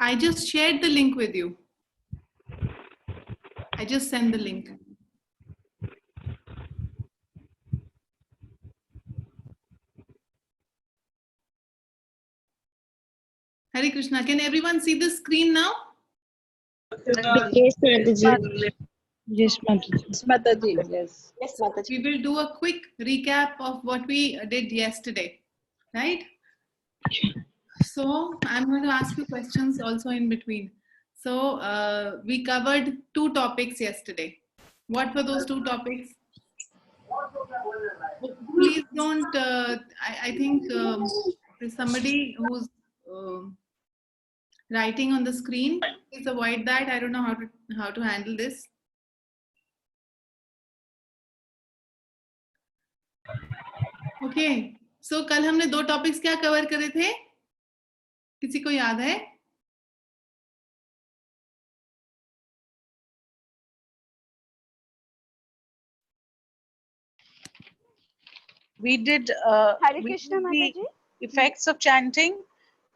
I just shared the link with you. I just sent the link. Hare Krishna. Can everyone see the screen now? Yes, Mataji. Yes, Mataji. Yes. Yes, Mataji. We will do a quick recap of what we did yesterday, right? So I'm going to ask you questions also in between. So we covered 2 topics yesterday. What were those 2 topics? Please don't, I think there's somebody who's writing on the screen. Please avoid that. I don't know how to handle this. Okay. So कल हमने 2 topics क्या cover करे थे? किसी को याद है? We did Hare Krishna, the Mataji. effects of chanting,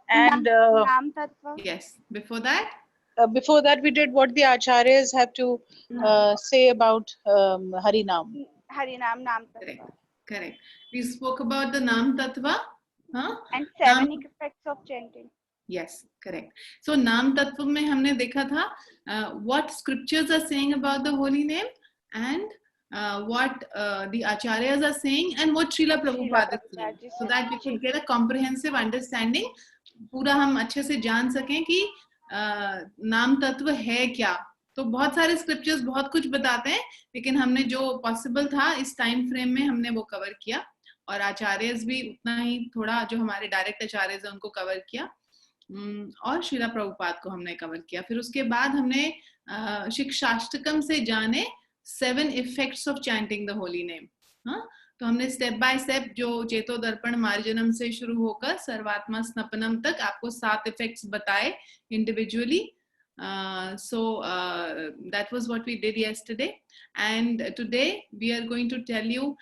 and Nam Tattva. Yes. Before that? before that we did what the acharyas have to say about Harinam. Harinam, Nam Tattva. Correct. We spoke about the Nam Tattva. Huh? And 7 effects of chanting. Yes, correct. So Nam Tattva में हमने देखा था what scriptures are saying about the holy name and what the acharyas are saying and what Srila Prabhupada is saying, so that we can get a comprehensive understanding. पूरा हम अच्छे से जान सकें कि नाम तत्व है क्या. तो बहुत सारे स्क्रिप्चर्स बहुत कुछ बताते हैं, लेकिन हमने जो पॉसिबल था इस टाइम फ्रेम में हमने वो कवर किया, और आचार्यस भी उतना ही थोड़ा जो हमारे डायरेक्ट आचार्यस हैं उनको कवर किया, और श्रीला प्रभुपाद को हमने कवर किया. फिर उसके बाद हमने शिक्षाष्टकम से जाने 7 effects of chanting the holy name. हाँ, तो हमने स्टेप बाय स्टेप जो चेतो दर्पण मार्जनम से शुरू होकर सर्वात्मा स्नपनम तक आपको 7 इफेक्ट्स बताए individually. So that was what we did yesterday, and today we are going to tell you,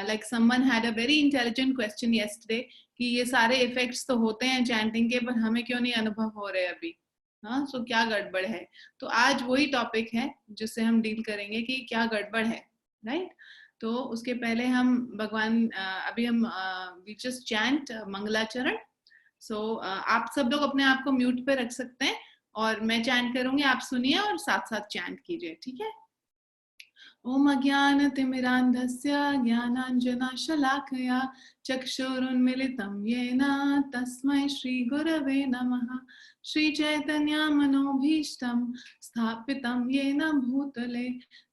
like someone had a very intelligent question yesterday, कि ये सारे इफेक्ट्स तो होते हैं चैंटिंग के, पर हमें क्यों नहीं अनुभव हो रहे अभी. हाँ, सो क्या गड़बड़ है. तो आज वही टॉपिक है जिससे हम डील करेंगे कि क्या गड़बड़ है, राइट. तो उसके पहले हम भगवान अभी हम वी जस्ट चैंट मंगलाचरण. सो आप सब लोग अपने आप को म्यूट पे रख सकते हैं और मैं चैंट करूंगी, आप सुनिए और साथ साथ चैंट कीजिए, ठीक है. ओम अज्ञानतिमिरान्धस्य ज्ञानाञ्जनशलाकया चक्षुरुन्मिलितं येन तस्मै श्रीगुरवे नमः. श्रीचैतन्यमनोभीष्टं स्थापितं येन भूतले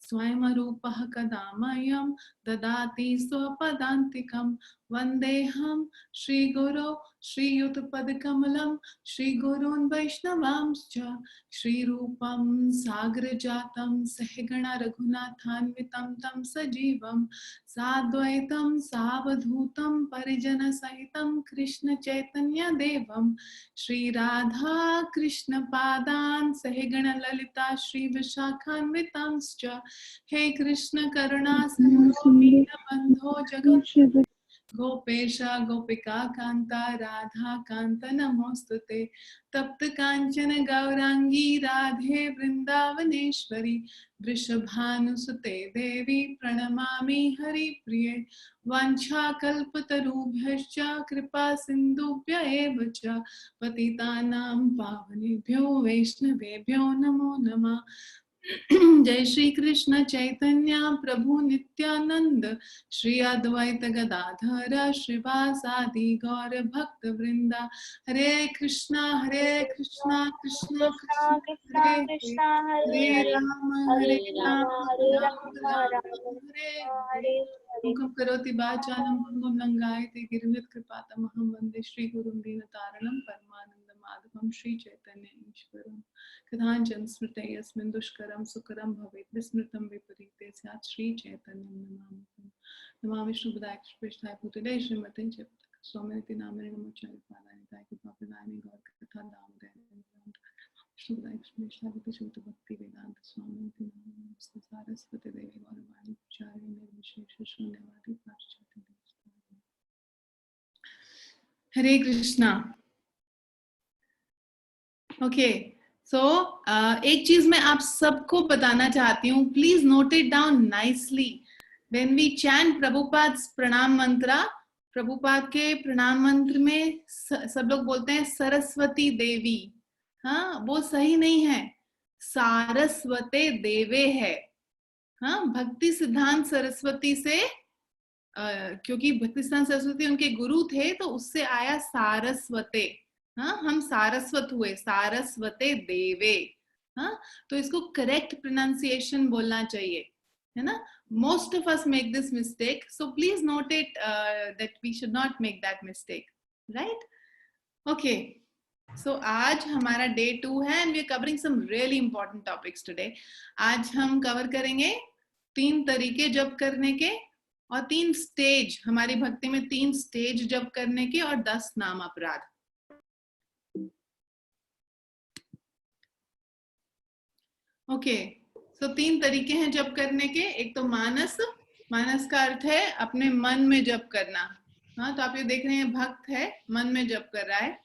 स्वयं रूपः कदा मह्यं ददाति स्वपदान्तिकं. वन्देऽहं श्रीगुरो श्रीयुतपदकमलं श्रीगुरून् वैष्णवांश्च श्रीरूपं साग्रजातं सहगण रघुनाथान्वितं तं सजीवं साद्वैतं सावधूतं परिजनसहितं कृष्ण चैतन्य देवं श्रीराधा कृष्ण पादान् सहगण ललिता श्रीविशाखान्वितांश्च. हे कृष्ण करुणा सिन्धो दीनबन्धो जगत् गोपेश गोपिका कांता राधा कांत नमोस्तुते. तप्त कांचन गौरांगी राधे वृंदावनेश्वरी वृषभानुसुते देवी प्रणमामि हरिप्रिये. वाञ्छाकल्पतरुभ्यश्च कृपा सिन्धुभ्य एव च पतितानां पावनेभ्यो वैष्णवेभ्यो नमो नमः. जय श्री कृष्ण चैतन्य प्रभु नित्यानंद श्री अद्वैत गदाधर श्रीवासादि गौर भक्त वृंदा. हरे कृष्णा कृष्णा कृष्ण Krishna Krishna हरे Hare Ram Hare Ram Rama Hare Ram Rama Ram Rama हरे Hare मुखं करोति वाचालं भङ्गं लङ्घयते गिरियत् कृपातमहं वन्दे श्रीगुरुं दीनतारिणं परमानन्दमाधवं श्रीचैतन्य ईश्वरं. कथाञ्चन स्मृते यस्मिन् दुष्करं सुकरं भवेत् विस्मृतं विपरीते स्यात् श्रीचैतन्यं नमामि. नमामि विष्णुपदाय कृष्णाय भूतले श्रीमते स्वामिनिति नामिने नमोच्चार्य पादाय निताय कृपाप्रदायिने गौरकथा दामोदर विष्णुपदाय कृष्णाय भूतले भक्ति वेदांत स्वामिनिति नामिने नमस्ते सारस्वती देवी गौरवाणी प्रचारिणे निर्विशेष शून्यवादी पाश्चात्य. हरे कृष्णा. ओके, सो एक चीज मैं आप सबको बताना चाहती हूँ, please note it down nicely. When we chant Prabhupada pranam mantra, Prabhupada के प्रणाम मंत्र में सब लोग बोलते हैं सरस्वती देवी. हाँ, वो सही नहीं है, सारस्वते देवे है. हाँ, भक्ति सिद्धांत सरस्वती से क्योंकि भक्ति सिद्धांत सरस्वती उनके गुरु थे, तो उससे आया सारस्वते. हाँ, हम सारस्वत हुए, सारस्वते देवे. हाँ, तो इसको करेक्ट प्रोनाउंसिएशन बोलना चाहिए, है ना. Most of us make this mistake, so please note it that we should not make that mistake, right. Okay, so आज हमारा डे 2 है and we are covering some really important topics today. आज हम cover करेंगे 3 तरीके जप करने के और 3 स्टेज, हमारी भक्ति में 3 स्टेज जप करने के और 10 नाम अपराध. ओके, सो 3 तरीके हैं जप करने के. एक तो मानस. मानस का अर्थ है अपने मन में जप करना. हाँ, तो आप ये देख रहे हैं भक्त है, मन में जप कर रहा है.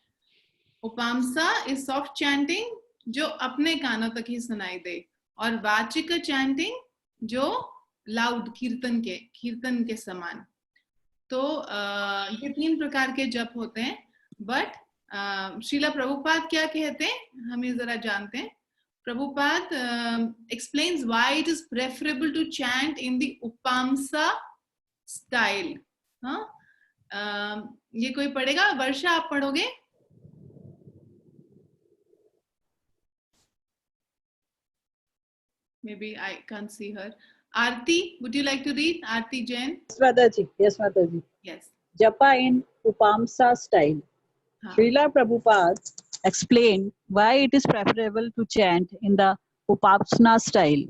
उपामसा इज सॉफ्ट चैंटिंग, जो अपने कानों तक ही सुनाई दे. और वाचिक चैंटिंग, जो लाउड, कीर्तन के समान. तो ये 3 प्रकार के जप होते हैं. बट श्रीला प्रभुपाद क्या कहते हैं, हम ये जरा जानते हैं. Prabhupada explains why it is preferable to chant in the Upamsa style. हाँ, ये कोई पढ़ेगा? वर्षा, आप पढ़ोगे? Maybe I can't see her. Aarti, would you like to read? Aarti Jain. Yes, Mataji. Yes. Japa in Upamsa style. हाँ. Srila Prabhupada explained why it is preferable to chant in the Upamsa style.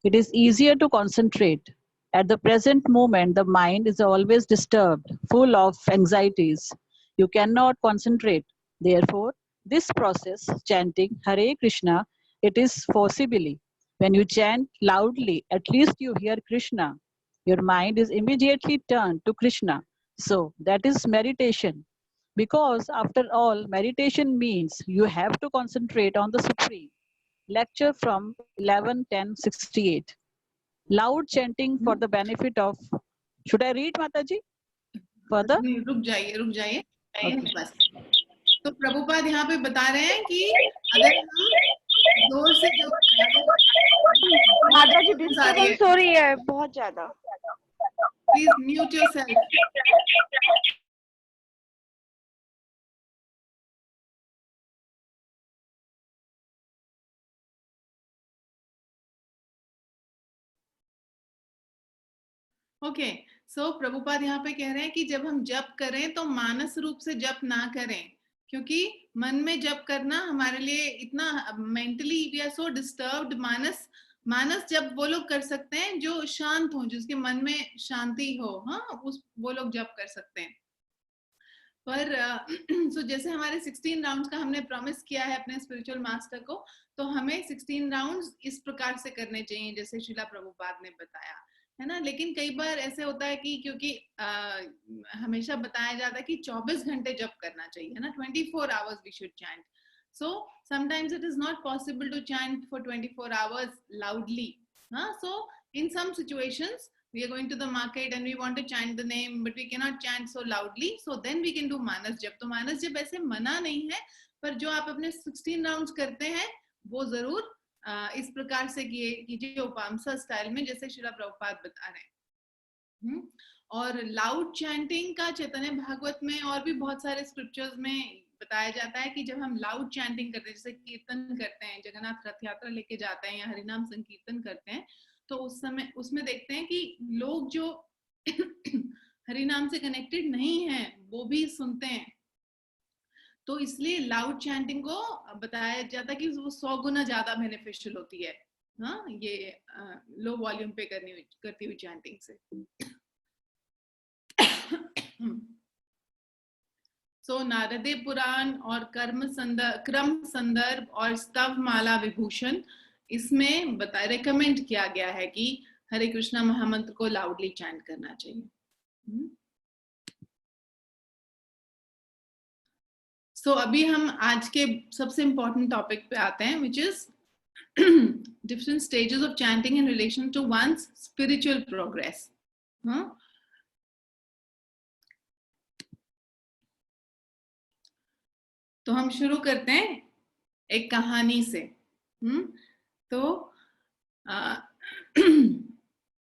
It is easier to concentrate. At the present moment, the mind is always disturbed, full of anxieties. You cannot concentrate. Therefore, this process, chanting Hare Krishna, it is forcibly. When you chant loudly, at least you hear Krishna. Your mind is immediately turned to Krishna. So that is meditation. Because after all, meditation means you have to concentrate on the Supreme. Lecture from 11/10/68. Loud chanting for the benefit of. Should I read, Mataji? Further? रुक जाइए. Okay. बस. तो प्रभुपाद यहाँ पे बता रहे हैं कि अगर हम जोर से जो माता जी डिस्टर्बेंस हो रही है बहुत ज्यादा. Please mute yourself. ओके, सो प्रभुपाद यहाँ पे कह रहे हैं कि जब हम जप करें तो मानस रूप से जप ना करें, क्योंकि मन में जप करना हमारे लिए इतना mentally we are so disturbed. मानस जब वो लोग कर सकते हैं जो शांत हो, जिसके मन में शांति हो. हाँ, वो लोग जप कर सकते हैं. पर सो जैसे हमारे 16 राउंड्स का हमने प्रॉमिस किया है अपने स्पिरिचुअल मास्टर को, तो हमें 16 राउंड्स इस प्रकार से करने चाहिए जैसे श्रीला प्रभुपाद ने बताया, है ना. लेकिन कई बार ऐसे होता है कि क्योंकि हमेशा बताया जाता है कि 24 घंटे जप करना चाहिए, है ना. 24 hours we should chant. So sometimes it is not possible to chant for 24 hours loudly. हाँ, so in some situations we are going to the market and we want to chant the name, but we cannot chant so loudly, so then we can do manas jap. तो मानस जप ऐसे मना नहीं है, पर जो आप अपने 16 राउंड्स करते हैं वो जरूर इस प्रकार से कीजिए उपामसा स्टाइल में, जैसे श्रीला प्रभुपाद बता रहे हैं. और लाउड चैंटिंग का चैतन्य भागवत में और भी बहुत सारे स्क्रिप्चर्स में बताया जाता है कि जब हम लाउड चैंटिंग करते हैं, जैसे कीर्तन करते हैं, जगन्नाथ रथ यात्रा लेके जाते हैं या हरिनाम संकीर्तन करते हैं, तो उस समय उसमें देखते हैं कि लोग जो हरिनाम से कनेक्टेड नहीं हैं वो भी सुनते हैं. तो इसलिए लाउड चैंटिंग को बताया जाता है कि वो 100 गुना ज्यादा बेनिफिशियल होती है. हाँ, ये लो वॉल्यूम पे करती हुई चैंटिंग से. सो नारदे पुराण और क्रम संदर्भ और स्तव माला विभूषण, इसमें रेकमेंड किया गया है कि हरे कृष्णा महामंत्र को लाउडली चैंट करना चाहिए. So अभी हम आज के सबसे important topic पे आते हैं, which is different stages of chanting in relation to one's spiritual progress. हाँ? तो हम शुरू करते हैं एक कहानी से. तो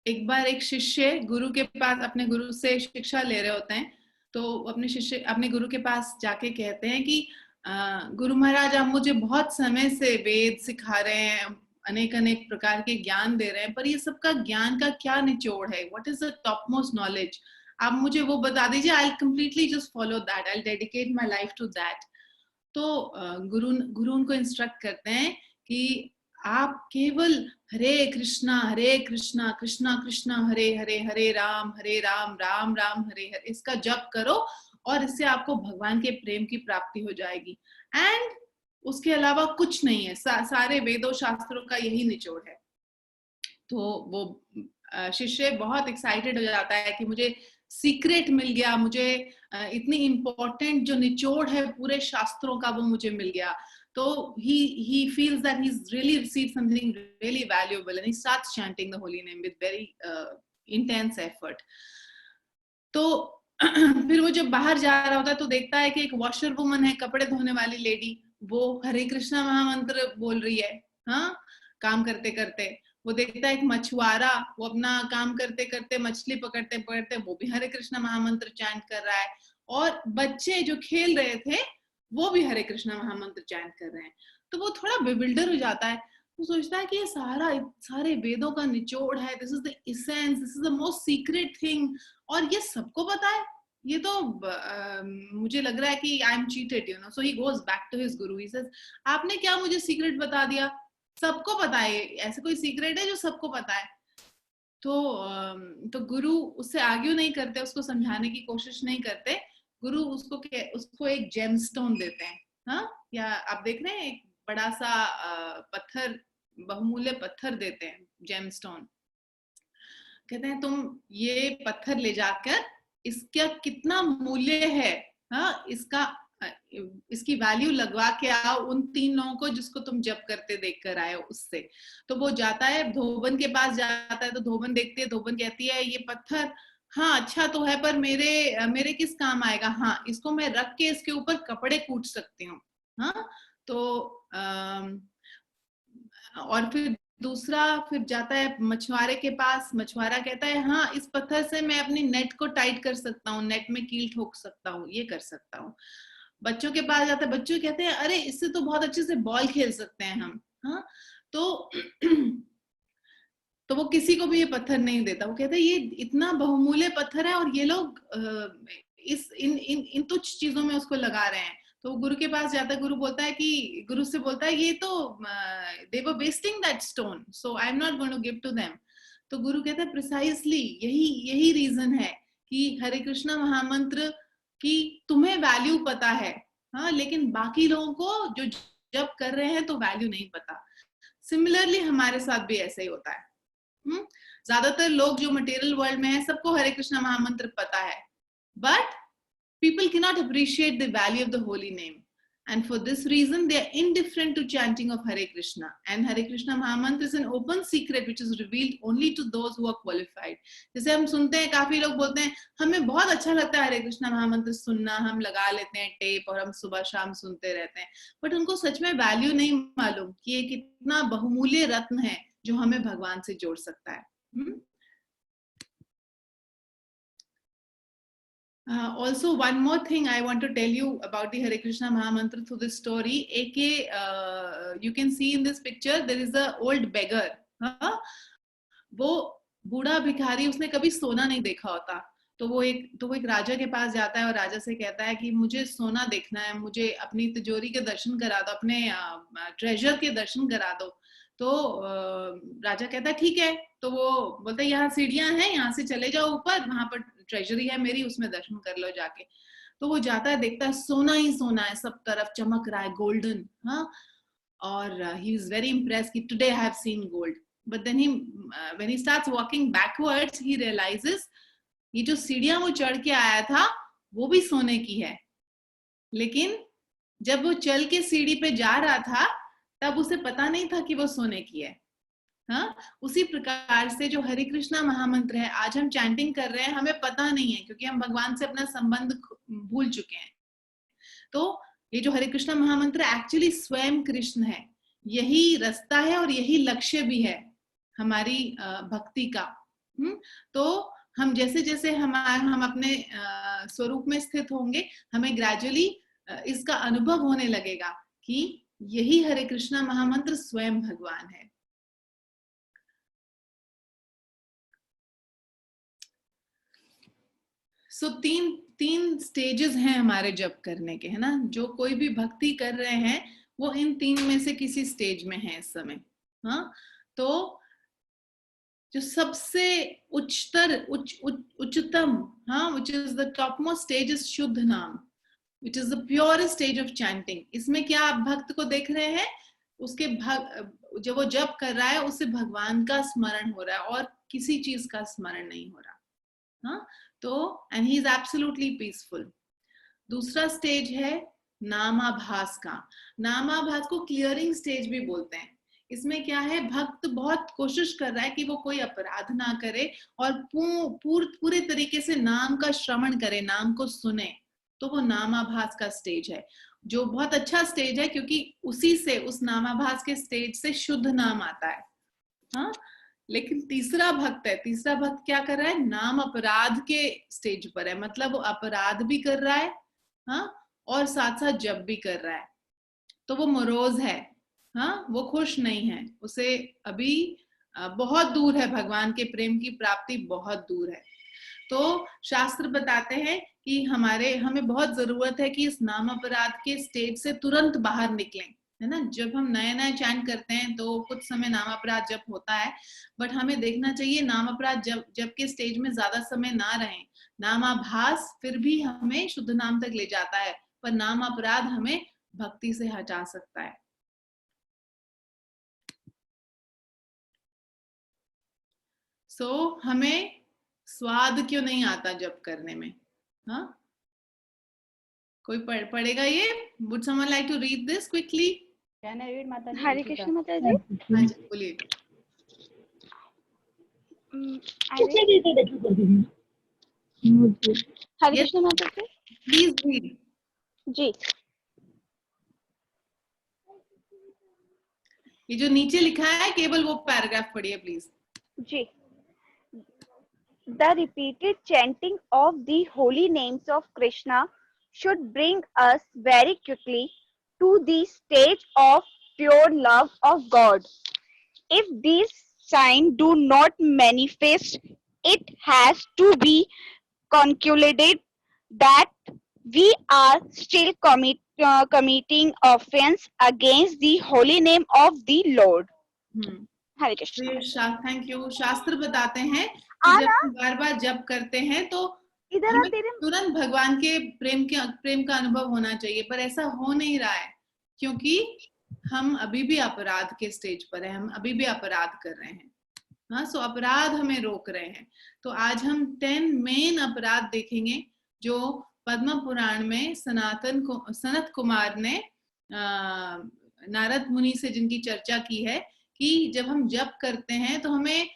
एक बार एक शिष्य गुरु के पास अपने गुरु से शिक्षा ले रहे होते हैं. तो अपने गुरु के पास जाके कहते हैं कि गुरु महाराज, आप मुझे बहुत समय से वेद सिखा रहे हैं, अनेक अनेक प्रकार के ज्ञान दे रहे हैं, पर ये सबका ज्ञान का क्या निचोड़ है? What is the topmost knowledge? आप मुझे वो बता दीजिए. I will completely just follow that, I will dedicate my life to that. तो गुरु उनको इंस्ट्रक्ट करते हैं कि आप केवल हरे कृष्णा कृष्णा कृष्णा हरे हरे, हरे राम राम राम हरे हरे, इसका जप करो और इससे आपको भगवान के प्रेम की प्राप्ति हो जाएगी. एंड उसके अलावा कुछ नहीं है. सारे वेदों शास्त्रों का यही निचोड़ है. तो वो शिष्य बहुत एक्साइटेड हो जाता है कि मुझे सीक्रेट मिल गया, मुझे इतनी इंपॉर्टेंट जो निचोड़ है पूरे शास्त्रों का वो मुझे मिल गया. So he feels that he's really received something really valuable, and he starts chanting the holy name with very intense effort. तो फिर वो जब बाहर जा रहा होता है तो देखता है कि एक वॉशर वुमन है, कपड़े धोने वाली लेडी, वो हरे कृष्णा महामंत्र बोल रही है. हाँ, काम करते करते वो देखता है एक मछुआरा, वो अपना काम करते करते मछली पकड़ते पकड़ते वो भी हरे कृष्णा महामंत्र चैंट कर रहा है. और बच्चे जो खेल रहे थे वो भी हरे कृष्णा महामंत्र चैंट कर रहे हैं. तो वो थोड़ा बिविल्डर हो जाता है. वो सोचता है कि ये सारे वेदों का निचोड़ है. This is the essence, this is the most secret thing, और ये सबको पता है. ये तो मुझे लग रहा है कि I am cheated, you know. So he goes back to his guru. He says, आपने क्या मुझे सीक्रेट बता दिया? सबको पता है. ऐसे कोई सीक्रेट है जो सबको पता है? तो गुरु उससे आर्ग्यू नहीं करते, उसको समझाने की कोशिश नहीं करते. गुरु उसको एक जेमस्टोन देते हैं. हाँ, या आप देख रहे हैं एक बड़ा सा पत्थर, बहुमूल्य पत्थर देते हैं, जेमस्टोन. कहते हैं तुम ये पत्थर ले जाकर इसका कितना मूल्य है, हाँ, इसकी वैल्यू लगवा के आओ उन 3 लोगों को जिसको तुम जप करते देख कर आए हो उससे. तो वो जाता है, धोबन के पास जाता है. तो धोबन देखती है, धोबन कहती है ये पत्थर हाँ अच्छा तो है, पर मेरे किस काम आएगा? हाँ, इसको मैं रख के इसके ऊपर कपड़े कूट सकती हूँ. हाँ, तो और फिर जाता है मछुआरे के पास. मछुआरा कहता है हाँ, इस पत्थर से मैं अपनी नेट को टाइट कर सकता हूँ, नेट में कील ठोक सकता हूँ, ये कर सकता हूँ. बच्चों के पास जाता है. बच्चों कहते हैं अरे इससे तो बहुत अच्छे से बॉल खेल सकते हैं हम. हाँ, तो वो किसी को भी ये पत्थर नहीं देता. वो कहता है ये इतना बहुमूल्य पत्थर है और ये लोग इन तुच्छ चीजों में उसको लगा रहे हैं. तो गुरु के पास जाता है. गुरु से बोलता है ये तो they were wasting that stone, so I'm not going to give to them. तो गुरु कहता है प्रिसाइसली यही रीजन है कि हरे कृष्णा महामंत्र की तुम्हें वैल्यू पता है, हाँ, लेकिन बाकी लोगों को जो जप कर रहे हैं तो वैल्यू नहीं पता. सिमिलरली हमारे साथ भी ऐसा ही होता है. ज्यादातर लोग जो मटेरियल वर्ल्ड में है सबको हरे कृष्णा महामंत्र पता है, but people cannot appreciate the value of the holy name, and for this reason they are indifferent to chanting of Hare Krishna. And Hare Krishna Mahamantra is an open secret which is revealed only to those who are qualified. जैसे हम सुनते हैं, काफी लोग बोलते हैं हमें बहुत अच्छा लगता है हरे कृष्णा महामंत्र सुनना, हम लगा लेते हैं टेप और हम सुबह शाम सुनते रहते हैं, बट उनको सच में वैल्यू नहीं मालूम कि ये कितना बहुमूल्य रत्न है जो हमें भगवान से जोड़ सकता है. Also, one more thing I want to tell you about the Hare Krishna Mahamantra through this story. You can see in this picture there is a old beggar. वो बूढ़ा भिखारी, उसने कभी सोना नहीं देखा होता. तो वो एक राजा के पास जाता है और राजा से कहता है कि मुझे सोना देखना है, मुझे अपनी तिजोरी के दर्शन करा दो, अपने ट्रेजर के दर्शन करा दो. तो राजा कहता है ठीक है. तो वो बोलता है यहाँ सीढ़ियां हैं, यहाँ से चले जाओ ऊपर, वहां पर ट्रेजरी है मेरी, उसमें दर्शन कर लो जाके. तो वो जाता है, देखता है सोना ही सोना है, सब तरफ चमक रहा है, गोल्डन. हाँ, और ही इज वेरी इम्प्रेस्ड कि today I have seen gold. But then when he starts walking backwards he realises ये जो सीढ़ियां वो चढ़ के आया था वो भी सोने की है, लेकिन जब वो चल के सीढ़ी पे जा रहा था तब उसे पता नहीं था कि वो सोने की है। हाँ, उसी प्रकार से जो हरे कृष्णा महामंत्र है, आज हम चैंटिंग कर रहे हैं, हमें पता नहीं है क्योंकि हम भगवान से अपना संबंध भूल चुके हैं। तो ये जो हरे कृष्णा महामंत्र एक्चुअली स्वयं कृष्ण है, यही रास्ता है और यही लक्ष्य भी है हमारी भक्ति का। तो हम जैसे जैसे हम अपने स्वरूप में स्थित होंगे, हमें ग्रेजुअली इसका अनुभव होने लगेगा कि यही हरे कृष्णा महामंत्र स्वयं भगवान है। सो तीन स्टेजेस हैं हमारे जप करने के, है ना। जो कोई भी भक्ति कर रहे हैं वो इन तीन में से किसी स्टेज में है इस समय। हाँ, तो जो सबसे उच्चतम, हाँ, which is the topmost stage is शुद्ध नाम, which is the purest stage of chanting. इसमें क्या आप भक्त को देख रहे हैं, उसके जब वो जप कर रहा है उससे भगवान का स्मरण हो रहा है और किसी चीज का स्मरण नहीं हो रहा। हाँ, तो and he is absolutely peaceful. दूसरा स्टेज है नामाभास का। नामाभास को क्लियरिंग स्टेज भी बोलते हैं। इसमें क्या है, भक्त बहुत कोशिश कर रहा है कि वो कोई अपराध ना करे और पूरे तरीके से नाम का श्रवण करे, नाम को सुने, तो वो नामाभास का स्टेज है, जो बहुत अच्छा स्टेज है क्योंकि उसी से, उस नामाभास के स्टेज से शुद्ध नाम आता है। हाँ, लेकिन तीसरा भक्त क्या कर रहा है, नाम अपराध के स्टेज पर है, मतलब वो अपराध भी कर रहा है, हाँ, और साथ साथ जप भी कर रहा है। तो वो मोरोज है, हाँ, वो खुश नहीं है, उसे अभी बहुत दूर है, भगवान के प्रेम की प्राप्ति बहुत दूर है। तो शास्त्र बताते हैं कि हमें बहुत जरूरत है कि इस नाम अपराध के स्टेज से तुरंत बाहर निकलें, है ना। जब हम नया चैंट करते हैं तो कुछ समय नाम अपराध जप होता है, बट हमें देखना चाहिए नाम अपराध जब के स्टेज में ज्यादा समय ना रहें। नामाभास फिर भी हमें शुद्ध नाम तक ले जाता है, पर नाम अपराध हमें भक्ति से हटा सकता है। सो हमें स्वाद क्यों नहीं आता जप करने में? हाँ, कोई पढ़ेगा ये? Would someone like to read this quickly? हरे कृष्ण माता जी। हाँ जी, बोलिए। हरे कृष्ण माता जी। Please read. जी, ये जो नीचे लिखा है केवल वो पैराग्राफ पढ़िए प्लीज। जी। The repeated chanting of the holy names of Krishna should bring us very quickly to the stage of pure love of God. If these signs do not manifest, it has to be concluded that we are still committing offense against the holy name of the Lord. Hare Krishna. Thank you. शास्त्र बताते हैं कि जब हम बार बार जप करते हैं तो हमें तुरंत भगवान के प्रेम का अनुभव होना चाहिए, पर ऐसा हो नहीं रहा है क्योंकि हम अभी भी अपराध के स्टेज पर हैं, हम अभी भी अपराध कर रहे हैं। हाँ, सो अपराध हमें रोक रहे हैं। तो आज हम 10 मेन अपराध देखेंगे जो पद्म पुराण में सनत कुमार ने नारद मुनि से जिनकी चर्चा की है कि जब हम जप करते हैं तो हमें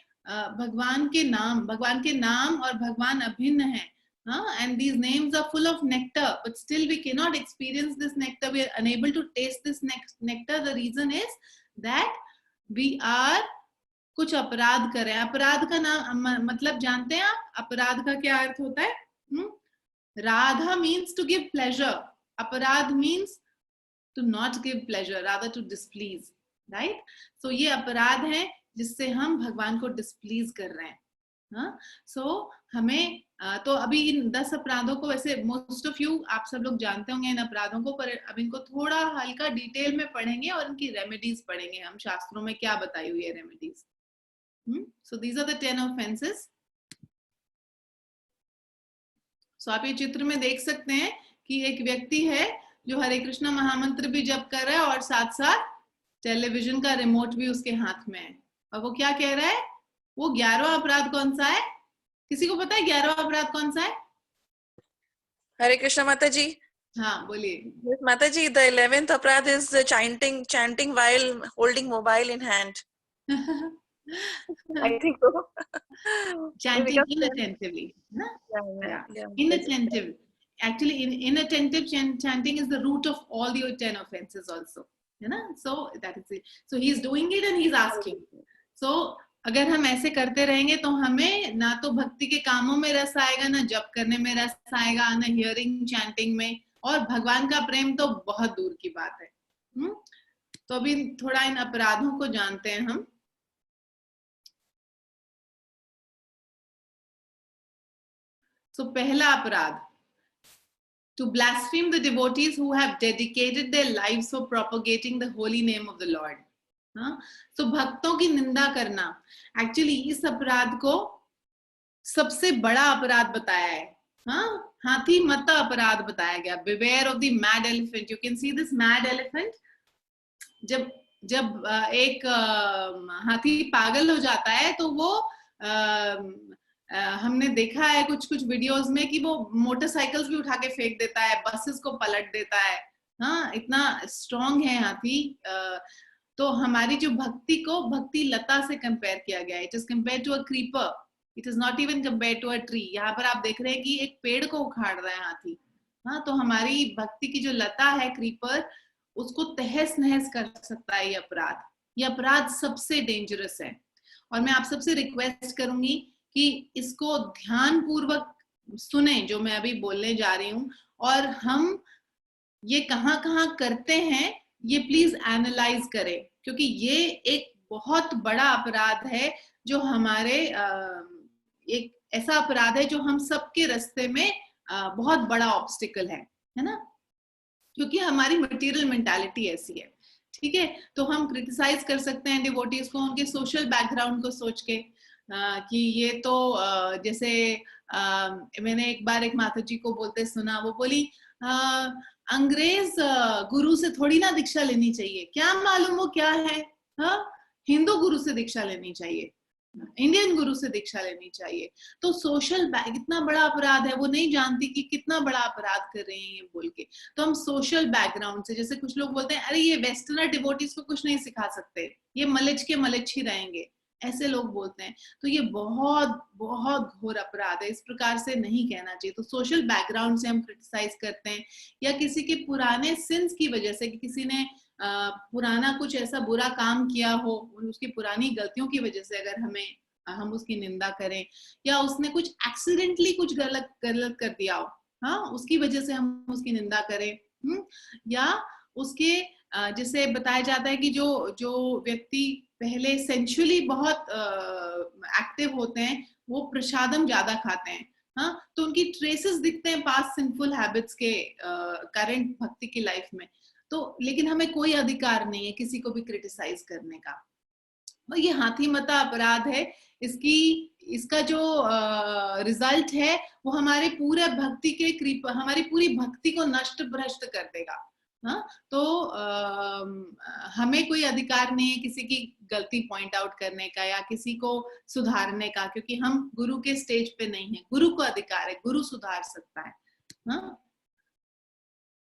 भगवान के नाम और भगवान अभिन्न है, and these names are full of nectar, but still we cannot experience this nectar, we are unable to taste this nectar. The reason is that we are कुछ अपराध कर रहे हैं। अपराध का नाम मतलब जानते हैं आप? अपराध का क्या अर्थ होता है? Radha means to give pleasure, अपराध means to not give pleasure, rather to displease, right? So ये अपराध है जिससे हम भगवान को डिस्प्लीज कर रहे हैं। हाँ, सो हमें तो अभी इन 10 अपराधों को, वैसे मोस्ट ऑफ यू, आप सब लोग जानते होंगे इन अपराधों को, पर अब इनको थोड़ा हल्का डिटेल में पढ़ेंगे और इनकी रेमेडीज पढ़ेंगे, हम शास्त्रों में क्या बताई हुई है remedies. So these are the 10 offences. सो आप ये चित्र में देख सकते हैं कि एक व्यक्ति है जो हरे कृष्णा महामंत्र भी जप कर रहा है और साथ साथ टेलीविजन का रिमोट भी उसके हाथ में है, और वो क्या कह रहा है? वो 11वां अपराध कौन सा है? किसी को पता है 11वां अपराध कौन सा है? हरे कृष्णा माता जी। हाँ बोलिए। Yes, Mataji, the 11th aparad is chanting while holding mobile in hand. I think so. Chanting Because inattentively, na? yeah. Inattentive. Actually, inattentive chanting is the root of all the 10 offenses also. You know? So that is it. So he's doing it and he's asking. So अगर हम ऐसे करते रहेंगे तो हमें ना तो भक्ति के कामों में रस आएगा, ना जप करने में रस आएगा, ना हियरिंग चैंटिंग में, और भगवान का प्रेम तो बहुत दूर की बात है। तो अभी थोड़ा इन अपराधों को जानते हैं हम। So पहला अपराध, to blaspheme the devotees who have dedicated their lives for propagating the holy name of the Lord. So भक्तों की निंदा करना, एक्चुअली इस अपराध को सबसे बड़ा अपराध बताया है। हाथी मत अपराध बताया गया। Beware of the mad elephant. You can see this mad elephant. जब एक हाथी पागल हो जाता है तो वो हमने देखा है कुछ वीडियोस में कि वो मोटरसाइकिल्स भी उठा के फेंक देता है, बसेस को पलट देता है। हाँ, इतना स्ट्रॉन्ग है हाथी। तो हमारी जो भक्ति को भक्ति लता से कंपेयर किया गया है। It is compare to a creeper, it is not even compare to a tree. यहाँ पर आप देख रहे हैं कि एक पेड़ को उखाड़ रहा है हाथी। हाँ, तो हमारी भक्ति की जो लता है क्रीपर, उसको तहस नहस कर सकता है ये अपराध। ये अपराध सबसे डेंजरस है। और मैं आप सबसे रिक्वेस्ट करूंगी कि इसको ध्यान पूर्वक सुने जो मैं अभी बोलने जा रही हूँ, और हम ये कहाँ कहाँ करते हैं ये प्लीज एनालाइज करें, क्योंकि ये एक बहुत बड़ा अपराध है जो हमारे एक ऐसा अपराध है जो हम सबके रास्ते में बहुत बड़ा ऑब्स्टिकल है ना, क्योंकि हमारी मटेरियल मेंटालिटी ऐसी है। ठीक है, तो हम क्रिटिसाइज कर सकते हैं डिवोटीज को उनके सोशल बैकग्राउंड को सोच के कि ये तो जैसे मैंने एक बार एक माता जी को बोलते सुना, वो बोली अंग्रेज गुरु से थोड़ी ना दीक्षा लेनी चाहिए, क्या मालूम वो क्या है, हिंदू गुरु से दीक्षा लेनी चाहिए, इंडियन गुरु से दीक्षा लेनी चाहिए। तो सोशल इतना बड़ा अपराध है, वो नहीं जानती कि कितना बड़ा अपराध कर रहे हैं ये बोल के। तो हम सोशल बैकग्राउंड से, जैसे कुछ लोग बोलते हैं अरे ये वेस्टर्नर डिवोटीज को कुछ नहीं सिखा सकते, ये मलिच के मलिच ही रहेंगे, ऐसे लोग बोलते हैं। तो ये बहुत बहुत घोर अपराध है, इस प्रकार से नहीं कहना चाहिए। तो सोशल बैकग्राउंड से हम क्रिटिसाइज करते हैं, या किसी के पुराने सिंस की वजह से, कि किसी ने पुराना कुछ ऐसा बुरा काम किया हो, उसकी पुरानी गलतियों की वजह से अगर हम उसकी निंदा करें, या उसने कुछ एक्सीडेंटली कुछ गलत कर दिया हो, हाँ, उसकी वजह से हम उसकी निंदा करें, या उसके जैसे बताया जाता है कि जो व्यक्ति पहले सेंशुअली बहुत एक्टिव होते हैं वो प्रसादम ज्यादा खाते हैं, हाँ, तो उनकी ट्रेसेस दिखते हैं पास्ट सिंफुल हैबिट्स के करंट भक्ति की लाइफ में। तो लेकिन हमें कोई अधिकार नहीं है किसी को भी क्रिटिसाइज करने का। तो ये हाथी मता अपराध है। इसका जो रिजल्ट है वो हमारे पूरे भक्ति के हमारी पूरी भक्ति को नष्ट भ्रष्ट कर देगा। हाँ, तो हमें कोई अधिकार नहीं है किसी की गलती पॉइंट आउट करने का या किसी को सुधारने का, क्योंकि हम गुरु के स्टेज पे नहीं है। गुरु को अधिकार है, गुरु सुधार सकता है। हाँ,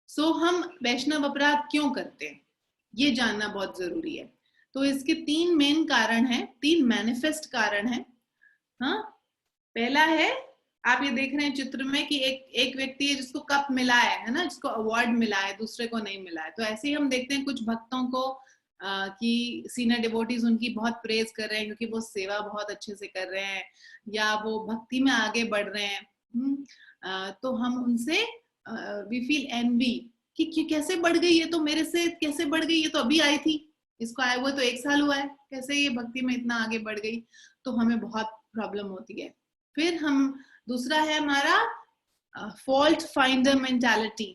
सो हम वैष्णव अपराध क्यों करते हैं ये जानना बहुत जरूरी है। तो इसके 3 मेन कारण हैं, 3 मैनिफेस्ट कारण हैं। हाँ, पहला है, आप ये देख रहे हैं चित्र में कि एक व्यक्ति है जिसको कप मिला है ना, जिसको अवार्ड मिला है, दूसरे को नहीं मिला है। तो ऐसे ही हम देखते हैं कुछ भक्तों को कि सीनियर डिवोटीज उनकी बहुत प्रेज कर रहे हैं क्योंकि वो सेवा बहुत अच्छे से कर रहे हैं या वो भक्ति में आगे बढ़ रहे हैं। तो हम उनसे वी फील एनवी कि कैसे बढ़ गई, ये तो मेरे से कैसे बढ़ गई, ये तो अभी आई थी, इसको आए हुए तो 1 साल हुआ है, कैसे ये भक्ति में इतना आगे बढ़ गई। तो हमें बहुत प्रॉब्लम होती है। फिर दूसरा है हमारा फॉल्ट फाइंडर मेंटालिटी।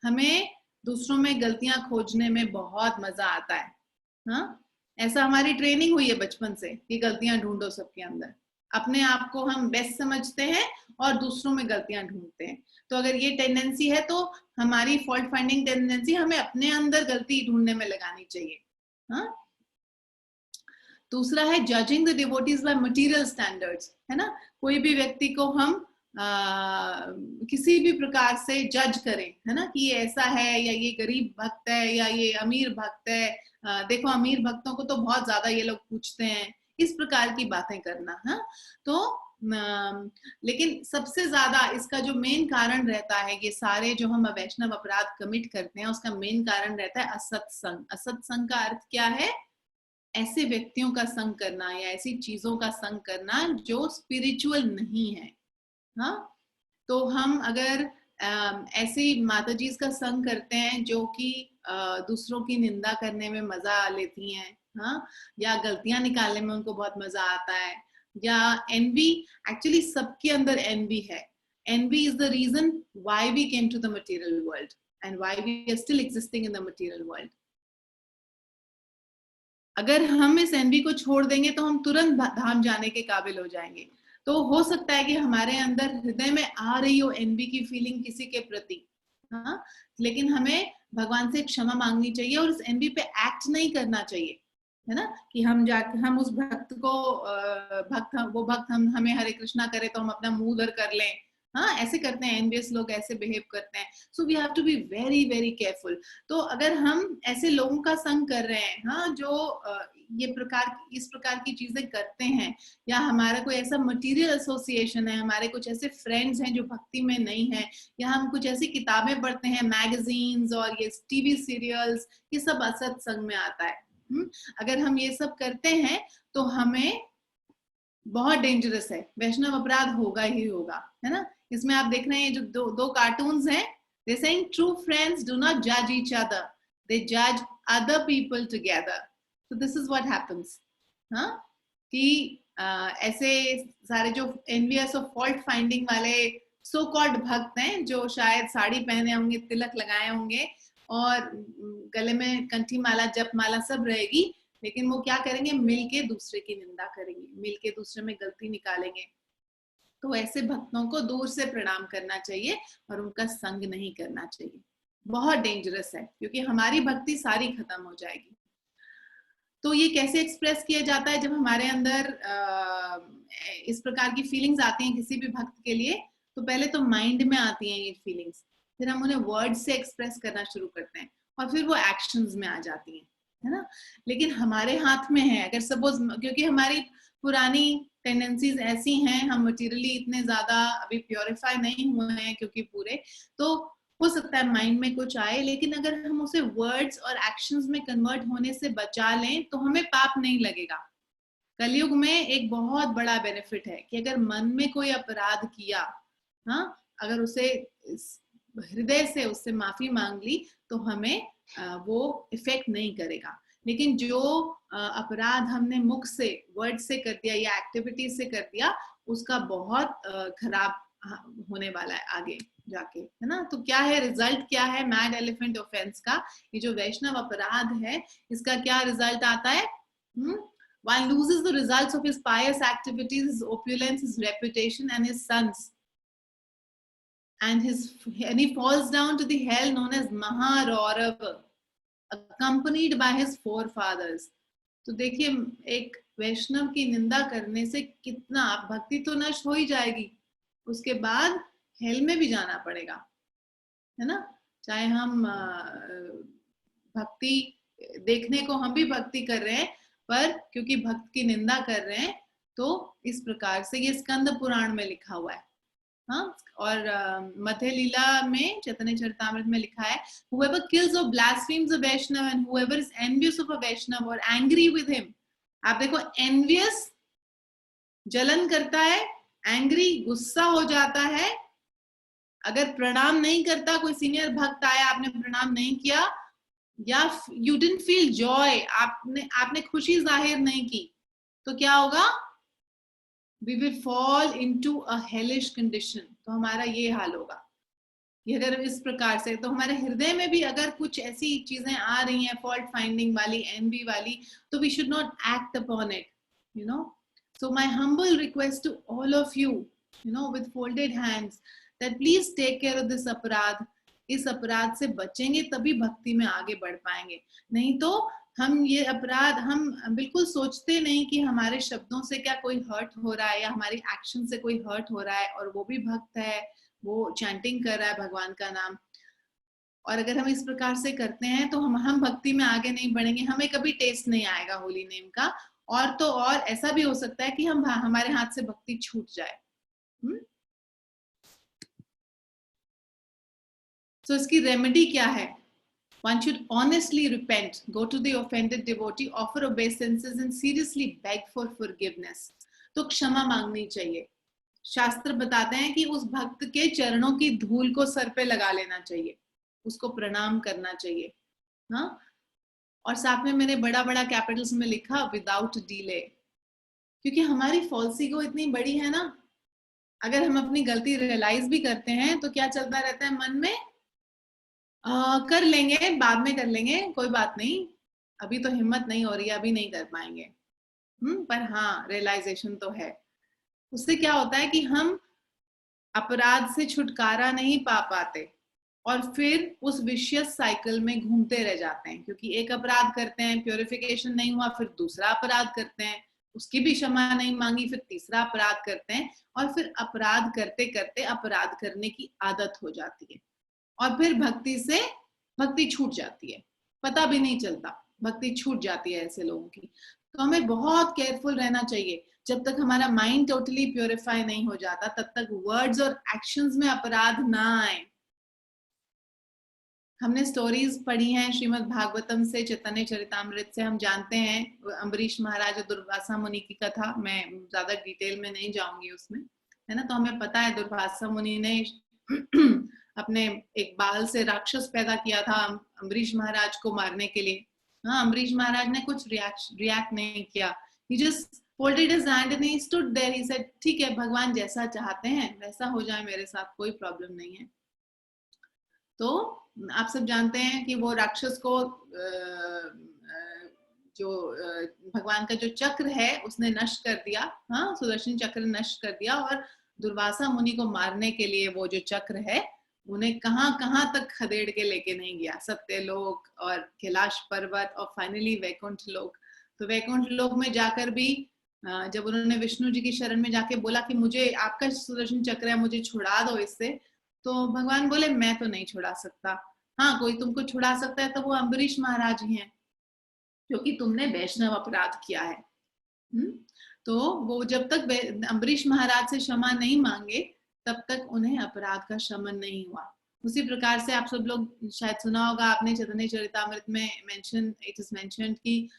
हमें दूसरों में गलतियां खोजने में बहुत मजा आता है। हाँ, ऐसा हमारी ट्रेनिंग हुई है बचपन से कि गलतियां ढूंढो सबके अंदर। अपने आप को हम बेस्ट समझते हैं और दूसरों में गलतियां ढूंढते हैं। तो अगर ये टेंडेंसी है तो हमारी फॉल्ट फाइंडिंग टेंडेंसी हमें अपने अंदर गलती ढूंढने में लगानी चाहिए। हाँ, दूसरा है judging the devotees by material standards, है ना। कोई भी व्यक्ति को हम किसी भी प्रकार से जज करें, है ना, कि ये ऐसा है या ये गरीब भक्त है या ये अमीर भक्त है, देखो अमीर भक्तों को तो बहुत ज्यादा ये लोग पूछते हैं, इस प्रकार की बातें करना। हाँ, तो लेकिन सबसे ज्यादा इसका जो मेन कारण रहता है, ये सारे जो हम वैष्णव अपराध कमिट करते हैं, उसका मेन कारण रहता है असत्संग। असत्संग का अर्थ क्या है? ऐसे व्यक्तियों का संग करना या ऐसी चीजों का संग करना जो स्पिरिचुअल नहीं है। हाँ, तो हम अगर ऐसी माताजी का संग करते हैं जो कि दूसरों की निंदा करने में मजा लेती हैं, हाँ, या गलतियां निकालने में उनको बहुत मजा आता है, या एनवी, एक्चुअली सबके अंदर एनवी है। Envy is the reason why we came to the material world and why we are still existing in the material world. अगर हम इस एनवी को छोड़ देंगे तो हम तुरंत धाम जाने के काबिल हो जाएंगे। तो हो सकता है कि हमारे अंदर हृदय में आ रही हो एनवी की फीलिंग किसी के प्रति, हाँ, लेकिन हमें भगवान से क्षमा मांगनी चाहिए और उस एनवी पे एक्ट नहीं करना चाहिए, है ना, कि हम जाके हम उस भक्त को वो भक्त हमें हरे कृष्णा करे तो हम अपना मुंह उधर कर लें। हाँ, ऐसे करते हैं, एनवियस लोग ऐसे बिहेव करते हैं। So we have to be very very careful. तो अगर हम ऐसे लोगों का संग कर रहे हैं, हाँ, जो इस प्रकार की चीजें करते हैं, या हमारा कोई ऐसा मटेरियल एसोसिएशन है, हमारे कुछ ऐसे फ्रेंड्स हैं जो भक्ति में नहीं है, या हम कुछ ऐसी किताबें पढ़ते हैं, मैगजीन्स और ये टीवी सीरियल्स, ये सब असत संग में आता है। अगर हम ये सब करते हैं तो हमें बहुत डेंजरस है, वैष्णव अपराध होगा ही होगा, है ना। इसमें आप देख रहे हैं जो दो कार्टून्स हैं, they saying true friends do not जज ईच अदर, दे जज other people together. So this is what happens. हाँ, कि ऐसे सारे जो एनवियस और फॉल्ट फाइंडिंग वाले सो कॉल्ड भक्त हैं, जो शायद साड़ी पहने होंगे, तिलक लगाए होंगे और गले में कंठी माला, जप माला सब रहेगी, लेकिन वो क्या करेंगे? मिलके दूसरे की निंदा करेंगे, मिलके दूसरे में गलती निकालेंगे। तो ऐसे भक्तों को दूर से प्रणाम करना चाहिए और उनका संग नहीं करना चाहिए। बहुत डेंजरस है, क्योंकि हमारी भक्ति सारी खत्म हो जाएगी। तो ये कैसे एक्सप्रेस किया जाता है? जब हमारे अंदर इस प्रकार की फीलिंग्स आती हैं किसी भी भक्त के लिए, तो पहले तो माइंड में आती हैं ये फीलिंग्स, फिर हम उन्हें वर्ड से एक्सप्रेस करना शुरू करते हैं और फिर वो एक्शंस में आ जाती हैं, है ना। लेकिन हमारे हाथ में है, अगर सपोज, क्योंकि हमारी पुरानी टेंडेंसीज ऐसी हैं, हम मटेरियली इतने ज्यादा अभी प्योरीफाई नहीं हुए हैं क्योंकि पूरे, तो हो सकता है माइंड में कुछ आए, लेकिन अगर हम उसे वर्ड्स और एक्शंस में कन्वर्ट होने से बचा लें तो हमें पाप नहीं लगेगा। कलयुग में एक बहुत बड़ा बेनिफिट है कि अगर मन में कोई अपराध किया, हाँ, अगर उसे हृदय से उससे माफी मांग ली तो हमें वो इफेक्ट नहीं करेगा। लेकिन जो अपराध हमने मुख से, वर्ड से कर दिया या एक्टिविटी से कर दिया, उसका बहुत खराब होने वाला है आगे जाके, है ना। तो क्या है रिजल्ट, क्या है मैड एलिफेंट ऑफेंस का? ये जो वैष्णव अपराध है, इसका क्या रिजल्ट आता है? One loses the results of his pious activities, his opulence, his reputation, and his sons, and he falls down to the hell known as Maharorav, accompanied by his forefathers. तो देखिए, एक वैष्णव की निंदा करने से कितना, भक्ति तो नष्ट हो ही जाएगी, उसके बाद हेल में भी जाना पड़ेगा, है ना। चाहे हम भक्ति देखने को हम भी भक्ति कर रहे हैं, पर क्योंकि भक्त की निंदा कर रहे हैं, तो इस प्रकार से ये स्कंद पुराण में लिखा हुआ है। हाँ, और मध्य लीला में, चैतन्य चरितामृत में लिखा है, whoever kills or blasphemes a Vaishnava and whoever is envious of a Vaishnava or angry with him. आप देखो, envious जलन करता है, angry गुस्सा हो जाता है, अगर प्रणाम नहीं करता, कोई सीनियर भक्त आया, आपने प्रणाम नहीं किया, या you didn't feel joy, आपने खुशी जाहिर नहीं की, तो क्या होगा? We will fall into a hellish condition. तो हमारा ये हाल होगा कि अगर इस प्रकार से, तो हमारे हृदय में भी अगर कुछ ऐसी चीजें आ रही हैं, फॉल्ट फाइंडिंग वाली, एनवी वाली, तो we should not act upon it, you know. So my humble request to all of you, you know, with folded hands, that please take care of this aparad. इस अपराध से बचेंगे तभी भक्ति में आगे बढ़ पाएंगे। नहीं तो हम ये अपराध हम बिल्कुल सोचते नहीं कि हमारे शब्दों से क्या कोई हर्ट हो रहा है या हमारी एक्शन से कोई हर्ट हो रहा है, और वो भी भक्त है, वो चैंटिंग कर रहा है भगवान का नाम। और अगर हम इस प्रकार से करते हैं तो हम भक्ति में आगे नहीं बढ़ेंगे, हमें कभी टेस्ट नहीं आएगा होली नेम का। और तो और ऐसा भी हो सकता है कि हमारे हाथ से भक्ति छूट जाए। तो इसकी रेमेडी क्या है? One should honestly repent, go to the offended devotee, offer obeisances and seriously beg for forgiveness. तो क्षमा मांगनी चाहिए। शास्त्र बताते हैं कि उस भक्त के चरणों की धूल को सर पे लगा लेना चाहिए, उसको प्रणाम करना चाहिए। हाँ, और साथ में मैंने बड़ा बड़ा कैपिटल्स में लिखा विदाउट डिले, क्योंकि हमारी फॉल्स ईगो इतनी बड़ी है ना, अगर हम अपनी गलती रियलाइज भी करते हैं तो क्या चलता रहता है मन में, कर लेंगे, बाद में कर लेंगे, कोई बात नहीं, अभी तो हिम्मत नहीं हो रही है, अभी नहीं कर पाएंगे। पर हाँ, रियलाइजेशन तो है। उससे क्या होता है कि हम अपराध से छुटकारा नहीं पा पाते और फिर उस विशियस साइकिल में घूमते रह जाते हैं, क्योंकि एक अपराध करते हैं, प्योरिफिकेशन नहीं हुआ, फिर दूसरा अपराध करते हैं, उसकी भी क्षमा नहीं मांगी, फिर तीसरा अपराध करते हैं, और फिर अपराध करते करते अपराध करने की आदत हो जाती है, और फिर भक्ति छूट जाती है, पता भी नहीं चलता, भक्ति छूट जाती है ऐसे लोगों की। तो हमें बहुत केयरफुल रहना चाहिए। जब तक हमारा माइंड टोटली प्योरीफाई नहीं हो जाता तब तक वर्ड्स और एक्शंस में अपराध ना आए। हमने स्टोरीज पढ़ी हैं श्रीमद् भागवतम से, चैतन्य चरितामृत से, हम जानते हैं अम्बरीश महाराज और दुर्वासा मुनि की कथा, मैं ज्यादा डिटेल में नहीं जाऊंगी उसमें, है ना। तो हमें पता है दुर्वासा मुनि ने अपने एक बाल से राक्षस पैदा किया था अम्बरीश महाराज को मारने के लिए। हाँ, अम्बरीश महाराज ने कुछ रिएक्ट नहीं किया, he just folded his hand and he stood there, he said ठीक है, भगवान जैसा चाहते हैं वैसा हो जाए, मेरे साथ कोई प्रॉब्लम नहीं है। तो आप सब जानते हैं कि वो राक्षस को जो भगवान का जो चक्र है उसने नष्ट कर दिया। हाँ, सुदर्शन चक्र नष्ट कर दिया, और दुर्वासा मुनि को मारने के लिए वो जो चक्र है उन्हें कहाँ तक खदेड़ के लेके नहीं गया, सत्यलोक और कैलाश पर्वत और फाइनली वैकुंठ लोक। तो वैकुंठ लोक में जाकर भी जब उन्होंने विष्णु जी की शरण में जाके बोला कि मुझे आपका सुदर्शन चक्र है, मुझे छुड़ा दो इससे, तो भगवान बोले मैं तो नहीं छुड़ा सकता। हाँ, कोई तुमको छुड़ा सकता है तो वो अम्बरीश महाराज ही हैं, क्योंकि तुमने वैष्णव अपराध किया है। तो वो जब तक अम्बरीश महाराज से क्षमा नहीं मांगे तब तक उन्हें अपराध का शमन नहीं हुआ। उसी प्रकार से आप सब लोग शायद सुना होगा आपने, चैतन्य चरितामृत में इट इज मेंशन्ड कि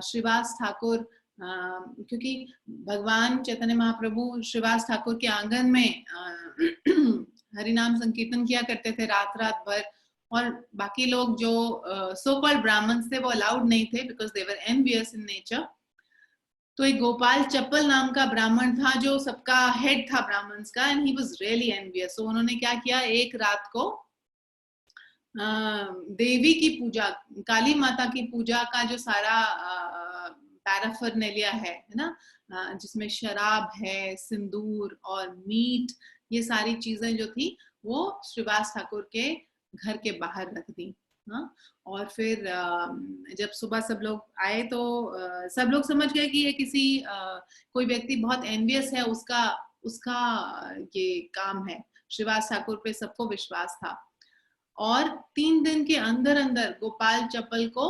श्रीवास ठाकुर, क्योंकि भगवान चैतन्य महाप्रभु श्रीवास ठाकुर के आंगन में हरिनाम संकीर्तन किया करते थे रात भर, और बाकी लोग जो सो कॉल्ड ब्राह्मण्स थे वो अलाउड नहीं थे because they were envious in nature. तो एक गोपाल चप्पल नाम का ब्राह्मण था जो सबका हेड था ब्राह्मण्स का, and he was really envious. तो उन्होंने क्या किया, एक रात को देवी की पूजा, काली माता की पूजा का जो सारा पैराफर्नेलिया है ना, जिसमें शराब है, सिंदूर और मीट, ये सारी चीजें जो थी वो श्रीवास ठाकुर के घर के बाहर रख दी। हाँ, और फिर जब सुबह सब लोग आए तो सब लोग समझ गए कि ये किसी कोई व्यक्ति बहुत एनवियस है, उसका ये काम है। श्रीवास ठाकुर पे सबको विश्वास था, और 3 दिन के अंदर अंदर गोपाल चप्पल को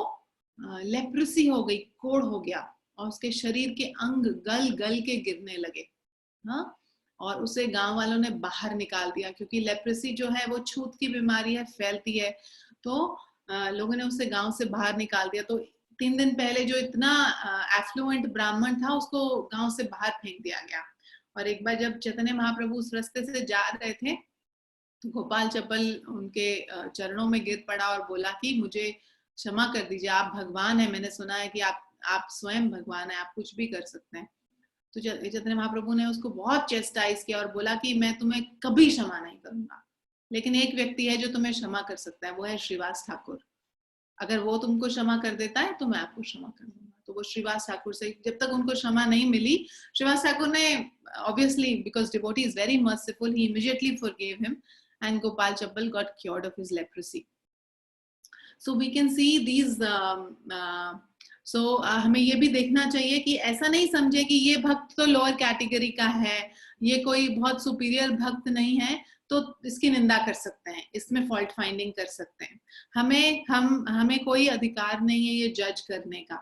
लेप्रेसी हो गई, कोढ़ हो गया, और उसके शरीर के अंग गल गल के गिरने लगे। हाँ, और उसे गांव वालों ने बाहर निकाल दिया, क्योंकि लेप्रेसी जो है वो छूत की बीमारी है, फैलती है। तो लोगों ने उसे गांव से बाहर निकाल दिया। तो 3 दिन पहले जो इतना एफ्लुएंट ब्राह्मण था उसको गांव से बाहर फेंक दिया गया। और एक बार जब चैतन्य महाप्रभु उस रास्ते से जा रहे थे तो गोपाल चप्पल उनके चरणों में गिर पड़ा और बोला कि मुझे क्षमा कर दीजिए, आप भगवान है, मैंने सुना है कि आप स्वयं भगवान है, आप कुछ भी कर सकते हैं। तो चैतन्य महाप्रभु ने उसको बहुत चेस्टाइज किया और बोला कि मैं तुम्हें कभी क्षमा नहीं करूंगा, लेकिन एक व्यक्ति है जो तुम्हें क्षमा कर सकता है, वो है श्रीवास ठाकुर। अगर वो तुमको क्षमा कर देता है तो मैं आपको क्षमा कर दूंगा। तो वो श्रीवास ठाकुर से, जब तक उनको क्षमा नहीं मिली, श्रीवास ठाकुर ने obviously because devotee is very merciful, he immediately forgive him and Gopal Chappal got cured of his leprosy. So we can see these हमें ये भी देखना चाहिए कि ऐसा नहीं समझे कि ये भक्त तो लोअर कैटेगरी का है, ये कोई बहुत सुपीरियर भक्त नहीं है तो इसकी निंदा कर सकते हैं, इसमें फॉल्ट फाइंडिंग कर सकते हैं. हमें कोई अधिकार नहीं है ये जज करने का.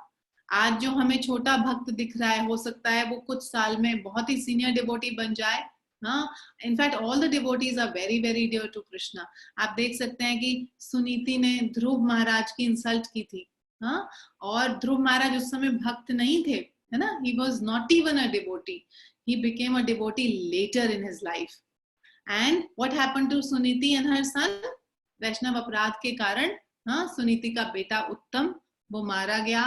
आज जो हमें छोटा भक्त दिख रहा है, हो सकता है वो कुछ साल में बहुत ही सीनियर डिवोटी बन जाए. हाँ, in fact all the devotees are very very dear to Krishna. आप देख सकते हैं कि सुनीति ने ध्रुव महाराज की इंसल्ट की थी. हाँ, और ध्रुव महाराज उस समय भक्त नहीं थे, है ना. He was not even a devotee, he became a devotee later in his life. And what happened to Suniti and her son? वैष्णव अपराध के कारण सुनीति का बेटा उत्तम वो मारा गया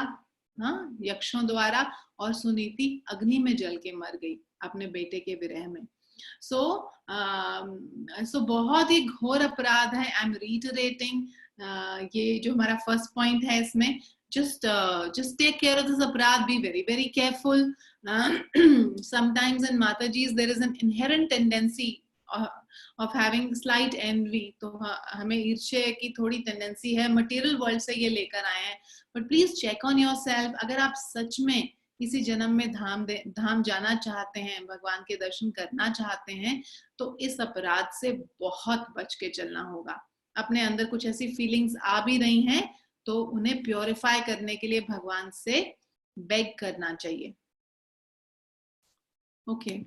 यक्षों द्वारा, और सुनीति अग्नि में जल के मर गई अपने बेटे के विरह में. सो बहुत ही घोर अपराध है. आई एम रीटरेटिंग, ये जो हमारा फर्स्ट पॉइंट है इसमें, just take care of this aparad, be very very careful. Sometimes in Matajis there is an inherent tendency of having slight envy. तो हमें ईर्ष्या की थोड़ी टेंडेंसी है, मटेरियल वर्ल्ड से ये लेकर आए हैं. But please check on yourself. अगर आप सच में किसी जन्म में धाम जाना चाहते हैं, भगवान के दर्शन करना चाहते हैं, तो इस अपराध से बहुत बच के चलना होगा. अपने अंदर कुछ ऐसी फीलिंग्स आ भी रही हैं तो उन्हें प्योरीफाई करने के लिए भगवान से बेग करना चाहिए. ओके.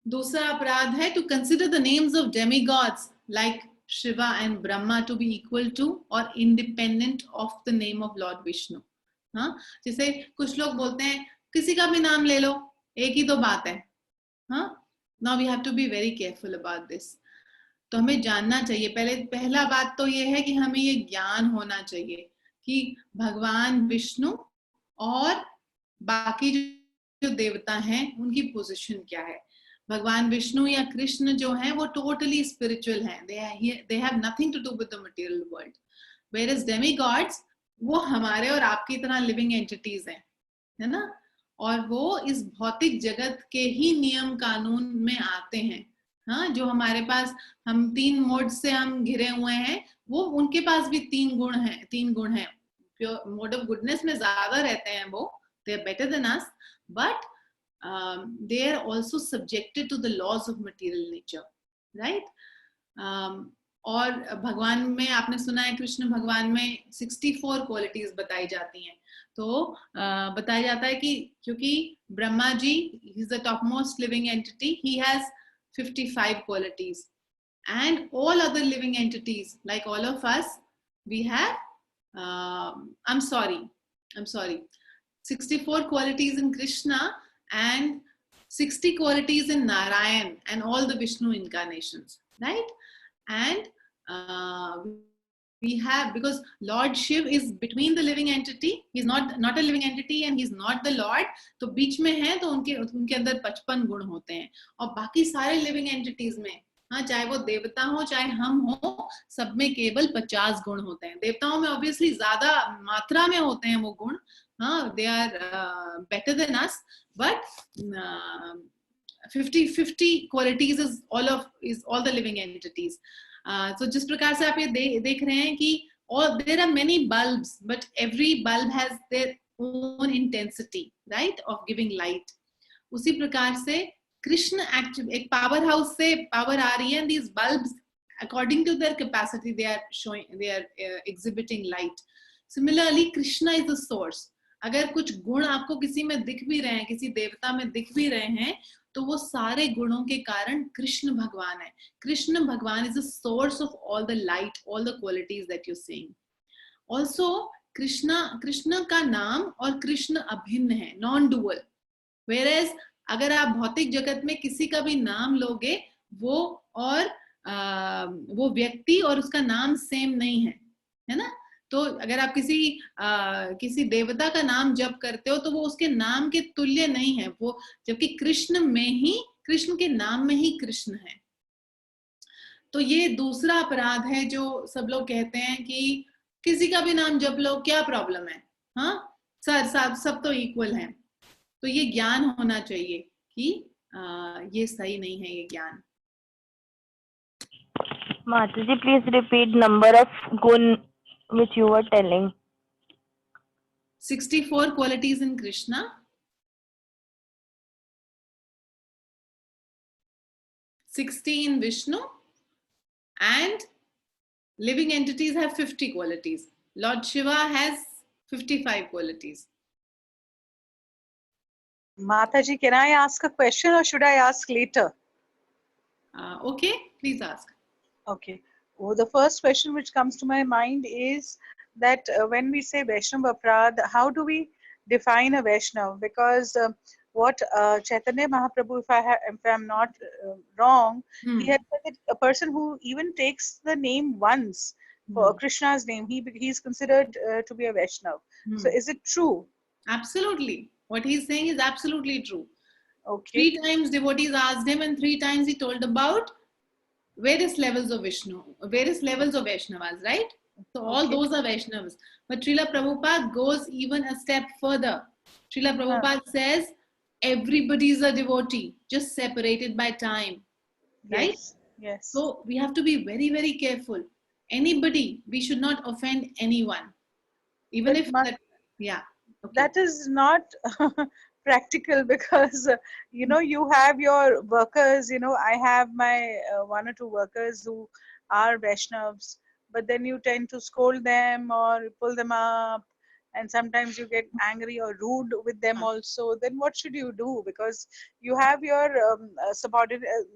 दूसरा अपराध है to consider the names of demigods like Shiva and Brahma to be equal to और independent of the name of Lord Vishnu. हाँ, जैसे कुछ लोग बोलते हैं किसी का भी नाम ले लो, एक ही तो बात है. हाँ, now we have to be very careful about this. तो हमें जानना चाहिए, पहला बात तो ये है कि हमें ये ज्ञान होना चाहिए कि भगवान विष्णु और बाकी जो देवता हैं उनकी पोजीशन क्या है. भगवान विष्णु या कृष्ण जो हैं वो टोटली स्पिरिचुअल हैं. They have nothing to do with the material world. Where is demigods, वो हमारे और आपकी तरह लिविंग एंटिटीज हैं, है ना. और वो इस भौतिक जगत के ही नियम कानून में आते हैं. हाँ, जो हमारे पास हम 3 मोड से हम घिरे हुए हैं, वो उनके पास भी 3 गुण हैं. मोड ऑफ गुडनेस में ज्यादा रहते हैं वो, they are better than us, but they are also subjected to the laws of material nature, right? और भगवान में आपने सुना है, कृष्ण भगवान में 64 क्वालिटीज बताई जाती हैं. तो बताया जाता है कि क्योंकि Brahma ji he is the topmost living entity, he has 55 qualities, and all other living entities like all of us, we have I'm sorry 64 qualities in Krishna and 60 qualities in Narayan and all the Vishnu incarnations, right? And we have, because Lord Shiv is between the living entity, he's not a living entity and he's not the Lord, तो बीच में है, तो उनके अंदर 55 गुण होते हैं. और बाकी सारे लिविंग एंटिटीज में, हाँ, चाहे वो देवता हो चाहे हम हो, सब में केवल 50 गुण होते हैं. देवताओं में ऑब्वियसली ज्यादा मात्रा में होते हैं वो गुण. हाँ, they are better than us, but 50 qualities is all the living entities. So जिस प्रकार से आप ये देख रहे हैं कि there are many bulbs, but every bulb has their own intensity, right, of giving light. उसी प्रकार से कृष्ण एक पावर हाउस से पावर आ रही है, and these bulbs according to their capacity they are exhibiting light. Similarly, Krishna is the source. अगर कुछ गुण आपको किसी में दिख भी रहे हैं, किसी देवता में दिख भी रहे हैं, तो वो सारे गुणों के कारण कृष्ण भगवान है. कृष्ण भगवान is the source of all the light, all the qualities that you seeing. Also Krishna का नाम और कृष्ण अभिन्न है, नॉन डुअल. वेयरएज अगर आप भौतिक जगत में किसी का भी नाम लोगे, वो व्यक्ति और उसका नाम सेम नहीं है ना. तो अगर आप किसी देवता का नाम जप करते हो तो वो उसके नाम के तुल्य नहीं है वो, जबकि कृष्ण के नाम में ही कृष्ण है. तो ये दूसरा अपराध है जो सब लोग कहते हैं कि किसी का भी नाम जप लो, क्या प्रॉब्लम है. हाँ सर, सब तो इक्वल हैं. तो ये ज्ञान होना चाहिए कि ये सही नहीं है ये ज्ञान. Mataji, please repeat number of gun which you were telling. 64 qualities in Krishna, 60 in Vishnu, and living entities have 50 qualities. Lord Shiva has 55 qualities. Mataji, can I ask a question or should I ask later? Okay, please ask. Okay. Well, the first question which comes to my mind is that when we say Vaishnava Aparad, how do we define a Vaishnav? Because what Chaitanya Mahaprabhu, if I'm not wrong, he had said that a person who even takes the name once for Krishna's name, he's considered to be a Vaishnav. So is it true? Absolutely. What he's saying is absolutely true. Okay. 3 times devotees asked him, and 3 times he told about various levels of Vishnu, various levels of Vaishnavas, right? So all those are Vaishnavas. But Srila Prabhupada goes even a step further. Srila Prabhupada says, everybody is a devotee, just separated by time, right? Yes. So we have to be very, very careful. Anybody, we should not offend anyone. Even But if that, yeah. Okay. That is not practical because you have your workers. I have my 1 or 2 workers who are Vaishnavs, but then you tend to scold them or pull them up, and sometimes you get angry or rude with them also. Then what should you do? Because you have your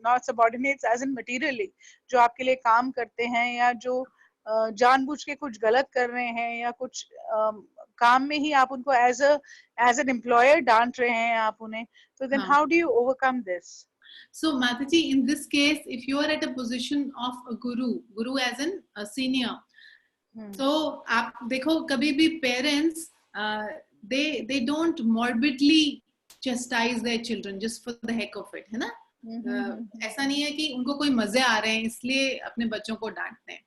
not subordinates as in materially, जो आपके लिए काम करते हैं या जो जानबूझ के कुछ गलत कर रहे हैं या कुछ काम में ही आप उनको as an employer डांट रहे हैं आप उन्हें. So then how do you overcome this? So Mataji, in this case, if you are at a position of a guru as in a senior, so आप देखो कभी भी parents they don't morbidly chastise their children just for the heck of it, है ना? ऐसा नहीं है कि उनको कोई मजे आ रहे हैं इसलिए अपने बच्चों को डांटते हैं.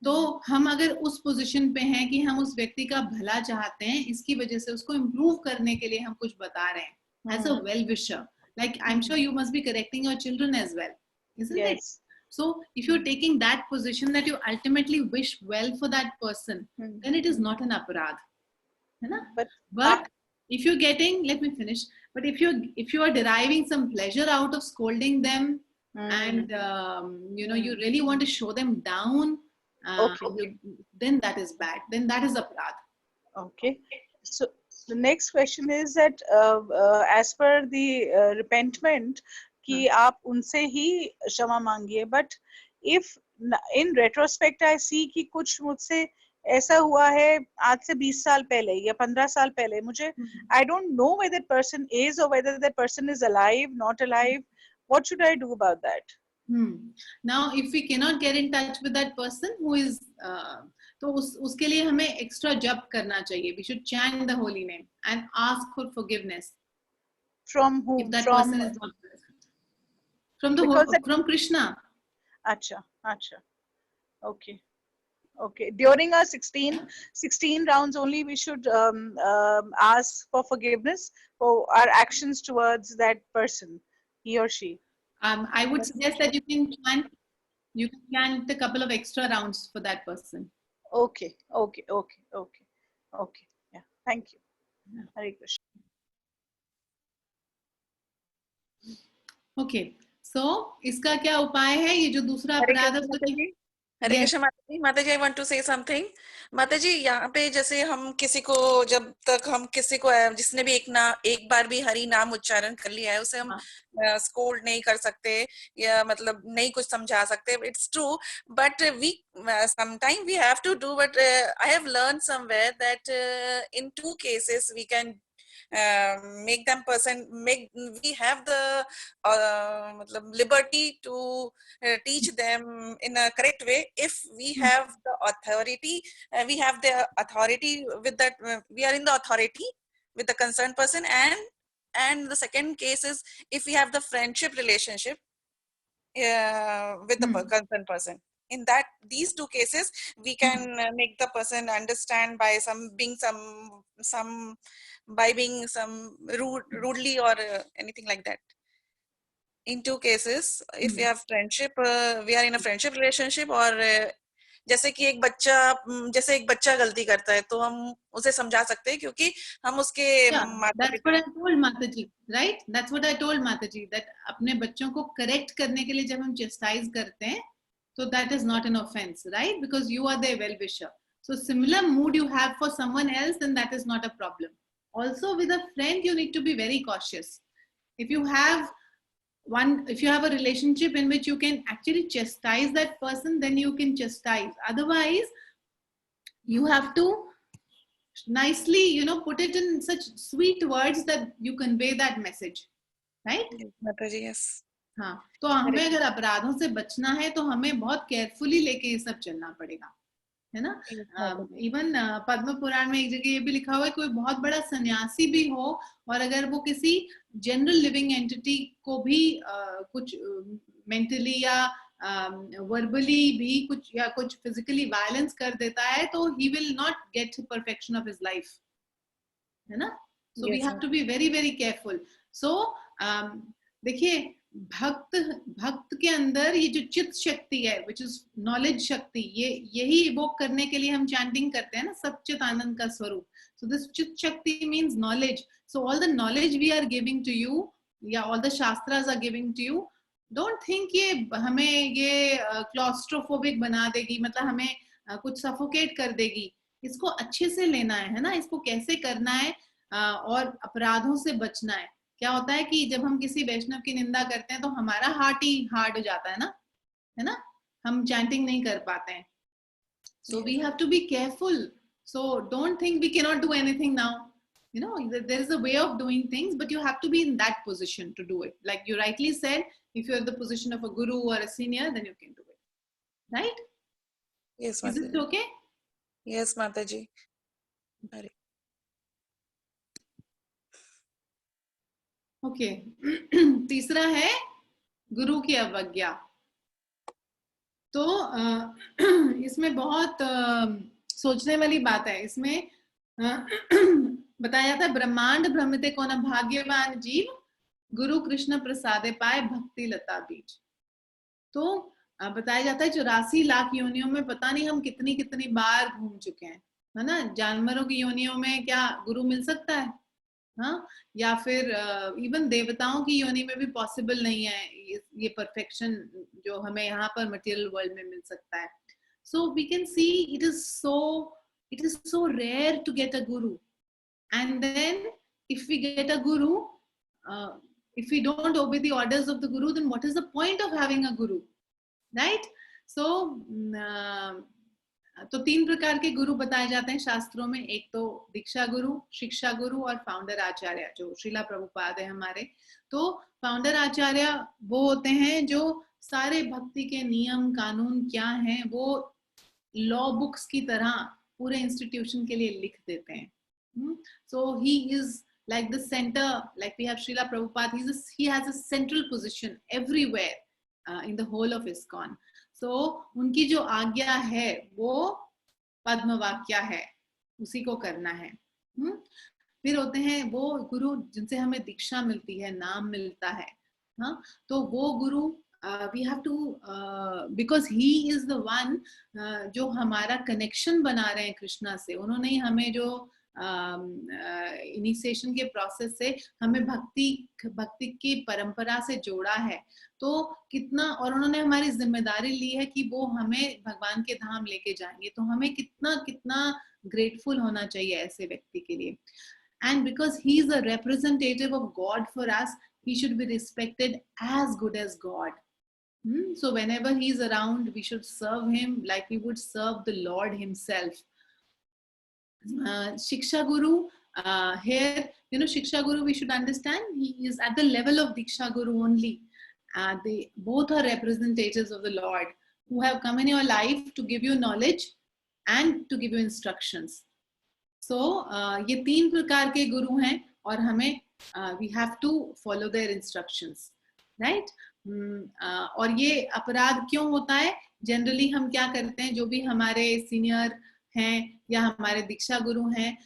तो हम अगर उस पोजीशन पे हैं कि हम उस व्यक्ति का भला चाहते हैं, इसकी वजह से उसको इम्प्रूव करने के लिए हम कुछ बता रहे हैं as a well wisher, like I'm sure you must be correcting your children as well, isn't it? So if you're taking that position that you ultimately wish well for that person, then it is not an aparad, है ना? But if you're getting, let me finish, but if you are deriving some pleasure out of scolding them, and you really want to show them down, then that is bad, then that is aparad. Okay, so the next question is that as per the repentance कि आप उनसे ही क्षमा मांगिए, but if in retrospect I see कि कुछ मुझसे ऐसा हुआ है आज से 20 साल पहले या 15 साल पहले, मुझे I don't know whether that person is or whether that person is alive, not alive. What should I do about that? Now if we cannot get in touch with that person who is तो उसके लिए हमें extra जप करना चाहिए. We should chant the holy name and ask for forgiveness. From whom? If that person is not present. From Krishna. Acha. Okay. During our 16 rounds only, we should ask for forgiveness for our actions towards that person, he or she. I would suggest that you can chant a couple of extra rounds for that person. Okay. Yeah. Thank you. Hare Krishna. Okay. So, इसका क्या उपाय है? ये जो दूसरा अपराध है हरे कृष्ण माताजी, I want to say something. माताजी, यहाँ पे जैसे हम किसी को, जब तक हम किसी को जिसने भी एक बार भी हरि नाम उच्चारण कर लिया है, उसे हम स्कोल्ड नहीं कर सकते या मतलब नहीं कुछ समझा सकते. It's true, but we sometimes we have to do what I have learned somewhere, that in 2 cases we can we have the liberty to teach them in a correct way if we have the authority. We have the authority with that. We are in the authority with the concerned person, and the second case is if we have the friendship relationship with the concerned person. In these 2 cases, we can make the person understand by being rudely or anything like that. in two cases, if we have friendship, we are in a friendship relationship, और जैसे कि जैसे एक बच्चा गलती करता है तो हम उसे समझा सकते हैं क्योंकि हम उसके that's what I told Mataji, right? That's what I told Mataji, that अपने बच्चों को correct करने के लिए जब हम chastise करते हैं, so that is not an offense, right? Because you are their well-wisher. So similar mood you have for someone else, then that is not a problem. Also with a friend, you need to be very cautious. If you have a relationship in which you can actually chastise that person, then you can chastise. Otherwise, you have to nicely, put it in such sweet words that you convey that message, right? Mataji, yes. हाँ, तो हमें अगर अपराधों से बचना है तो हमें बहुत केयरफुली लेके ये सब चलना पड़ेगा, है ना? इवन पद्म पुराण में एक जगह ये भी लिखा हुआ है, कोई बहुत बड़ा सन्यासी भी हो और अगर वो किसी जनरल लिविंग एंटिटी को भी कुछ मेंटली या वर्बली भी कुछ फिजिकली वायलेंस कर देता है, तो he will not get perfection of his life, है ना? So we have to be very very careful. So देखिए, भक्त के अंदर ये जो चित्त शक्ति है, विच इज नॉलेज शक्ति, यही इवोक करने के लिए हम चैंटिंग करते हैं ना, सच्चित आनंद का स्वरूप. सो this chitta shakti means knowledge. So all the knowledge we are giving to you, या all the shastras are giving to you, don't think ये हमें ये क्लॉस्ट्रोफोबिक बना देगी, मतलब हमें कुछ सफोकेट कर देगी. इसको अच्छे से लेना है ना, इसको कैसे करना है और अपराधों से बचना है. क्या होता है कि जब हम किसी वैष्णव की निंदा करते हैं तो हमारा हार्ट ही हार्ड हो जाता है ना, हम चैंटिंग नहीं कर पाते हैं. So we have to be careful. So don't think we can not do anything now. There is a way of doing things, but you have to be in that position to do it. Like you rightly said, if you're in the position of a guru or a senior, then you can do it. Right? Yes, Mataji. Is it okay? Yes, Mataji. Sorry. Okay. तीसरा है गुरु की अवज्ञा. तो इसमें बहुत सोचने वाली बात है. इसमें बताया जाता है, ब्रह्मांड भ्रमिते को न भाग्यवान जीव, गुरु कृष्ण प्रसादे पाए भक्ति लता बीज. तो बताया जाता है 84 लाख योनियों में पता नहीं हम कितनी कितनी बार घूम चुके हैं, है ना? जानवरों की योनियों में क्या गुरु मिल सकता है? हाँ, या फिर इवन देवताओं की योनि में भी पॉसिबल नहीं है ये परफेक्शन जो हमें यहाँ पर मटेरियल वर्ल्ड में मिल सकता है. So we can see it is so rare to get a guru. And then if we get a guru, if we don't obey the orders of the guru, then what is the point of having a guru, right? So तो 3 प्रकार के गुरु बताए जाते हैं शास्त्रों में. एक तो दीक्षा गुरु, शिक्षा गुरु और फाउंडर आचार्य, जो श्रीला प्रभुपाद है हमारे. तो फाउंडर आचार्य वो होते हैं जो सारे भक्ति के नियम कानून क्या हैं वो लॉ बुक्स की तरह पूरे इंस्टीट्यूशन के लिए लिख देते हैं. So he is like the center, like we have Srila Prabhupada, he has a central position everywhere in the whole of ISKCON. So उनकी जो आज्ञा है वो पद्म वाक्य है, उसी को करना है. फिर होते हैं वो गुरु जिनसे हमें दीक्षा मिलती है, नाम मिलता है. हाँ, तो वो गुरु we have to because he is the one जो हमारा कनेक्शन बना रहे हैं कृष्णा से. उन्होंने ही हमें जो इनिशिएशन के प्रोसेस से हमें भक्ति की परंपरा से जोड़ा है. तो कितना, और उन्होंने हमारी जिम्मेदारी ली है कि वो हमें भगवान के धाम लेके जाएंगे. तो हमें कितना ग्रेटफुल होना चाहिए ऐसे व्यक्ति के लिए. And because he is a representative of God for us, he should be respected as good as God. So whenever he is around, we should serve him like we would serve the Lord himself. Shiksha Guru, here, Shiksha Guru, we should understand, he is at the level of Diksha Guru only. They both are representatives of the Lord who have come in your life to give you knowledge and to give you instructions. So, ये 3 प्रकार के गुरु हैं और हमें we have to follow their instructions, right? और ये अपराध क्यों होता है? जनरली हम क्या करते हैं, जो भी हमारे सीनियर हैं या हमारे दीक्षा गुरु हैं,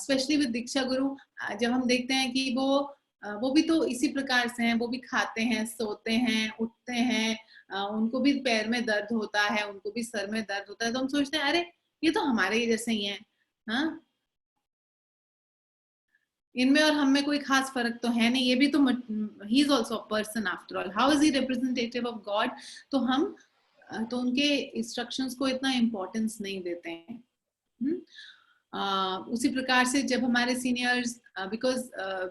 स्पेशली विद दीक्षा गुरु, जब हम देखते हैं कि वो वो भी तो इसी प्रकार से हैं, वो भी खाते हैं, सोते हैं, उठते हैं, उनको भी पैर में दर्द होता है, उनको भी सर में दर्द होता है, तो हम सोचते हैं अरे ये तो हमारे ही जैसे ही हैं, हाँ, इनमें और हम में कोई खास फर्क तो है नहीं, ये भी तो he is also a person after all, how is he representative of God. तो हम तो उनके इंस्ट्रक्शंस को इतना इम्पोर्टेंस नहीं देते हैं। उसी प्रकार से जब हमारे seniors, because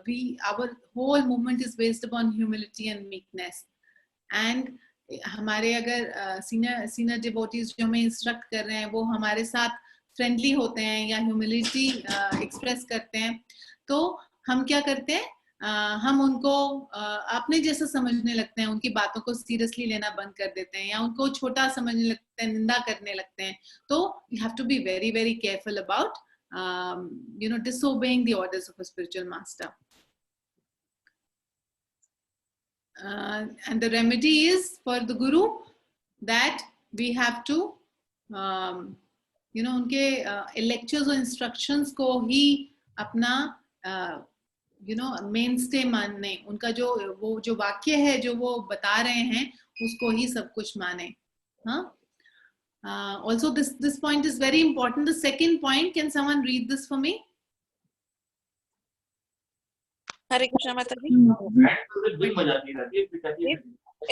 we our whole movement is based upon humility and meekness, and हमारे अगर सीनियर डिवोटीज जो हमें इंस्ट्रक्ट कर रहे हैं वो हमारे साथ फ्रेंडली होते हैं या ह्यूमिलिटी एक्सप्रेस करते हैं, तो हम क्या करते हैं, हम उनको अपने जैसा समझने लगते हैं, उनकी बातों को सीरियसली लेना बंद कर देते हैं या उनको छोटा समझने लगते हैं, निंदा करने लगते हैं। तो you have to be very very careful about disobeying the orders of a spiritual master. And the remedy is for the guru that we have to उनके lectures और instructions को ही अपना मेन स्टे मानने, उनका जो वाक्य है जो वो बता रहे हैं उसको ही सब कुछ माने। Also this point is very important. The second point, can someone read this for me? Hare Krishna Mataji.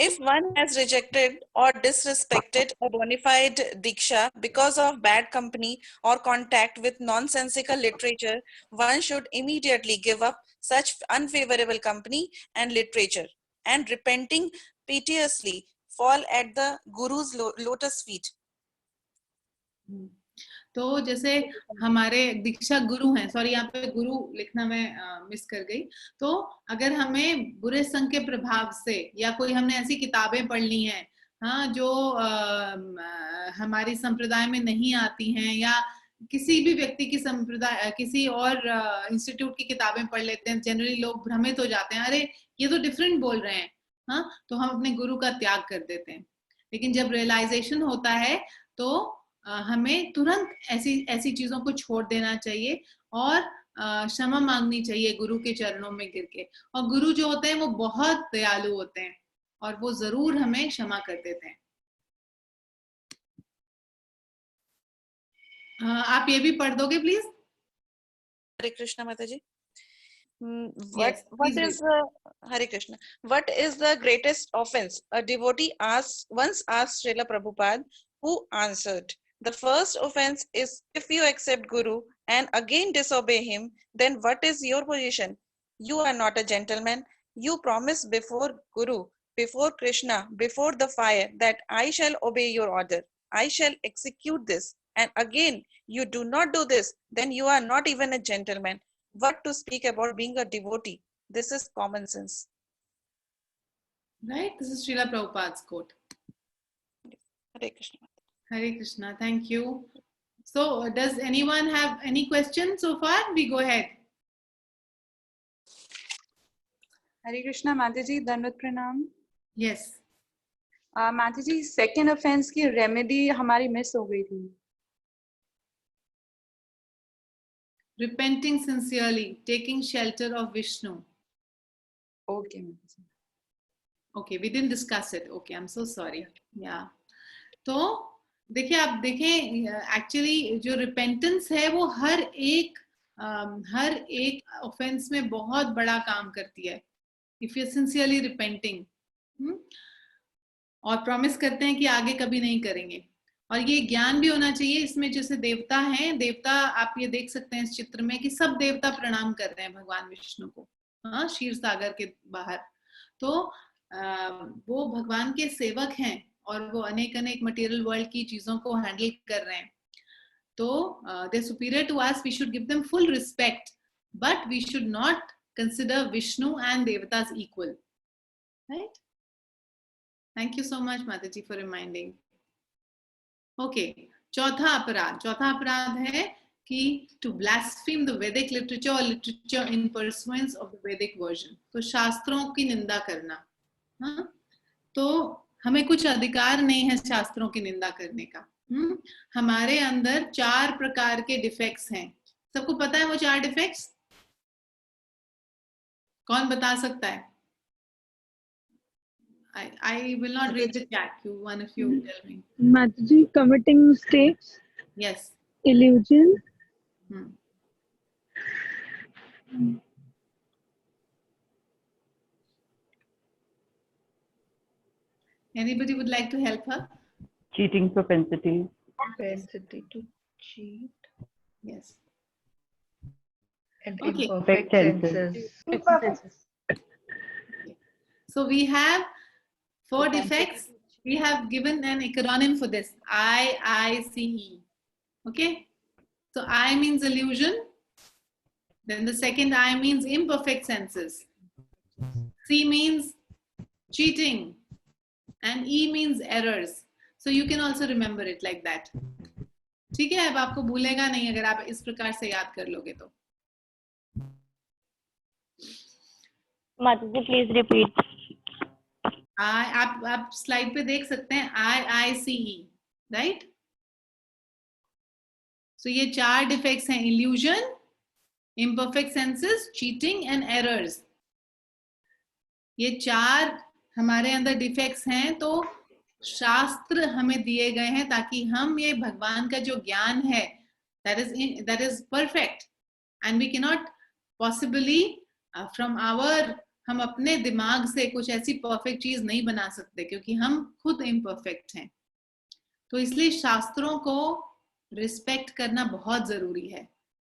If one has rejected or disrespected a bona fide diksha because of bad company or contact with nonsensical literature, one should immediately give up such unfavorable company and literature, and repenting piteously fall at the Guru's lotus feet. तो जैसे हमारे दीक्षा गुरु हैं, sorry यहाँ पे गुरु लिखना मैं miss कर गई, तो अगर हमें बुरे संघ के प्रभाव से या कोई हमने ऐसी किताबें पढ़ ली हैं, हाँ, जो हमारी संप्रदाय में नहीं आती हैं, या किसी भी व्यक्ति की संप्रदाय किसी और इंस्टीट्यूट की किताबें पढ़ लेते हैं, जनरली लोग भ्रमित हो जाते हैं, अरे ये तो डिफरेंट बोल रहे हैं, हाँ, तो हम अपने गुरु का त्याग कर देते हैं। लेकिन जब रियलाइजेशन होता है तो हमें तुरंत ऐसी चीजों को छोड़ देना चाहिए और क्षमा मांगनी चाहिए गुरु के चरणों में गिर के। और गुरु जो होते हैं वो बहुत दयालु होते हैं और वो जरूर हमें क्षमा कर देते हैं। आप ये भी पढ़ दोगे please? Hare Krishna Mata ji. Yes, what is Hare Krishna? What is the greatest offense? A devotee once asked Srila Prabhupada, who answered, the first offense is if you accept Guru and again disobey him, then what is your position? You are not a gentleman. You promised before Guru, before Krishna, before the fire that I shall obey your order. I shall execute this. And again, you do not do this, then you are not even a gentleman. What to speak about being a devotee? This is common sense. Right? This is Srila Prabhupada's quote. Hare Krishna. Hare Krishna. Thank you. So, does anyone have any questions so far? We go ahead. Hare Krishna, Mataji, Dandavat Pranam. Yes. Mataji, second offense की remedy हमारी miss हो गई थी. Repenting sincerely, taking shelter of Vishnu. Okay, Mataji. Okay, we didn't discuss it. Okay, I'm so sorry. Yeah. तो देखिए, आप देखें, actually जो रिपेंटेंस है वो हर एक ऑफेंस में बहुत बड़ा काम करती है। इफ यू सिंसियरली रिपेंटिंग और प्रॉमिस करते हैं कि आगे कभी नहीं करेंगे, और ये ज्ञान भी होना चाहिए इसमें। जैसे देवता हैं, देवता आप ये देख सकते हैं इस चित्र में कि सब देवता प्रणाम कर रहे हैं भगवान विष्णु को, हाँ, क्षीर सागर के बाहर। तो वो भगवान के सेवक हैं और वो अनेक मटेरियल वर्ल्ड की चीजों को हैंडल कर रहे हैं। तो they superior to us, we should give them full respect, but we should not consider Vishnu and devatas equal, right? Thank you so much Mataji for reminding. Okay, चौथा अपराध है कि to blaspheme the Vedic literature और literature in pursuance of the Vedic version. तो शास्त्रों की निंदा करना, हाँ, तो हमें कुछ अधिकार नहीं है शास्त्रों की निंदा करने का। हमारे अंदर 4 प्रकार के डिफेक्ट्स हैं। सबको पता है वो 4 डिफेक्ट्स? कौन बता सकता है? I will not read the chat. One of you tell me. Mataji, committing mistakes, Yes. illusion, Anybody would like to help her? cheating propensity. Propensity to cheat Yes. and Okay. imperfect senses. So we have 4 defects. We have given an acronym for this. IICE. Okay. So I means illusion. Then the second I means imperfect senses. C means cheating. And E means errors. So you can also remember it like that. ठीक है, अब आपको भूलेगा नहीं अगर आप इस प्रकार से याद कर लोगे तो. Mataji, please repeat. आप स्लाइड पे देख सकते हैं IICE, राइट? सो ये 4 डिफेक्ट्स हैं: illusion, imperfect senses, cheating and errors. ये 4 हमारे अंदर डिफेक्ट्स हैं, तो शास्त्र हमें दिए गए हैं ताकि हम ये भगवान का जो ज्ञान है that is perfect and we cannot possibly from our हम अपने दिमाग से कुछ ऐसी परफेक्ट चीज नहीं बना सकते क्योंकि हम खुद इम्परफेक्ट हैं. तो इसलिए शास्त्रों को रिस्पेक्ट करना बहुत जरूरी है.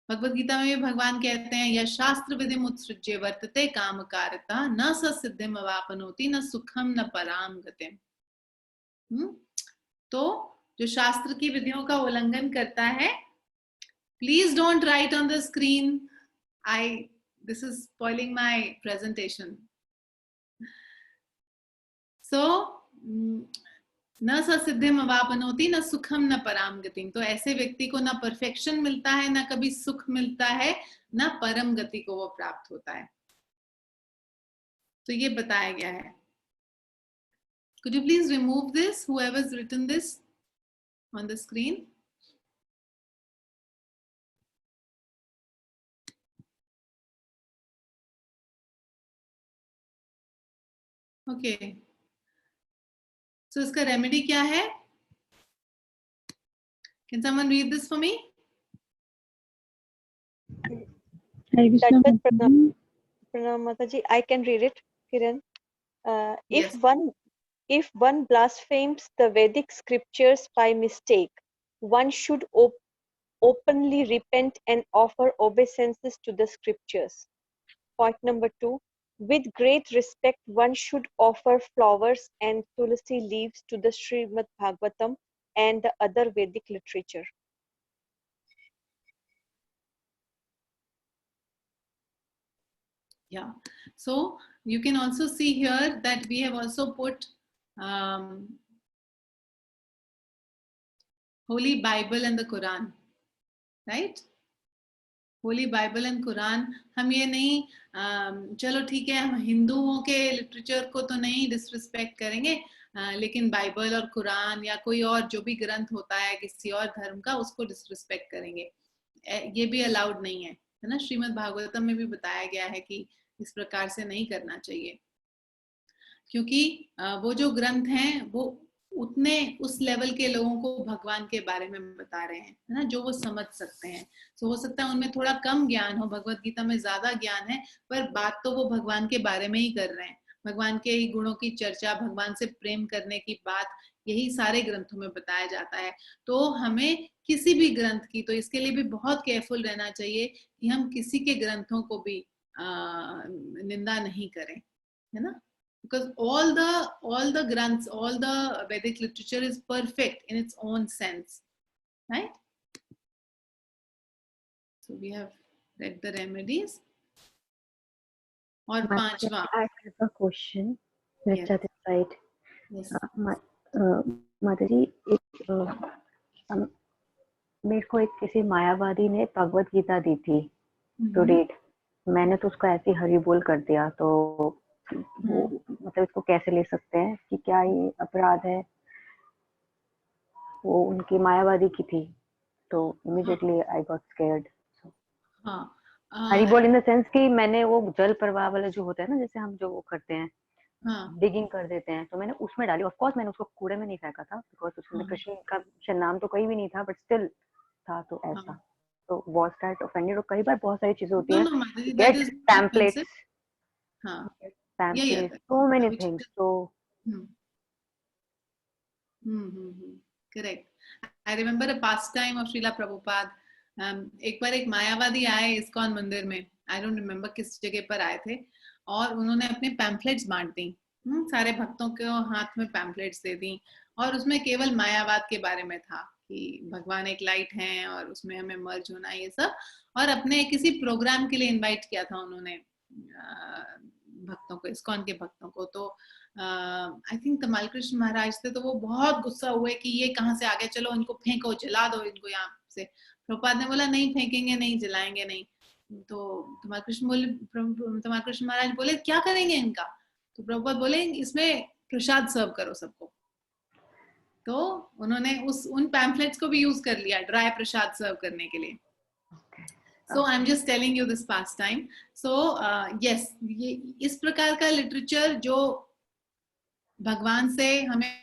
भगवद गीता में भी भगवान कहते हैं यह शास्त्र विधिम उत्सृज्य वर्तते कामकारता न स सिद्धिम अवापनोति न सुखम न पराम गतिम. तो जो शास्त्र की विधियों का उल्लंघन करता है, please don't write on the screen. This is spoiling my presentation. So, न स सिद्धिम अवापनोति न सुखम न पराम गतिम. तो ऐसे व्यक्ति को ना परफेक्शन मिलता है, ना कभी सुख मिलता है, ना परम गति को वो प्राप्त होता है. तो ये बताया गया है. Could you please remove this, whoever's written this on the screen? Okay. So इसका रेमेडी क्या है? Can someone read this for me? Pranam Mataji, I can read it, Kiran. Yes. If one blasphemes the Vedic scriptures by mistake, one should openly repent and offer obeisances to the scriptures. Point number 2. With great respect, one should offer flowers and tulsi leaves to the Srimad Bhagavatam and the other Vedic literature. Yeah. So you can also see here that we have also put Holy Bible and the Quran, right? Holi Bible and Quran. हम ये नहीं चलो ठीक है हम हिंदुओं के literature को तो नहीं डिसरिस्पेक्ट करेंगे, लेकिन बाइबल और कुरान या कोई और जो भी ग्रंथ होता है किसी और धर्म का उसको डिसरिस्पेक्ट करेंगे, ये भी अलाउड नहीं है, है ना. श्रीमद् भागवतम में भी बताया गया है कि इस प्रकार से नहीं करना चाहिए, क्योंकि वो जो ग्रंथ हैं वो उतने उस लेवल के लोगों को भगवान के बारे में बता रहे हैं, है ना, जो वो समझ सकते हैं. तो हो सकता है उनमें थोड़ा कम ज्ञान हो, भगवत गीता में ज्यादा ज्ञान है, पर बात तो वो भगवान के बारे में ही कर रहे हैं. भगवान के ही गुणों की चर्चा, भगवान से प्रेम करने की बात, यही सारे ग्रंथों में बताया जाता है. तो हमें किसी भी ग्रंथ की, तो इसके लिए भी बहुत केयरफुल रहना चाहिए कि हम किसी के ग्रंथों को भी निंदा नहीं करें, है ना. Because all the granths, all the Vedic literature is perfect in its own sense, right? So we have read the remedies. और पांचवा. I have a question. Yes. Satisfied. Yes. माधुरी, मेरे को एक किसी मायावादी ने भगवत गीता दी थी टू रीड. मैंने तो उसको ऐसे हरी बोल कर दिया, तो वो मतलब इसको कैसे ले सकते हैं कि क्या ये अपराध है? वो उनकी मायावादी की थी, तो इमीडिएटली आई गॉट स्कैर्ड. हाँ, हरी बोल इन द सेंस कि मैंने वो जल प्रवाह वाला जो होता है ना, जैसे हम जो वो करते हैं, डिगिंग कर देते हैं, तो मैंने उसमें डाली। ऑफ कोर्स मैंने उसको कूड़े में नहीं फेंका था, बिकॉज उसमें कृष्ण का नाम तो कोई भी नहीं था, बट स्टिल था, तो ऐसा। तो वाज दैट ऑफेंडेड? और कई बार बहुत सारी चीजें होती हैं, get pamphlets, so many things, so correct. I remember a pastime of Srila Prabhupada. एक बार एक मायावादी आए इस्कॉन मंदिर में, आई डोंट रिमेम्बर किस जगह पर आए थे, और उन्होंने अपने पैम्पलेट्स बांट दी, सारे भक्तों के हाथ में पैम्पलेट्स दे दी, और उसमें केवल मायावाद के बारे में था कि भगवान एक लाइट हैं और उसमें हमें मर्ज होना, ये सब। और अपने किसी प्रोग्राम के लिए इनवाइट किया था उन्होंने भक्तों को, इस्कॉन के भक्तों को। तो आई थिंक तमाल कृष्ण महाराज थे, तो वो बहुत गुस्सा हुए कि ये कहाँ से आ गए, चलो इनको फेंको, जला दो इनको यहाँ से। प्रभुपाद ने बोला नहीं फेंकेंगे नहीं, जलाएंगे नहीं। तो तमाल कृष्ण महाराज बोले क्या करेंगे इनका? तो प्रभुपाद बोले इसमें प्रसाद सर्व करो सबको। तो उन्होंने उन पैम्फलेट्स को भी यूज कर लिया ड्राई प्रसाद सर्व करने के लिए। So I'm just telling you this pastime. So yes, ये इस प्रकार का लिटरेचर जो भगवान से हमें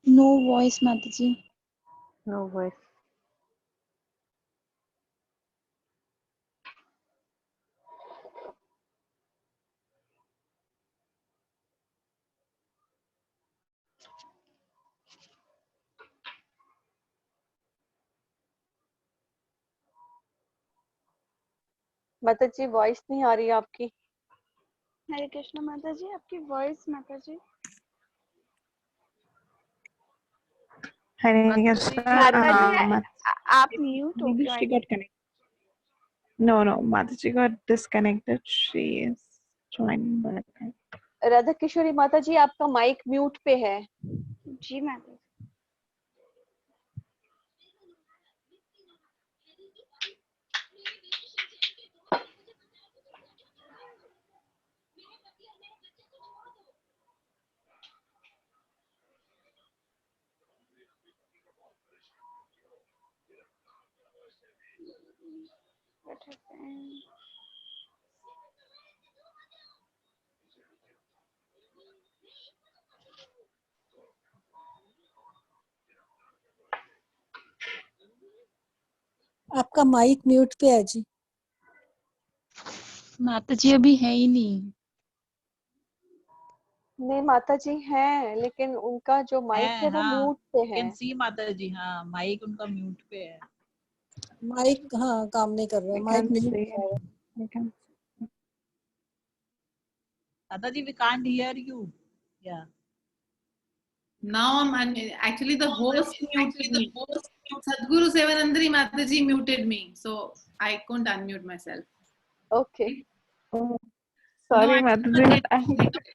No voice, Mataji. No voice. माता जी वॉइस नहीं आ रही है आपकी। हरे कृष्ण माता जी, आपकी वॉइस माता जी। हरे कृष्ण आप म्यूट हो गए। No, माता जी got disconnected. She is joining back. Radha किशोरी माता जी आपका माइक म्यूट पे है। जी माता जी। आपका माइक म्यूट पे है जी। माता जी अभी है ही नहीं। नहीं माता जी हैं, लेकिन उनका जो माइक है वो म्यूट पे है। कैन सी माता जी, हाँ माइक उनका म्यूट पे है। माइक हाँ काम नहीं कर रहा, माइक म्यूट है। माता जी we can't hear you. Yeah. Now I'm actually the host muted me. Sadhguru Sevanandari Mataji muted me, so I couldn't unmute myself. Okay. Sorry, no, Mataji.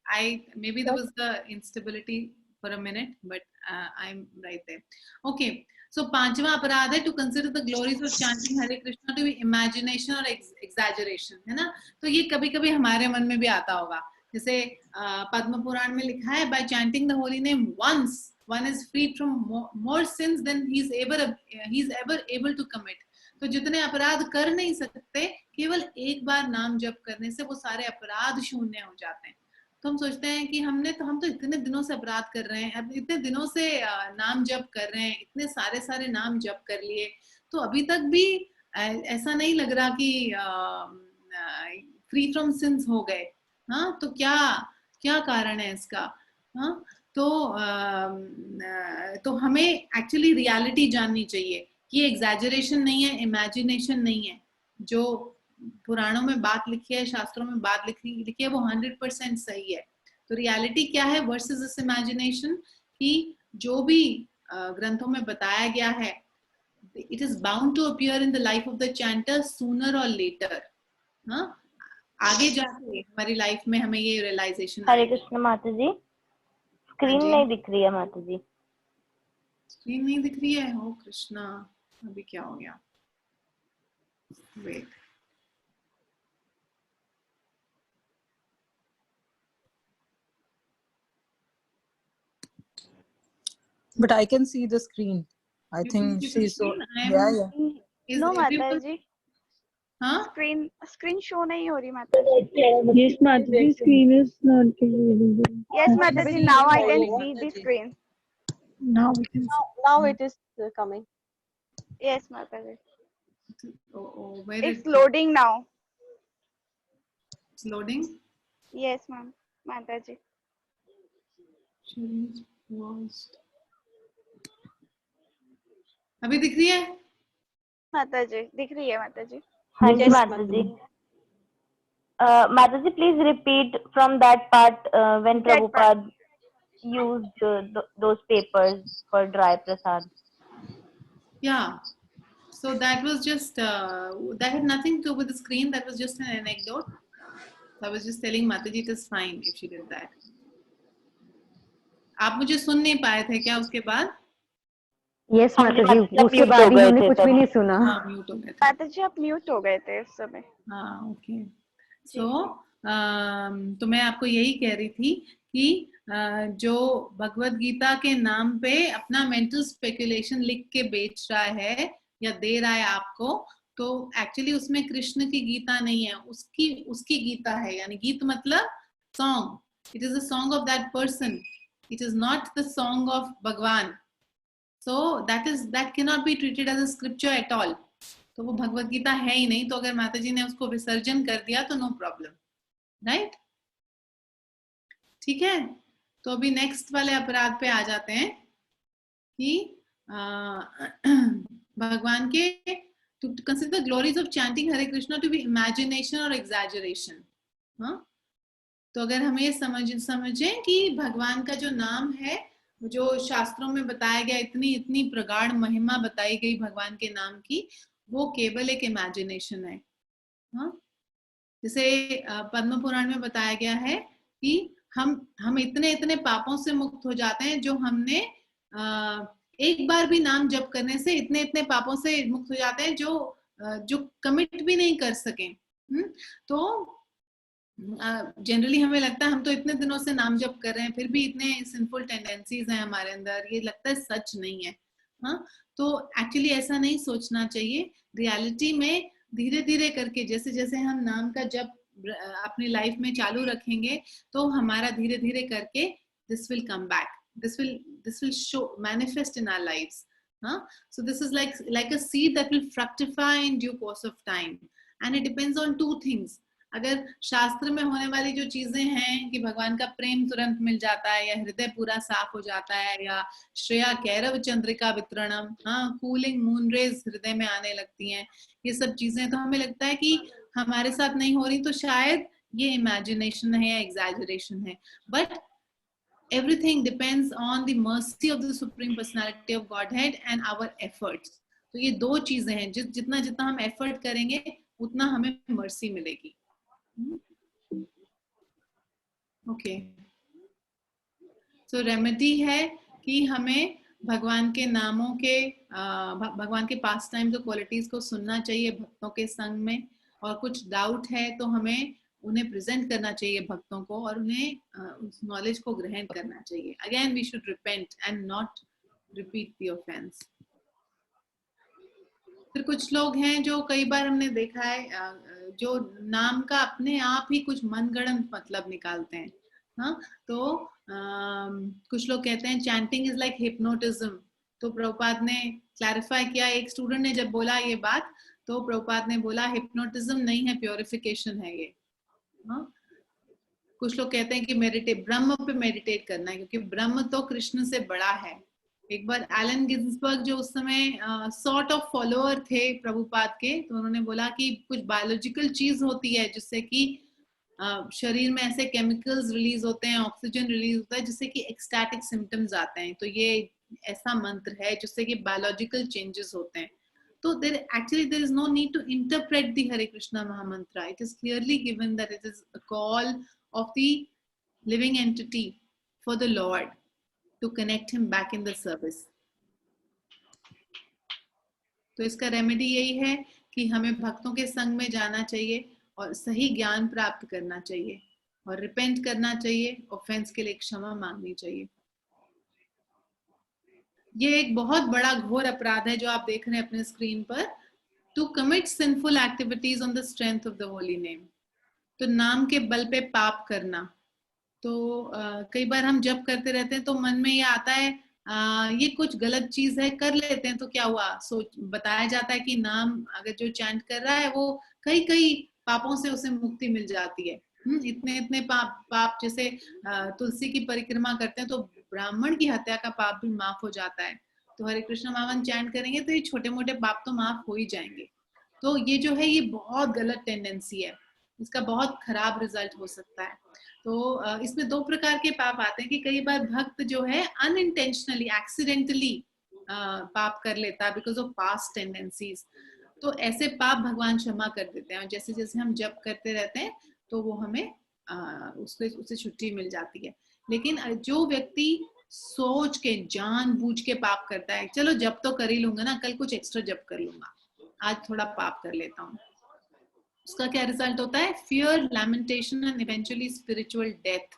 I maybe there was the instability for a minute, but I'm right there. Okay. So पांचवा अपराध है to consider the glories of chanting Hare Krishna to be imagination or exaggeration, है ना? तो ये कभी-कभी हमारे मन में भी आता होगा। जैसे पद्म पुराण में लिखा है by chanting the holy name once one is freed from more sins than he's ever able to commit. तो जितने अपराध कर नहीं सकते, केवल एक बार नाम जप करने से वो सारे अपराध शून्य हो जाते हैं। तो हम सोचते हैं कि हम तो इतने दिनों से अपराध कर रहे हैं, अब इतने दिनों से नाम जप कर रहे हैं, इतने सारे नाम जप कर लिए, तो अभी तक भी ऐसा नहीं लग रहा कि फ्री फ्रॉम सिंस हो गए। हाँ, तो क्या कारण है इसका? हाँ, तो हमें एक्चुअली रियलिटी जाननी चाहिए कि एग्जैजरेशन नहीं है, इमेजिनेशन नहीं है। जो पुराणों में बात लिखी है, शास्त्रों में बात लिखी है, वो 100% सही है। तो रियलिटी क्या है वर्सेस दिस इमेजिनेशन, कि जो भी ग्रंथों में बताया गया है, it is bound to appear in the life of the chanter sooner और लेटर। हाँ, आगे जाके हमारी लाइफ में हमें ये रियलाइजेशन। हरे कृष्ण माता जी, स्क्रीन नहीं दिख रही है माता जी। स्क्रीन नहीं दिख रही है? ओ कृष्णा, अभी क्या हो गया? Wait, But I can see the screen. I You can think see the she's so. screen? I am. Yeah, yeah. Is No, everyone? Mataji. Huh? Screen show नहीं हो रही Mataji. Yes, Mataji, screen is not visible. Yes, Mataji. Now I can see the screen. Now we can. Now it is coming. Yes, Mataji. Oh, where It's loading now. It's loading. Yes, ma'am. Mataji. अभी दिख रही है? माताजी दिख रही है माताजी. हाँ जी माताजी. Mataji, please repeat from that part when Prabhupada used those papers for dry prasad. Yeah. So that was just that had nothing to do with the screen. That was just an anecdote. I was just telling Mataji it is fine if she did that. आप मुझे सुन नहीं पाए थे क्या उसके बाद? Yes माताजी, उसके बाद ही हमने कुछ भी नहीं सुना. हाँ, म्यूट हो गए थे. माताजी आप म्यूट हो गए थे उस समय. हाँ, ओके. तो मैं आपको यही कह रही थी कि जो भगवत गीता के नाम पे अपना मेंटल स्पेकुलेशन लिख के बेच रहा है या दे रहा है आपको, तो एक्चुअली उसमें कृष्ण की गीता नहीं है, उसकी गीता है. यानी गीत मतलब song. It is a song of that person. It is not the song of Bhagwan. So that cannot be treated as a scripture at all. तो वो भगवत गीता है ही नहीं. तो अगर माताजी ने उसको विसर्जन कर दिया तो नो प्रॉब्लम, राइट? ठीक है. तो अभी नेक्स्ट वाले अपराध पे आ जाते हैं कि भगवान के to consider the glories of chanting Hare Krishna to be imagination or exaggeration. हाँ, तो अगर हम ये समझें कि भगवान का जो नाम है, जो शास्त्रों में बताया गया, इतनी प्रगाढ़ महिमा बताई गई भगवान के नाम की, वो केवल एक इमेजिनेशन है. हाँ, जैसे पद्म पुराण में बताया गया है कि हम इतने पापों से मुक्त हो जाते हैं जो हमने एक बार भी नाम जप करने से इतने पापों से मुक्त हो जाते हैं जो कमिट भी नहीं कर सके. तो जनरली हमें लगता है हम तो इतने दिनों से नाम जप कर रहे हैं फिर भी इतने सिंफुल टेंडेंसीज हैं हमारे अंदर, ये लगता है सच नहीं है. हाँ, तो एक्चुअली ऐसा नहीं सोचना चाहिए. रियलिटी में धीरे धीरे करके जैसे जैसे हम नाम का जप अपनी लाइफ में चालू रखेंगे तो हमारा धीरे धीरे करके this will come back, this will show manifest in our lives. हाँ, so this is like a seed that will fructify in due course of time and it depends on two things. अगर शास्त्र में होने वाली जो चीजें हैं कि भगवान का प्रेम तुरंत मिल जाता है या हृदय पूरा साफ हो जाता है या श्रेया कैरव चंद्रिका वितरणम, हाँ, कूलिंग मून रेज हृदय में आने लगती हैं, ये सब चीजें, तो हमें लगता है कि हमारे साथ नहीं हो रही, तो शायद ये इमेजिनेशन है या एग्जैजरेशन है. But everything depends on the mercy of the Supreme Personality of Godhead and our efforts. तो ये दो चीजें हैं, जितना हम एफर्ट करेंगे उतना हमें मर्सी मिलेगी. ओके, सो रेमेडी है कि हमें भगवान के नामों के भगवान के पास टाइम तो क्वालिटीज को सुनना चाहिए भक्तों के संग में, और कुछ डाउट है तो हमें उन्हें प्रेजेंट करना चाहिए भक्तों को और उन्हें उस नॉलेज को ग्रहण करना चाहिए. Again we should repent and not repeat the offence. फिर कुछ लोग हैं जो कई बार हमने देखा है जो नाम का अपने आप ही कुछ मनगढ़ंत मतलब निकालते हैं. हाँ, तो कुछ लोग कहते हैं चैंटिंग इज लाइक हिप्नोटिज्म. तो प्रभुपाद ने क्लैरिफाई किया, एक स्टूडेंट ने जब बोला ये बात तो प्रभुपाद ने बोला हिप्नोटिज्म नहीं है, प्योरिफिकेशन है ये. हाँ, कुछ लोग कहते हैं कि ब्रह्म पे मेडिटेट करना है क्योंकि ब्रह्म तो कृष्ण से बड़ा है. एक बार एलन गिन्सबर्ग जो उस समय सॉर्ट ऑफ फॉलोअर थे प्रभुपाद के, तो उन्होंने बोला कि कुछ बायोलॉजिकल चीज होती है जिससे कि शरीर में ऐसे केमिकल्स रिलीज होते हैं, ऑक्सीजन रिलीज होता है जिससे कि एक्सटैटिक सिम्टम्स आते हैं. तो ये ऐसा मंत्र है जिससे कि बायोलॉजिकल चेंजेस होते हैं. So there is no need to interpret the Hare Krishna Mahamantra. It is clearly given that it is a call of the living entity for the Lord to connect him back in the service. तो इसका remedy यही है कि हमें भक्तों के संग में जाना चाहिए और सही ज्ञान प्राप्त करना चाहिए और रिपेंट करना चाहिए, ऑफेंस के लिए क्षमा मांगनी चाहिए. ये एक बहुत बड़ा घोर अपराध है जो आप देख रहे हैं अपने स्क्रीन पर। To commit sinful activities on the strength of the holy name, तो नाम के बल पे पाप करना। तो कई बार हम जप करते रहते हैं तो मन में ये आता है ये कुछ गलत चीज है, कर लेते हैं तो क्या हुआ। सोच बताया जाता है कि नाम अगर जो चैंट कर रहा है वो कई कई पापों से उसे मुक्ति मिल जाती है। इतने इतने पाप जैसे तुलसी की परिक्रमा करते हैं तो ब्राह्मण की हत्या का पाप भी माफ हो जाता है। तो हरे कृष्ण महामंत्र चैंट करेंगे तो ये छोटे मोटे पाप तो माफ हो ही जाएंगे। तो ये जो है ये बहुत गलत टेंडेंसी है, इसका बहुत खराब रिजल्ट हो सकता है। तो इसमें दो प्रकार के पाप आते हैं कि कई बार भक्त जो है अनइंटेंशनली एक्सीडेंटली पाप कर लेता है बिकॉज ऑफ पास्ट टेंडेंसीज। तो ऐसे पाप भगवान क्षमा कर देते हैं, जैसे जैसे हम जप करते रहते हैं तो वो हमें उससे छुट्टी मिल जाती है। लेकिन जो व्यक्ति सोच के जानबूझ के पाप करता है, चलो जप तो कर ही लूंगा ना, कल कुछ एक्स्ट्रा जप कर लूंगा, आज थोड़ा पाप कर लेता हूँ, उसका क्या रिजल्ट होता है? Fear, lamentation and eventually spiritual death.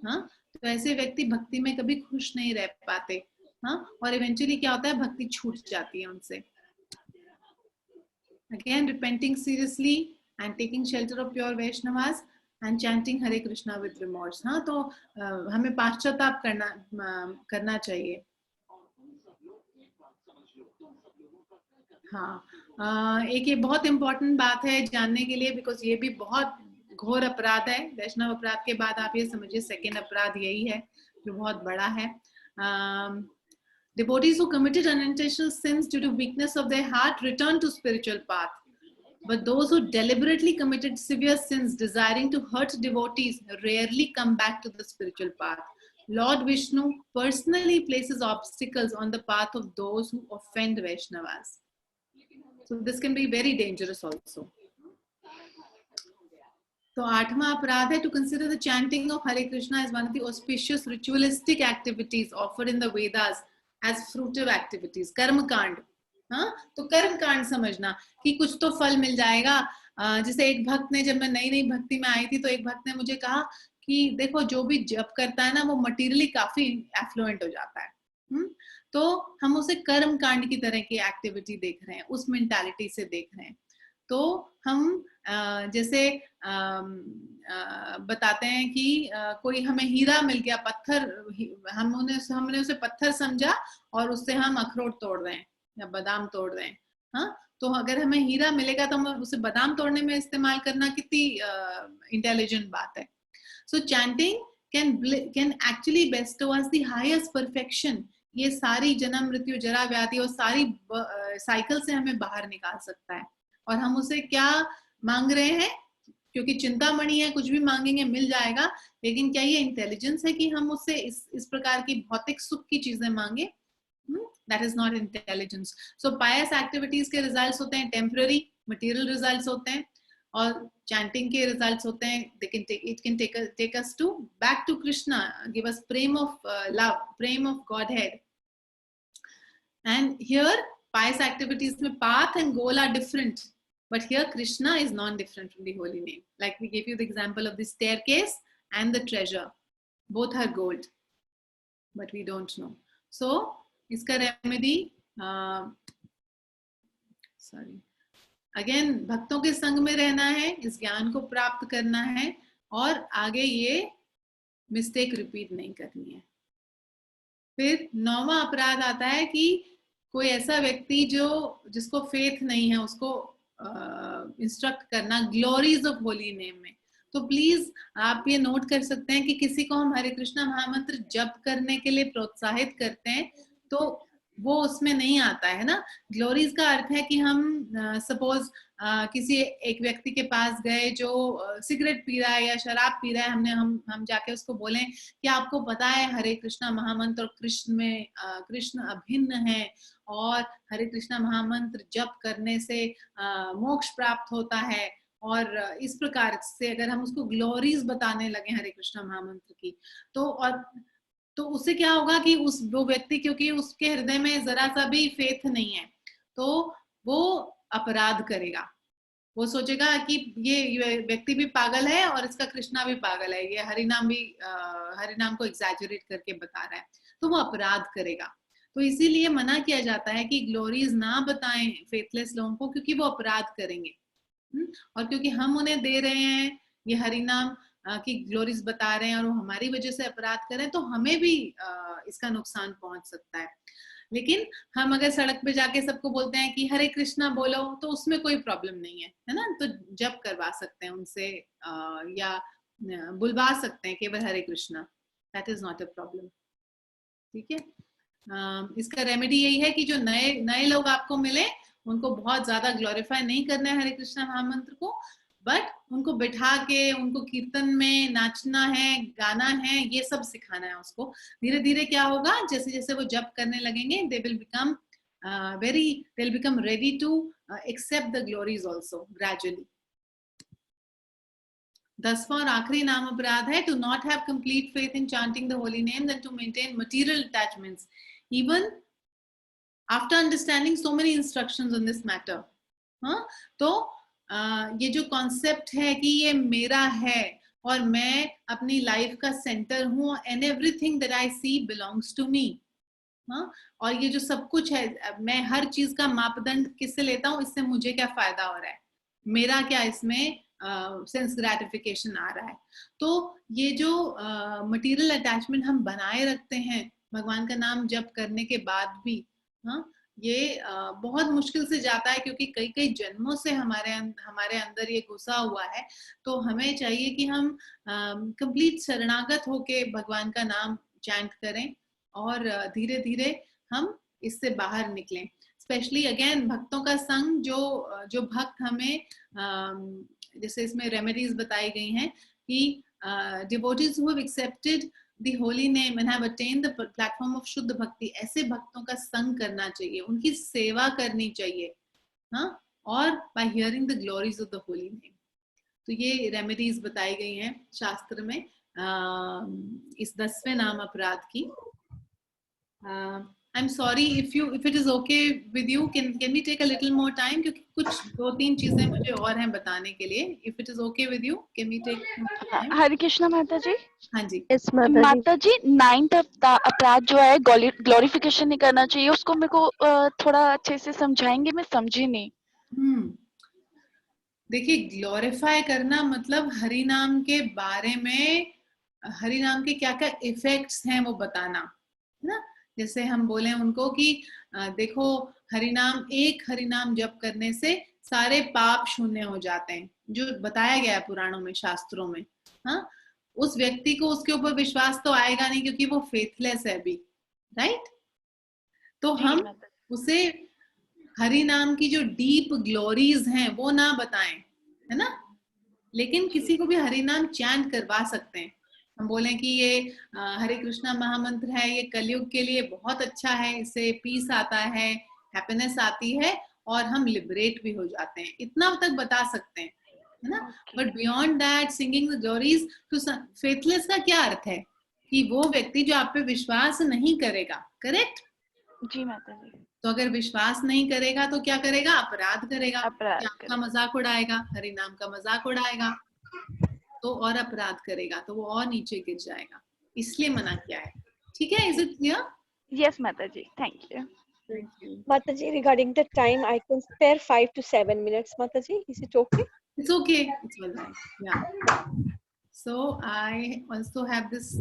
हाँ, तो ऐसे व्यक्ति भक्ति में कभी खुश नहीं रह पाते। हाँ, और इवेंचुअली क्या होता है, भक्ति छूट जाती है उनसे। Again, repenting seriously and taking shelter of pure Vaishnavas and chanting Hare Krishna with remorse. हाँ, तो हमें पाश्चाताप करना चाहिए। हाँ, एक ये बहुत इम्पोर्टेंट बात है जानने के लिए, बिकॉज ये भी बहुत घोर अपराध है। वैष्णव अपराध के बाद आप ये समझिए सेकेंड अपराध यही है जो बहुत बड़ा है। Devotees who committed unintentional sins due to weakness of their heart return to spiritual path. But those who deliberately committed severe sins desiring to hurt devotees rarely come back to the spiritual path. Lord Vishnu personally places obstacles on the path of those who offend Vaishnavas. So this can be very dangerous also. तो आठवां अपराध है to consider the chanting of Hare Krishna as one of the auspicious ritualistic activities offered in the Vedas as fruitive activities. कर्म कांड। हाँ, तो कर्म कांड समझना कि कुछ तो फल मिल जाएगा। जैसे एक भक्त ने, जब मैं नई नई भक्ति में आई थी तो एक भक्त ने मुझे कहा कि देखो जो भी जप करता है ना वो मटीरियली काफी एफ्लुएंट हो जाता है। तो हम उसे कर्म कांड की तरह की एक्टिविटी देख रहे हैं, उस मेंटालिटी से देख रहे हैं। तो हम जैसे बताते हैं कि कोई हमें हीरा मिल गया, पत्थर, हमने उसे पत्थर समझा और उससे हम अखरोट तोड़ रहे हैं या बादाम तोड़ रहे हैं। हाँ, तो अगर हमें हीरा मिलेगा तो हम उसे बादाम तोड़ने में इस्तेमाल करना कितनी इंटेलिजेंट बात है। So chanting can actually bestow us the highest perfection. ये सारी जन्म मृत्यु जरा व्याधि और सारी साइकिल से हमें बाहर निकाल सकता है। और हम उसे क्या मांग रहे हैं? क्योंकि चिंतामणि है, कुछ भी मांगेंगे मिल जाएगा। लेकिन क्या ये इंटेलिजेंस है कि हम उससे इस प्रकार की भौतिक सुख की चीजें मांगे? That is not intelligence. So pious activities के results होते हैं temporary, material results होते हैं, और chanting के results होते हैं it can take us to back to Krishna, give us prem of love, prem of Godhead. And here pious activities में path and goal are different, but here Krishna is non-different from the holy name. Like we gave you the example of the staircase and the treasure, both are gold, but we don't know. So इसका remedy again भक्तों के संग में रहना है, इस ज्ञान को प्राप्त करना है और आगे ये मिस्टेक रिपीट नहीं करनी है। फिर नौवां अपराध आता है कि कोई ऐसा व्यक्ति जिसको फेथ नहीं है उसको इंस्ट्रक्ट करना ग्लोरीज ऑफ होली नेम में। तो प्लीज आप ये नोट कर सकते हैं कि किसी को हम हरे कृष्णा महामंत्र जप करने के लिए प्रोत्साहित करते हैं तो वो उसमें नहीं आता है ना। ग्लोरीज का अर्थ है कि हम सपोज किसी एक व्यक्ति के पास गए जो सिगरेट पी रहा है या शराब पी रहा है, हम जाके उसको बोलें कि आपको पता है हरे कृष्णा महामंत्र और कृष्ण अभिन्न है और हरे कृष्णा महामंत्र जप करने से मोक्ष प्राप्त होता है। और इस प्रकार से अगर हम उसको ग्लोरीज बताने लगे हरे कृष्णा महामंत्र की तो उससे क्या होगा कि वो व्यक्ति, क्योंकि उसके हृदय में जरा सा भी फेथ नहीं है, तो वो अपराध करेगा। वो सोचेगा कि ये व्यक्ति भी पागल है और इसका कृष्णा भी पागल है, ये हरिनाम को एग्जैजरेट करके बता रहा है, तो वो अपराध करेगा। तो इसीलिए मना किया जाता है कि ग्लोरीज ना बताएं फेथलेस लोगों को, क्योंकि वो अपराध करेंगे। और क्योंकि हम उन्हें दे रहे हैं ये हरि नाम की ग्लोरीज बता रहे हैं और वो हमारी वजह से अपराध करें, तो हमें भी इसका नुकसान पहुंच सकता है। लेकिन हम अगर सड़क पे जाके सबको बोलते हैं कि हरे कृष्णा बोलो, तो उसमें कोई प्रॉब्लम नहीं है ना। तो जप करवा सकते हैं उनसे या बुलवा सकते हैं केवल Hare Krishna, that is not a problem. ठीक है, इसका रेमेडी यही है कि जो नए लोग आपको मिले उनको बहुत ज्यादा ग्लोरीफाई नहीं करना है हरे कृष्णा महामंत्र को, बट उनको बिठा के उनको कीर्तन में नाचना है, गाना है, ये सब सिखाना है उसको। धीरे धीरे क्या होगा, जैसे जैसे वो जप करने लगेंगे, they will become ready to accept the glories also gradually. 10वां और आखिरी नाम अपराध है to not have complete faith in chanting the holy names and to maintain material attachments even after understanding so many instructions on this matter. तो ये जो concept है कि ये मेरा है और मैं अपनी लाइफ का सेंटर हूँ, and everything that I see belongs to me, और ये जो सब कुछ है, मैं हर चीज का मापदंड किससे लेता हूँ, इससे मुझे क्या फायदा हो रहा है, मेरा क्या इसमें सेंस ग्रेटिफिकेशन आ रहा है। तो ये जो मटेरियल अटैचमेंट हम बनाए रखते हैं भगवान का नाम जप करने के बाद भी, ये बहुत मुश्किल से जाता है, क्योंकि कई कई जन्मों से हमारे अंदर ये घुसा हुआ है। तो हमें चाहिए कि हम कंप्लीट शरणागत होके भगवान का नाम चैंट करें और धीरे धीरे हम इससे बाहर निकलें। स्पेशली अगेन भक्तों का संग, जो भक्त हमें जैसे इसमें रेमेडीज बताई गई हैं कि devotees who have accepted the holy name and have attained the platform of शुद्ध भक्ति, ऐसे भक्तों का संग करना चाहिए, उनकी सेवा करनी चाहिए, और by hearing the glories of the holy name। तो ये रेमेडीज बताई गई हैं शास्त्र में इस 10वें नाम अपराध की। I'm sorry if it is okay with you, can we take a little more time, क्योंकि कुछ 2-3 चीजें मुझे और हैं बताने के लिए। If it is okay with you, can we take more time? हरे कृष्णा माता जी। हाँ जी। माता जी 9th अपराध जो है ग्लोरिफिकेशन नहीं करना चाहिए, उसको मेरे को थोड़ा अच्छे से समझाएंगे, मैं समझी नहीं। देखिए, ग्लोरीफाई करना मतलब हरि नाम के बारे में, हरि नाम के क्या क्या इफेक्ट्स हैं वो बताना, है ना। जैसे हम बोले उनको कि देखो एक हरि नाम जप करने से सारे पाप शून्य हो जाते हैं, जो बताया गया है पुराणों में, शास्त्रों में। उस व्यक्ति को उसके ऊपर विश्वास तो आएगा नहीं, क्योंकि वो फेथलेस है अभी, राइट। तो हम उसे हरि नाम की जो डीप ग्लोरीज हैं वो ना बताएं, है ना। लेकिन किसी को भी हरि नाम चैंट करवा सकते हैं। हम बोले कि ये हरे कृष्णा महामंत्र है, ये कलयुग के लिए बहुत अच्छा है, इससे पीस आता है, हैप्पीनेस आती है और हम लिबरेट भी हो जाते हैं, इतना तक बता सकते हैं, है ना। But beyond that singing the glories to faithless का क्या अर्थ है कि वो व्यक्ति जो आप पे विश्वास नहीं करेगा, करेक्ट जी माता जी। तो अगर विश्वास नहीं करेगा तो क्या करेगा, अपराध करेगा, आपका मजाक उड़ाएगा, हरि नाम का मजाक उड़ाएगा, तो और अपराध करेगा, तो वो और नीचे गिर जाएगा, इसलिए मना किया है। ठीक है, is it clear? Yes Mata ji, thank you. Mataji, regarding the time, I can spare 5 to 7 minutes. Mataji, is it okay? It's okay. It's all right. Yeah. So I also have this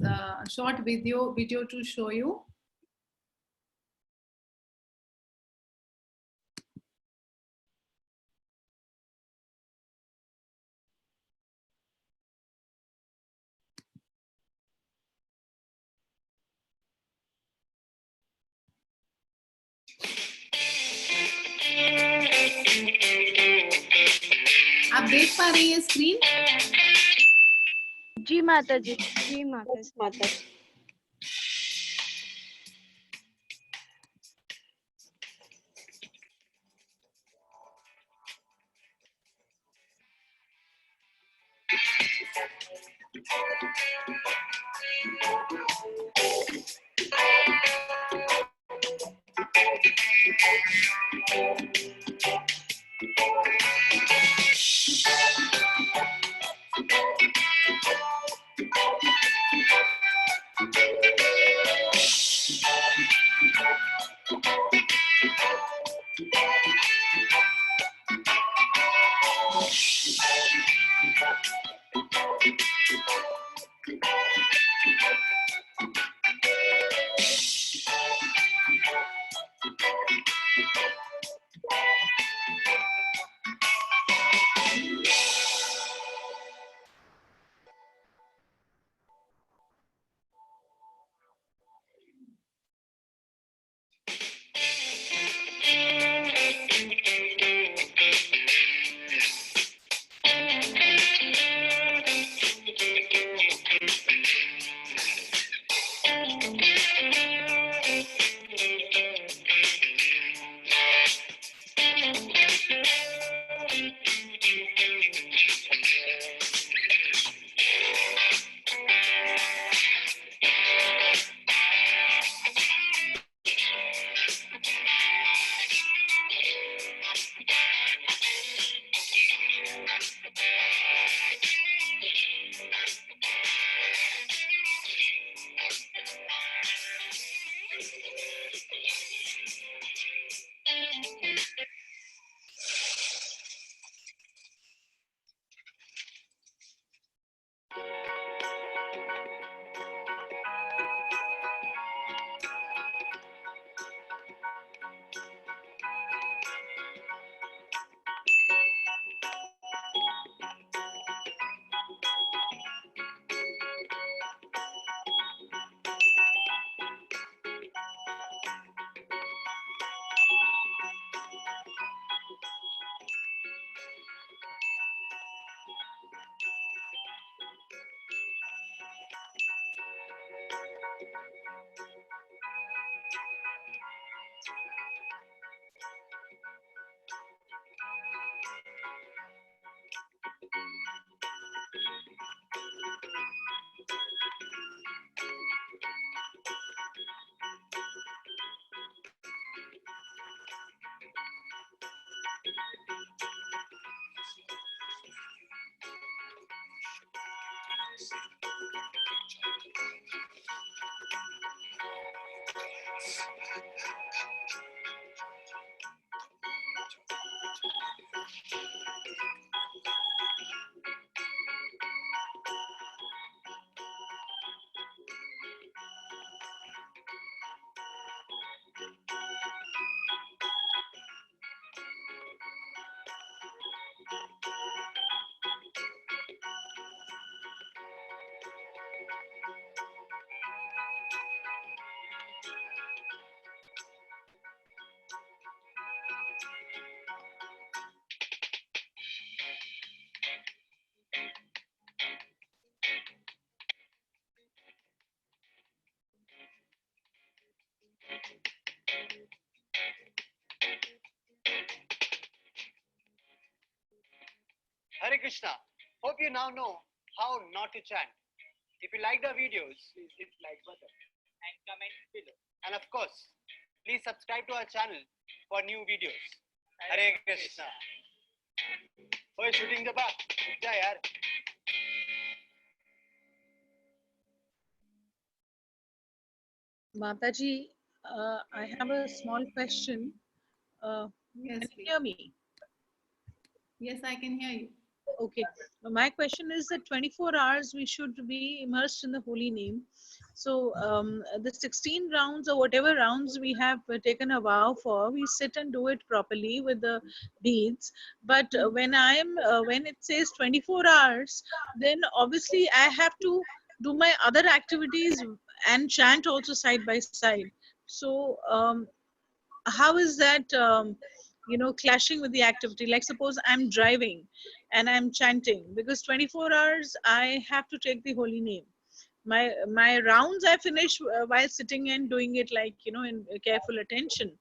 short video to show you. आप देख पा रही हैं screen? जी माता जी। जी माता जी। Hare Krishna. Hope you now know how not to chant. If you like the videos, please hit like button and comment below. And of course, please subscribe to our channel for new videos. Hare Krishna. Oh, shooting the back. Yeah, yaar. Mataji, I have a small question. Yes, Can you please. hear me? Yes, I can hear you. Okay. My question is that 24 hours we should be immersed in the holy name. So the 16 rounds or whatever rounds we have taken a vow for, we sit and do it properly with the beads. But when it says 24 hours, then obviously I have to do my other activities and chant also side by side. So how is that clashing with the activity? Like suppose I'm driving and I'm chanting, because 24 hours I have to take the holy name. My rounds I finish while sitting and doing it, like in careful attention.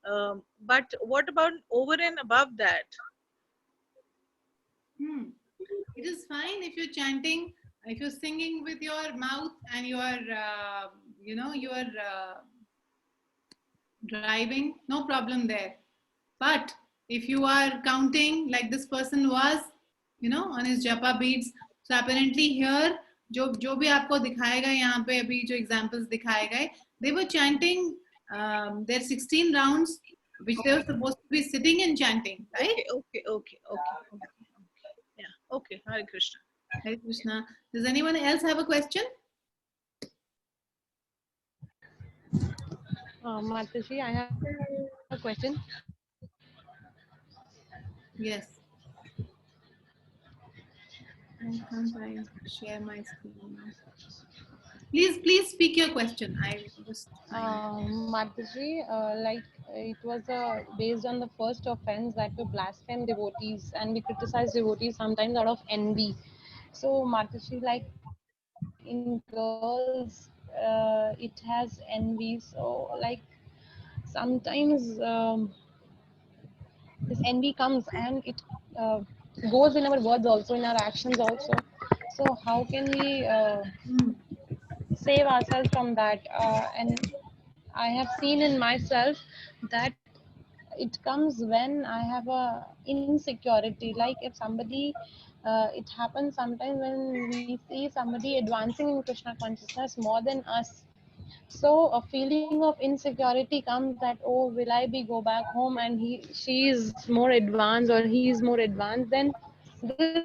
But what about over and above that? It is fine if you're chanting, if you're singing with your mouth and you are driving, no problem there. But if you are counting like this person was, on his japa beads, so apparently here जो भी आपको दिखाएगा यहाँ पे अभी जो examples दिखाए गए, they were chanting their 16 rounds which they were supposed to be sitting and chanting, right? Okay. Yeah. Okay. Hare Krishna. Hare Krishna. Does anyone else have a question? Mataji, I have a question. Yes. Why can't I share my screen now? Please speak your question. I just Mataji, it was based on the first offense that we blaspheme devotees and we criticize devotees sometimes out of envy. So Mataji, like in girls, it has envy. So like sometimes this envy comes and it goes in our words also, in our actions also. So how can we save ourselves from that? And I have seen in myself that it comes when I have a insecurity. Like if somebody, it happens sometimes when we see somebody advancing in Krishna consciousness more than us. So a feeling of insecurity comes that, oh, will I go back home and she is more advanced or he is more advanced. Then this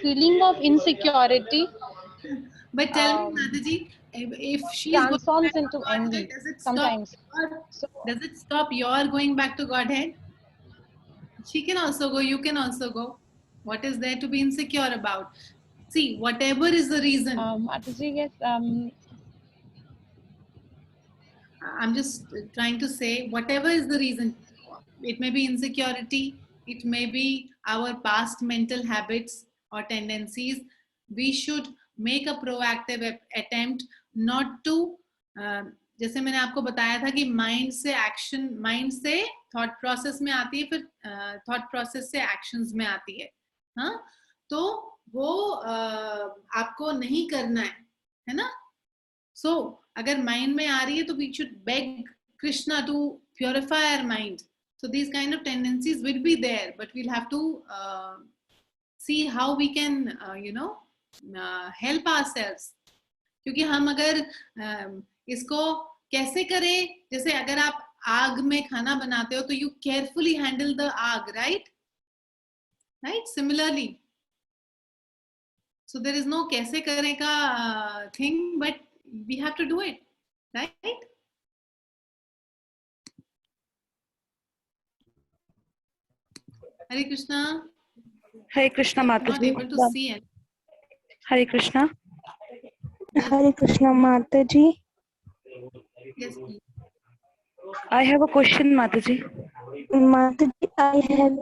feeling of insecurity. But tell me, Mataji, if she's transforms going back into to Godhead, envy does it sometimes. stop your going back to Godhead? She can also go, you can also go. What is there to be insecure about? See, whatever is the reason. Mataji, yes, I'm just trying to say, whatever is the reason, it may be insecurity, it may be our past mental habits or tendencies. We should make a proactive attempt not to, जैसे मैंने आपको बताया था कि mind से action, mind से thought process में आती है, फिर थॉट प्रोसेस से एक्शंस में आती है, हाँ, तो वो आपको नहीं करना है ना. So अगर माइंड में आ रही है तो we should beg Krishna to purify our mind. So these kind of tendencies will be there, but we'll have to see how we can help ourselves. क्योंकि हम अगर इसको कैसे करें, जैसे अगर आप आग में खाना बनाते हो तो यू केयरफुली हैंडल द आग, right? Similarly, so there is no कैसे करें का thing, but we have to do it, right? Hare Krishna. Hare Krishna, Not Mataji. able to see it. Hare Krishna. Hare Krishna, Mataji. Yes, please. I have a question, Mataji. Mataji, I have.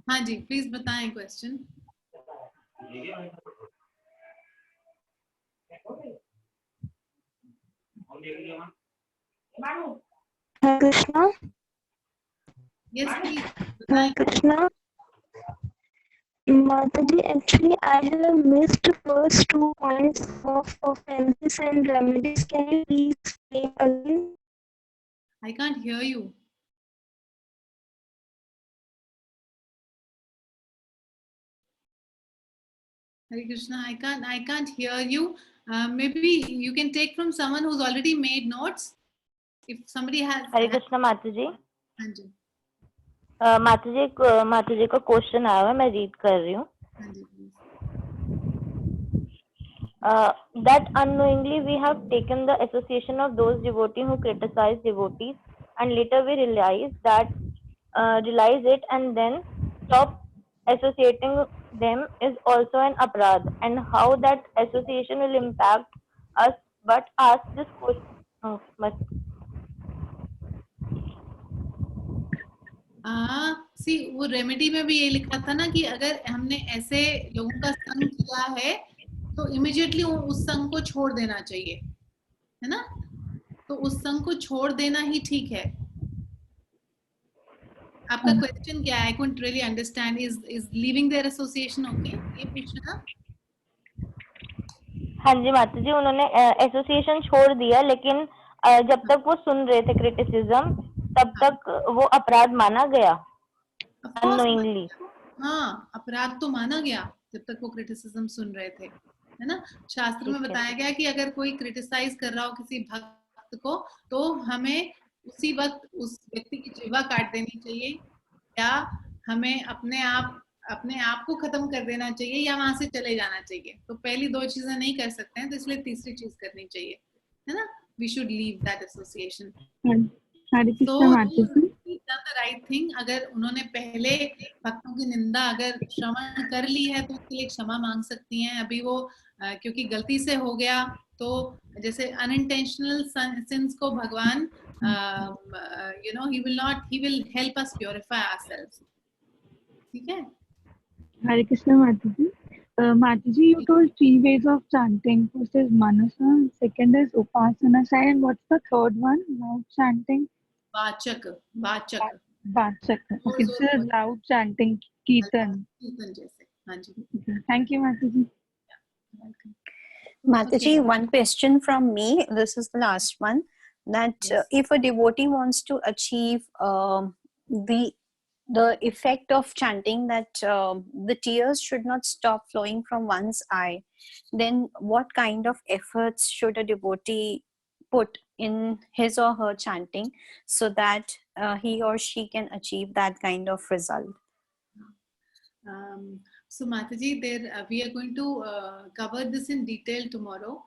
हाँ जी, please बताएं question. Hare Krishna. Yes, please. Hare Krishna. Mataji, actually, I have missed first 2 points of offenses and remedies. Can you please explain again? I can't hear you. Hare Krishna, I can't hear you. Maybe you can take from someone who's already made notes. If somebody has. हरे कृष्णा माताजी. हाँ जी. माताजी का question आया है, मैं read कर रही हूँ. हाँ जी, please. That unknowingly we have taken the association of those devotees who criticize devotees, and later we realize it and then stop associating them is also an aparad, and how that association will impact us. But ask this question. सी वो remedy में भी ये लिखा था ना कि अगर हमने ऐसे लोगों का संग किया है तो इमीडिएटली उस संग को छोड़ देना चाहिए, है ना? तो उस संग को छोड़ देना ही ठीक है. आपका क्वेश्चन क्या है? I couldn't really understand. Is leaving their association okay? ये पूछना. हाँ जी माता जी, उन्होंने एसोसिएशन छोड़ दिया, लेकिन जब तक वो सुन रहे थे क्रिटिसिज्म तब तक वो अपराध माना गया अननोइंगली. हाँ, अपराध तो माना गया जब तक वो क्रिटिसिज्म सुन रहे थे, है ना? शास्त्र में बताया गया कि अगर कोई क्रिटिसाइज कर रहा हो किसी भक्त को तो हमें उसी वक्त उस व्यक्ति की जीवा काट देनी चाहिए, या हमें अपने आप को खत्म कर देना चाहिए, या वहां से चले जाना चाहिए. तो पहली 2 चीजें नहीं कर सकते हैं, तो इसलिए तीसरी चीज करनी चाहिए, है ना? We should leave that association. The right thing. अगर उन्होंने पहले भक्तों की निंदा अगर श्रवण कर ली है तो उसके लिए क्षमा मांग सकती हैं. अभी वो क्योंकि गलती से हो गया, तो जैसे अनइंटेंशनल सिंस को भगवान he will help us purify ourselves. ठीक है? Hare Krishna, Mataji. Mataji, you told 3 ways of chanting. First is Manasa, second is Upasana side, and what's the third one? Loud chanting? Vachak. Okay, this is loud chanting, Kirtan. Kirtan जैसे. हाँ जी. Thank you, Mataji. Welcome. Mataji, one question from me. This is the last one. That if a devotee wants to achieve the effect of chanting, that the tears should not stop flowing from one's eye, then what kind of efforts should a devotee put in his or her chanting so that he or she can achieve that kind of result? So Mataji, we are going to cover this in detail tomorrow.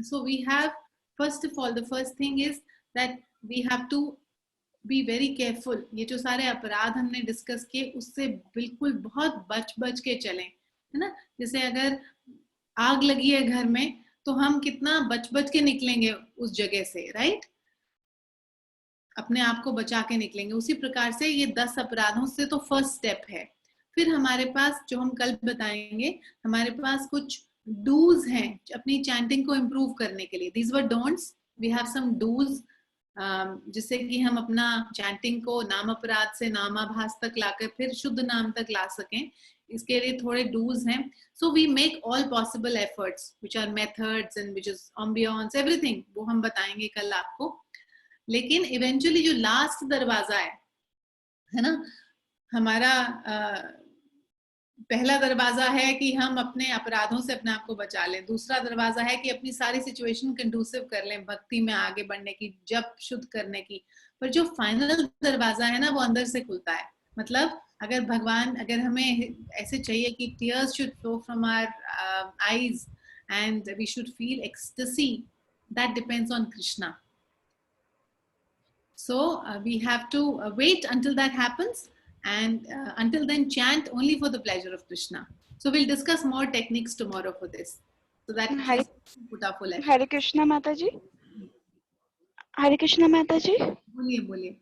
So we have, first of all, the first thing is that we have to be very careful. ये जो सारे अपराध हमने discuss किए उससे बिल्कुल बहुत बच के चलें, है ना? जैसे अगर आग लगी है घर में तो हम कितना बच के निकलेंगे उस जगह से, राइट? अपने आप को बचा के निकलेंगे. उसी प्रकार से ये 10 अपराधों से तो फर्स्ट स्टेप है. फिर हमारे पास, जो हम कल बताएंगे, हमारे पास कुछ डूज हैं अपनी चैंटिंग को इम्प्रूव करने के लिए. These were don'ts. We have some dos जिससे कि हम अपना चैंटिंग को नाम अपराध से नामाभास तक लाकर फिर शुद्ध नाम तक ला सकें. इसके लिए थोड़े डूज हैं. So we make all possible efforts which are methods and which is ambience, everything वो हम बताएंगे कल आपको. लेकिन इवेंचुअली जो लास्ट दरवाजा है ना, हमारा पहला दरवाजा है कि हम अपने अपराधों से अपने आप को बचा लें, दूसरा दरवाजा है कि अपनी सारी सिचुएशन कंडूसिव कर लें भक्ति में आगे बढ़ने की, जप शुद्ध करने की। पर जो फाइनल दरवाजा है ना वो अंदर से खुलता है। मतलब अगर हमें ऐसे चाहिए कि tears should flow from our eyes and we should feel ecstasy, that depends on Krishna. So we have to wait until that happens, and until then chant only for the pleasure of Krishna. So we'll discuss more techniques tomorrow for this, so that Hare, put our full effort. Hare Krishna माता जी। हरे कृष्णा माता जी। बोलिए।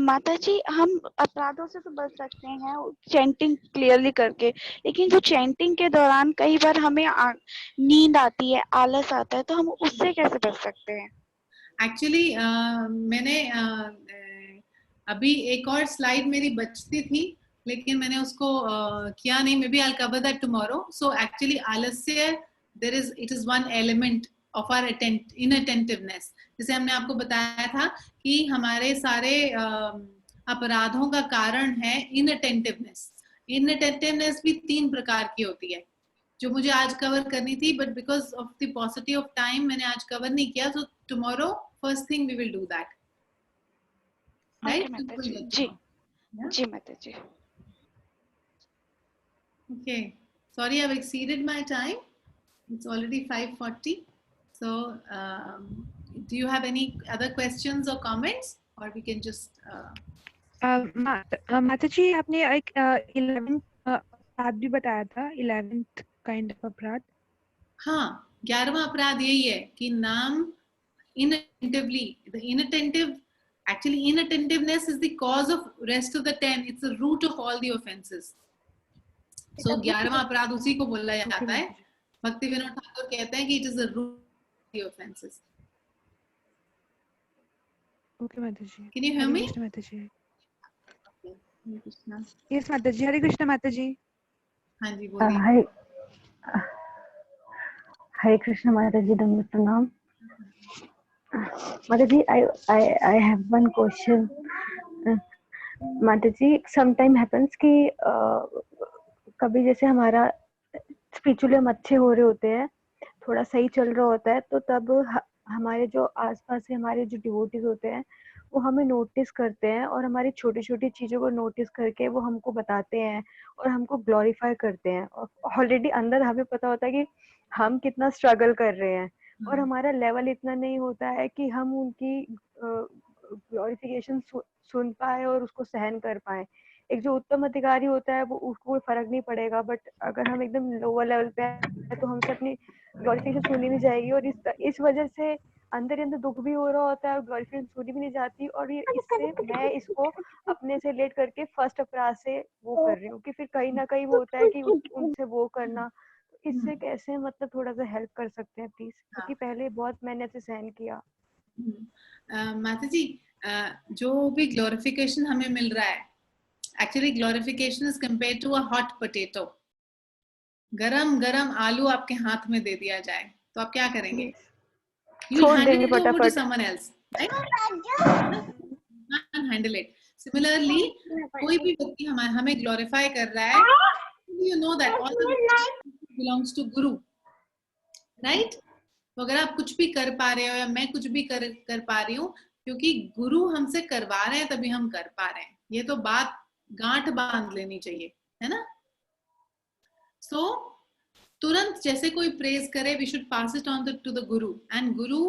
माता जी, हम अपराधों से तो बच सकते हैं चैंटिंग क्लियरली करके, लेकिन जो चैंटिंग के दौरान कई बार हमें नींद आती है, आलस आता है, तो हम उससे कैसे बच सकते हैं? एक्चुअली मैंने अभी एक और स्लाइड मेरी बचती थी, लेकिन मैंने उसको किया नहीं। Maybe I will cover that tomorrow. So actually alasya, it is one element of our inattentiveness. जैसे हमने आपको बताया था कि हमारे सारे अपराधों का कारण है इनअटेंटिवनेस। इनअटेंटिवनेस भी 3 प्रकार की होती है, जो मुझे आज कवर करनी थी, but because of the paucity of time मैंने आज कवर नहीं किया। So tomorrow first thing we will do that, right? जी जी Mata ji. Okay, sorry I've exceeded my time. It's already 5:40. So do you have any other questions or comments, or we can just माता जी, आपने एक 11th अपराध भी बताया था, 11th kind of अपराध। हाँ, 11वां अपराध यही है कि नाम inattentively, the inattentive, actually inattentiveness is the cause of rest of the 10. It's the root of all the offenses. So 11वां अपराध उसी को बोला जाता है। भक्ति विनोद ठाकुर कहते हैं कि it is the root of the offenses. Okay Mata ji. Can you hear me? माता जी। हरे कृष्णा। यस माता जी। हरे कृष्णा माता जी। हाँ जी बोलिए। हरे कृष्णा माता जी, दंड प्रणाम। माता जी, I have one question. माता जी, sometime happens कि कभी जैसे हमारा स्पिरिचुअली हम अच्छे हो रहे होते हैं, थोड़ा सही चल रहा होता है, तो तब हमारे जो आसपास से हमारे जो डिवोटीज होते हैं वो हमें नोटिस करते हैं और हमारी छोटी छोटी चीजों को नोटिस करके वो हमको बताते हैं और हमको ग्लोरीफाई करते हैं। और ऑलरेडी अंदर हमें पता होता है कि हम कितना स्ट्रगल कर रहे हैं और हमारा लेवल इतना नहीं होता है कि हम उनकी ग्लोरिफिकेशन सुन पाए और उसको सहन कर पाए। एक जो उत्तम अधिकारी होता है वो उसको कोई फर्क नहीं पड़ेगा, बट अगर हम एकदम लोअर लेवल पे है तो हमसे अपनी ग्लोरिफिकेशन सुनी नहीं जाएगी और इस वजह से अंदर अंदर दुख भी हो रहा होता है और ग्लोरिफिकेशन सुनी भी नहीं जाती। और ये इससे मैं इसको अपने से रिलेट करके फर्स्ट अपराध से वो कर रही हूँ कि फिर कहीं ना कहीं वो होता है कि उनसे वो करना। इससे कैसे मतलब थोड़ा सा हेल्प कर सकते हैं प्लीज, क्योंकि पहले बहुत मैंने ऐसे सहन किया। माता जी, जो भी ग्लोरिफिकेशन हमें मिल रहा है, actually glorification is compared to a hot potato. गरम गरम आलू आपके हाथ में दे दिया जाए तो आप क्या करेंगे? You handle it over to someone else, right? Handle it. Similarly, कोई भी व्यक्ति हमें glorify कर रहा है, you know that all the belongs to Guru, right? तो अगर आप कुछ भी कर पा रहे हो या मैं कुछ भी कर पा रही हूँ, क्योंकि गुरु हमसे करवा रहे हैं तभी हम कर पा रहे हैं। ये तो बात गांठ बांध लेनी चाहिए, है ना? So तुरंत जैसे कोई प्रेज करे, we should pass it on to the guru, and guru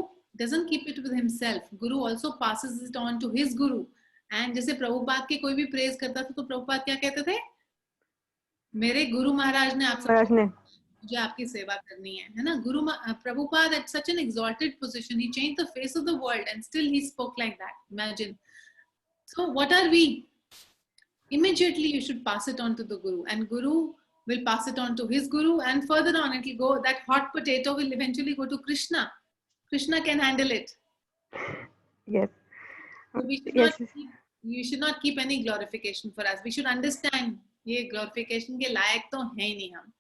doesn't keep it with himself. Guru also passes it on to his guru. And जैसे प्रभुपाद के कोई भी प्रेज करता था तो प्रभुपाद क्या कहते थे? मेरे गुरु महाराज ने मुझे आपकी सेवा करनी है ना? गुरु Prabhupada at such an exalted position, he changed the face of the world and still he spoke like that. Imagine. So what are we? Immediately you should pass it on to the guru, and guru will pass it on to his guru, and further on it will go. That hot potato will eventually go to Krishna. Krishna can handle it. Yes. So you should not keep any glorification for us. We should understand ये glorification के लायक तो है ही नहीं हम।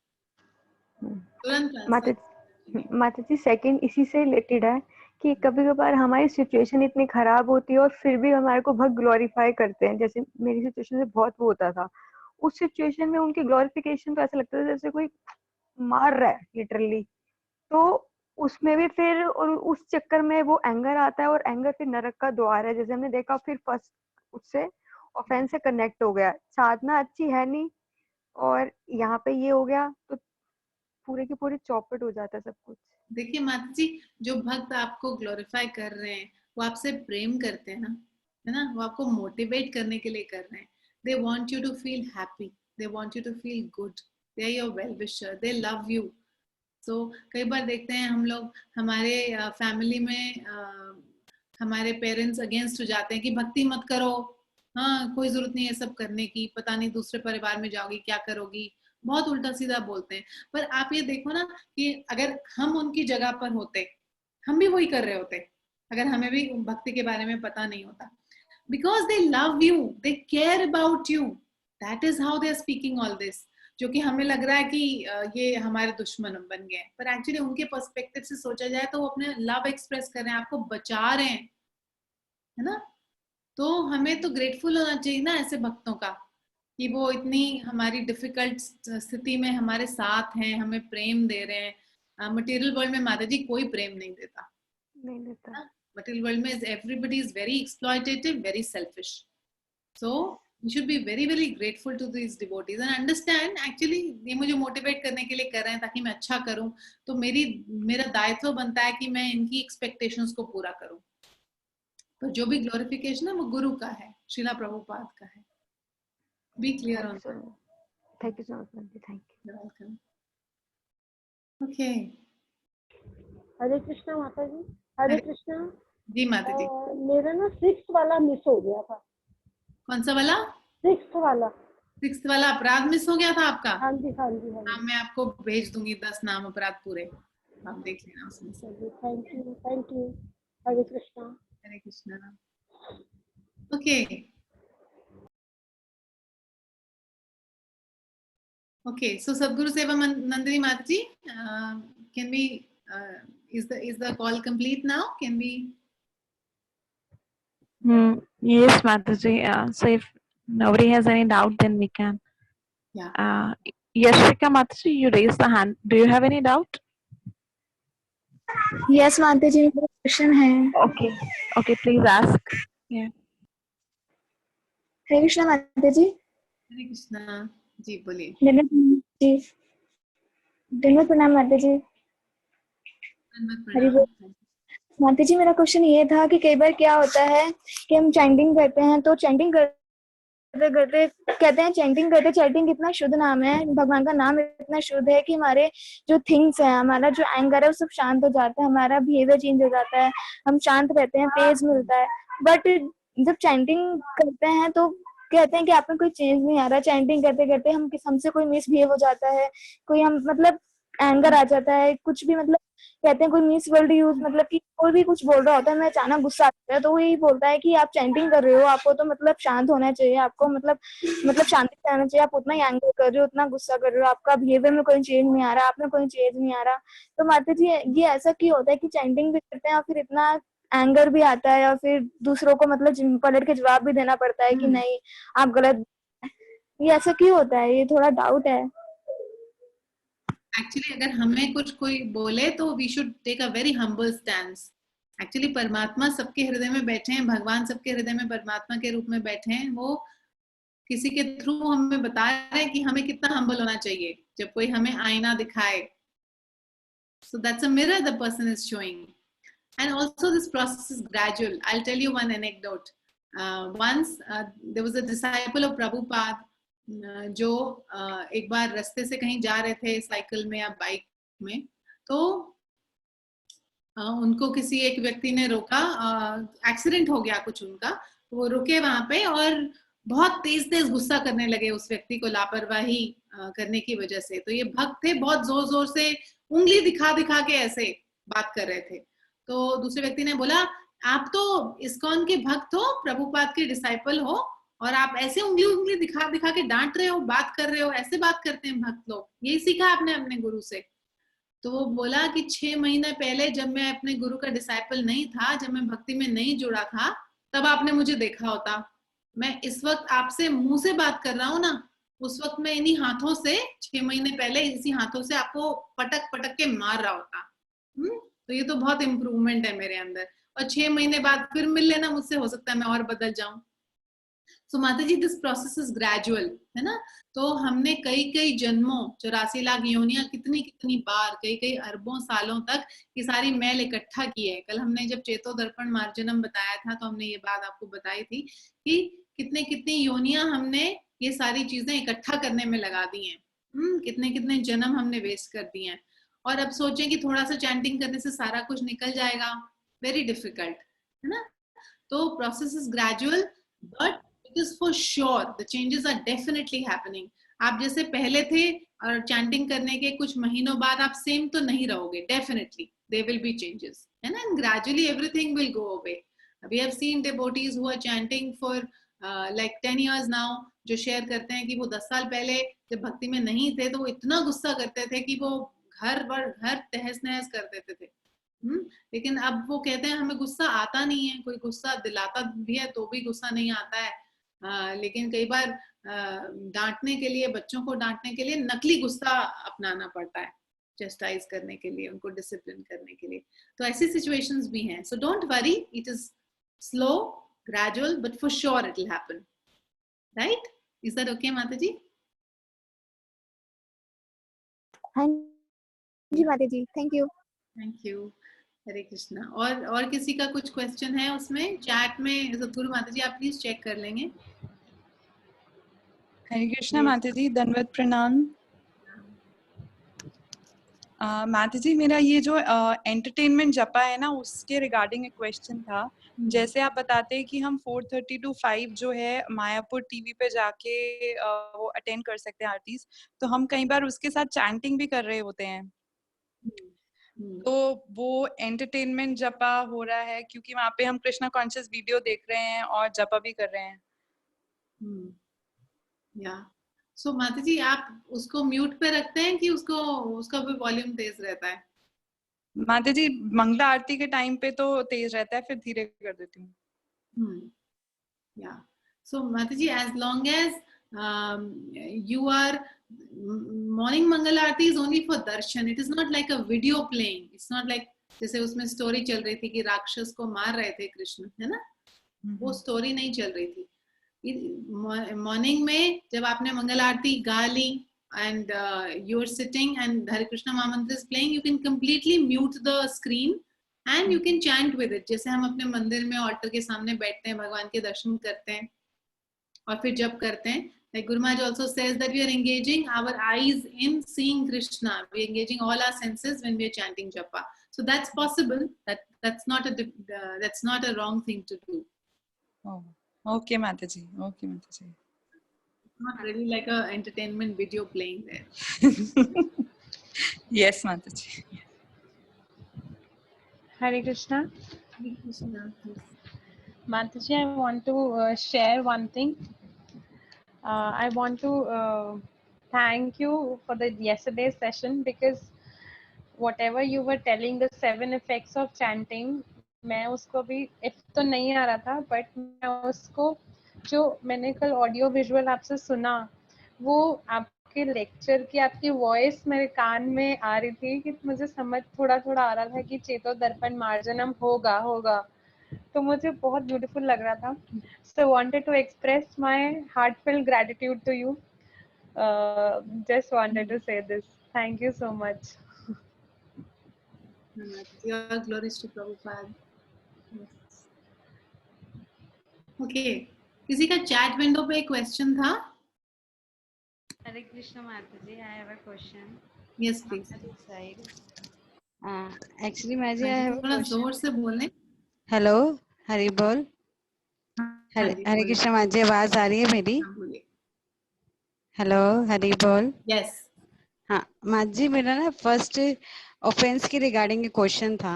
माता जी, second इसी से related है कि कभी कभार हमारी सिचुएशन इतनी खराब होती है और फिर भी हमारे को बहुत ग्लोरीफाई करते हैं। जैसे मेरी सिचुएशन से बहुत वो होता था उस सिचुएशन में उनकी ग्लोरिफिकेशन तो ऐसा लगता है जैसे कोई मार रहा है लिटरली। तो उसमें भी फिर और उस चक्कर में वो एंगर आता है, और एंगर फिर नरक का द्वार है, जैसे हमने देखा। फिर फर्स्ट उससे ऑफेंस से कनेक्ट हो गया, साधना अच्छी है नहीं, और यहाँ पे ये हो गया, तो पूरे के पूरे चौपट हो जाता है सब कुछ। देखिए माता जी, जो भक्त आपको ग्लोरीफाई कर रहे हैं वो आपसे प्रेम करते हैं ना, है ना, वो आपको मोटिवेट करने के लिए कर रहे हैं। They want you to feel happy, they want you to feel good, they are your well wisher, they love you. So कई बार देखते हैं हम लोग, हमारे फैमिली में हमारे पेरेंट्स अगेंस्ट हो जाते हैं कि भक्ति मत करो, हाँ कोई जरूरत नहीं है सब करने की, पता नहीं दूसरे परिवार में जाओगी क्या करोगी, बहुत उल्टा सीधा बोलते हैं। पर आप ये देखो ना कि अगर हम उनकी जगह पर होते, हम भी वही कर रहे होते, अगर हमें भी भक्ति के बारे में पता नहीं होता। Because they love you, they care about you, that is how they are speaking all this. जो कि हमें लग रहा है कि ये हमारे दुश्मन बन गए, पर एक्चुअली उनके पर्सपेक्टिव से सोचा जाए तो वो अपने लव एक्सप्रेस कर रहे हैं, आपको बचा रहे हैं, है ना। तो हमें तो ग्रेटफुल होना चाहिए ना ऐसे भक्तों का, कि वो इतनी हमारी डिफिकल्ट स्थिति में हमारे साथ हैं, हमें प्रेम दे रहे हैं। मटेरियल वर्ल्ड में माता जी कोई प्रेम नहीं देता, नहीं देता। मटेरियल वर्ल्ड में everybody is very exploitative, very selfish. So you should be very very grateful to these devotees and understand actually ये मुझे मोटिवेट करने के लिए कर रहे हैं ताकि मैं अच्छा करूं, तो मेरा दायित्व बनता है कि मैं इनकी एक्सपेक्टेशंस को पूरा करूं। तो जो भी ग्लोरिफिकेशन है वो गुरु का है, श्रीला प्रभुपाद का है। Be clear on that. Thank you so much, thank you, welcome. Okay, Hare Krishna Mata ji. हरे कृष्णा जी माता जी। मेरा ना 6th वाला मिस हो गया था। कौन सा वाला? 6th वाला। 6th वाला अपराध मिस हो गया था आपका? हाँ जी हाँ जी हाँ जी। मैं आपको भेज दूंगी 10 नाम अपराध पूरे, आप देख लेना उसमें से। Thank you thank you. Hare Krishna. Hare Krishna. Okay okay, so Sadguru Seva Nandini Mata ji, can we is the call complete now? Can we? Yes, Mataji. So if nobody has any doubt, then we can. Yeah. Yashvika Mataji, you raised the hand. Do you have any doubt? Yes, Mataji, मेरा question है. Okay. Okay, please ask. Yeah. हरे कृष्णा माताजी। हरे कृष्णा जी, बोलिए। धन्यवाद प्रणाम माताजी। हरि बोल। माताजी, मेरा क्वेश्चन ये था कि कई बार क्या होता है कि हम चैंटिंग करते हैं, तो चैंटिंग करते करते कहते हैं चैंटिंग कितना शुद्ध नाम है, भगवान का नाम इतना शुद्ध है कि हमारे जो थिंग्स है, हमारा जो एंगर है वो सब शांत हो जाता है, हमारा बिहेवियर चेंज हो जाता है, हम शांत रहते हैं, पेस मिलता है। बट जब चैंटिंग करते हैं तो कहते हैं कि आप में कोई चेंज नहीं आ रहा, चैंटिंग करते करते हमसे कोई मिसबिहेव हो जाता है, कोई हम मतलब एंगर आ जाता है, कुछ भी मतलब कहते हैं कोई मिस वर्ड यूज, मतलब कि कोई भी कुछ बोल रहा होता है, मैं अचानक गुस्सा आता है, तो वो यही बोलता है कि आप चैंटिंग कर रहे हो, आपको तो मतलब शांत होना चाहिए, आपको मतलब शांति से रहना चाहिए, आप उतना ही एंगर कर रहे हो, उतना गुस्सा कर रहे हो, आपका बिहेवियर में कोई चेंज नहीं आ रहा, आप में कोई चेंज नहीं आ रहा। तो माता जी, ये ऐसा क्यों होता है कि चैंटिंग भी करते हैं और फिर इतना एंगर भी आता है, और फिर दूसरों को मतलब पलट के जवाब भी देना पड़ता है कि नहीं आप गलत, ये ऐसा क्यों होता है? ये थोड़ा डाउट है। एक्चुअली अगर हमें कुछ कोई बोले तो we should take a very humble stance. Actually परमात्मा सबके हृदय में बैठे हैं, भगवान सबके हृदय में परमात्मा के रूप में बैठे हैं, वो किसी के थ्रू हमें बता रहे हैं कि हमें कितना हम्बल होना चाहिए जब कोई हमें आईना दिखाए। So that's a mirror the person is showing. And also this process is gradual. I'll tell you one anecdote. Once there was a disciple of Prabhupada जो एक बार रास्ते से कहीं जा रहे थे साइकिल में या बाइक में, तो उनको किसी एक व्यक्ति ने रोका, एक्सीडेंट हो गया कुछ उनका, तो वो रुके वहां पे और बहुत तेज तेज गुस्सा करने लगे उस व्यक्ति को लापरवाही करने की वजह से। तो ये भक्त थे, बहुत जोर जोर से उंगली दिखा दिखा के ऐसे बात कर रहे थे। तो दूसरे व्यक्ति ने बोला, आप तो इस्कॉन के भक्त हो, प्रभुपाद के डिसाइपल हो, और आप ऐसे उंगली दिखा दिखा के डांट रहे हो, बात कर रहे हो, ऐसे बात करते हैं भक्त लोग, यही सीखा आपने अपने गुरु से? तो वो बोला कि 6 महीने पहले जब मैं अपने गुरु का डिसाइपल नहीं था, जब मैं भक्ति में नहीं जुड़ा था, तब आपने मुझे देखा होता। मैं इस वक्त आपसे मुंह से बात कर रहा हूँ ना, उस वक्त मैं इन्हीं हाथों से 6 महीने पहले इसी हाथों से आपको पटक पटक के मार रहा होता। तो ये तो बहुत इम्प्रूवमेंट है मेरे अंदर। और 6 महीने बाद फिर मिल लेना मुझसे, हो सकता है मैं और बदल जाऊं। सो माता जी दिस प्रोसेस इज ग्रेजुअल, है ना। तो हमने कई कई जन्मों, 84 लाख योनियां, कितनी कितनी बार, कई कई अरबों सालों तक ये सारी मैल इकट्ठा की है। कल हमने जब चेतो दर्पण मार्जनम बताया था तो हमने ये बात आपको बताई थी कि कितने कितनी योनियां हमने ये सारी चीजें इकट्ठा करने में लगा दी हैं। कितने कितने जन्म हमने वेस्ट कर दिए हैं। और अब सोचें कि थोड़ा सा चैंटिंग करने से सारा कुछ निकल जाएगा, वेरी डिफिकल्ट, है ना। तो process is gradual but it is for sure the changes are definitely happening. आप जैसे पहले थे और चैंटिंग करने के कुछ महीनों बाद आप सेम तो नहीं रहोगे, definitely there will be changes, है ना। And gradually everything will go away. We have seen devotees who are chanting for like 10 years now, जो शेयर करते हैं कि वो 10 साल पहले जब भक्ति में नहीं थे तो वो इतना गुस्सा करते थे कि वो घर तहस नहस कर देते थे। लेकिन अब वो कहते हैं हमें गुस्सा आता नहीं है, कोई गुस्सा दिलाता भी है तो भी गुस्सा नहीं आता है। लेकिन कई बार डांटने के लिए, बच्चों को डांटने के लिए नकली गुस्सा अपनाना पड़ता है, चेस्टाइज करने के लिए, उनको डिसिप्लिन करने के लिए। तो ऐसी सिचुएशंस भी हैं। So don't worry, it is slow, gradual, but for sure it will happen, right? Is that okay Mata ji? हाँ जी Mata ji, thank you. Thank you. Hare Krishna. और किसी का कुछ क्वेश्चन है उसमें चैट में? सतगुरु माता जी आप प्लीज चेक कर लेंगे। हरे कृष्णा माता जी, दंडवत प्रणाम। माता जी मेरा ये जो एंटरटेनमेंट जपा है ना, उसके रिगार्डिंग एक क्वेश्चन था। जैसे आप बताते हैं कि हम 4:30 to 5 जो है मायापुर टीवी पे जाके वो अटेंड कर सकते हैं आरतीज, तो हम कई बार उसके साथ चैंटिंग भी कर रहे होते हैं। तो वो एंटरटेनमेंट जपा हो रहा है क्योंकि वहाँ पे हम कृष्णा कॉन्शियस वीडियो देख रहे हैं और जपा भी कर रहे हैं। या सो माता जी आप उसको म्यूट पे रखते हैं कि उसका भी वॉल्यूम तेज रहता है? माता जी मंगला आरती के टाइम पे तो तेज रहता है, फिर धीरे कर देती हूँ। या so Mata ji as long as you are morning Mangal Aarti is only for darshan, it is not like a video playing, it's not like जैसे उसमें स्टोरी चल रही थी कि राक्षस को मार रहे थे कृष्ण, है ना, वो स्टोरी नहीं चल रही थी। मॉर्निंग में जब आपने मंगल आरती गा ली and you're sitting and Hare Krishna Mahamantra is playing, you can completely mute the screen and you can chant with it। जैसे हम अपने मंदिर में ऑल्टर के सामने बैठते हैं, भगवान के दर्शन करते हैं और फिर जप करते हैं। Like Guru Maharaj also says that we are engaging our eyes in seeing Krishna, we are engaging all our senses when we are chanting japa. So that's possible, that's not a wrong thing to do. Oh, okay Mataji, okay Mataji. Not really like a entertainment video playing there. Yes Mataji. Hare Krishna. Hare Krishna. Mataji, I want to share one thing. I want to thank you for the yesterday's session, because whatever you were telling, the 7 effects of chanting, मैं उसको भी if तो नहीं आ रहा था, but मैं उसको जो मैंने कल ऑडियो विजुअल आपसे सुना, वो आपके लेक्चर की आपकी वॉइस मेरे कान में आ रही थी कि मुझे समझ थोड़ा थोड़ा आ रहा था कि चेतो दर्पण मार्जनम होगा, तो मुझे बहुत ब्यूटीफुल लग रहा था। So wanted to express my heartfelt gratitude to you. Just wanted to say this. Thank you so much. Your glories to Prabhupada. Yes. Okay. किसी का chat window पे question था? Hare Krishna Mataji, I have a question. Yes, please. Actually, Mataji, I have a थोड़ा question. जोर से बोलने। Hello, Hari बोल। हरे कृष्ण माताजी, आवाज आ रही है मेरी? हेलो, हरि बोल। Yes. हाँ माताजी, मेरा ना फर्स्ट ऑफेंस के रिगार्डिंग क्वेश्चन था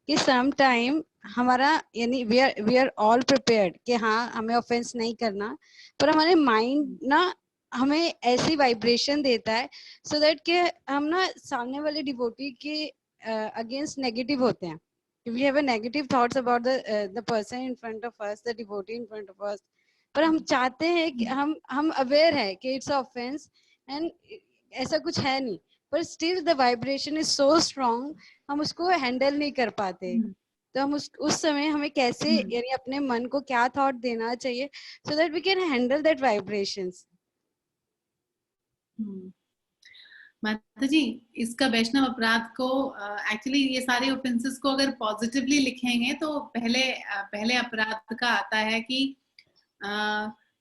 कि सम टाइम हमारा यानी वी आर ऑल प्रिपेयर्ड कि हाँ हमें ऑफेंस नहीं करना, पर हमारे माइंड ना हमें ऐसी वाइब्रेशन देता है सो दैट कि हम ना सामने वाले डिवोटी के अगेंस्ट नेगेटिव होते हैं। We have a negative thoughts about the person in front of us, the devotee in front of us. पर हम चाहते हैं कि हम अवेयर है कि इट्स ऑफेंस एंड ऐसा कुछ है नहीं, पर still the vibration is so strong, हम उसको हैंडल नहीं कर पाते। तो हम उस समय हमें कैसे यानी अपने मन को क्या थॉट देना चाहिए so that we can handle that vibrations. माता जी, इसका वैष्णव अपराध को एक्चुअली ये सारे ऑफेंसेस को अगर पॉजिटिवली लिखेंगे तो पहले अपराध का आता है कि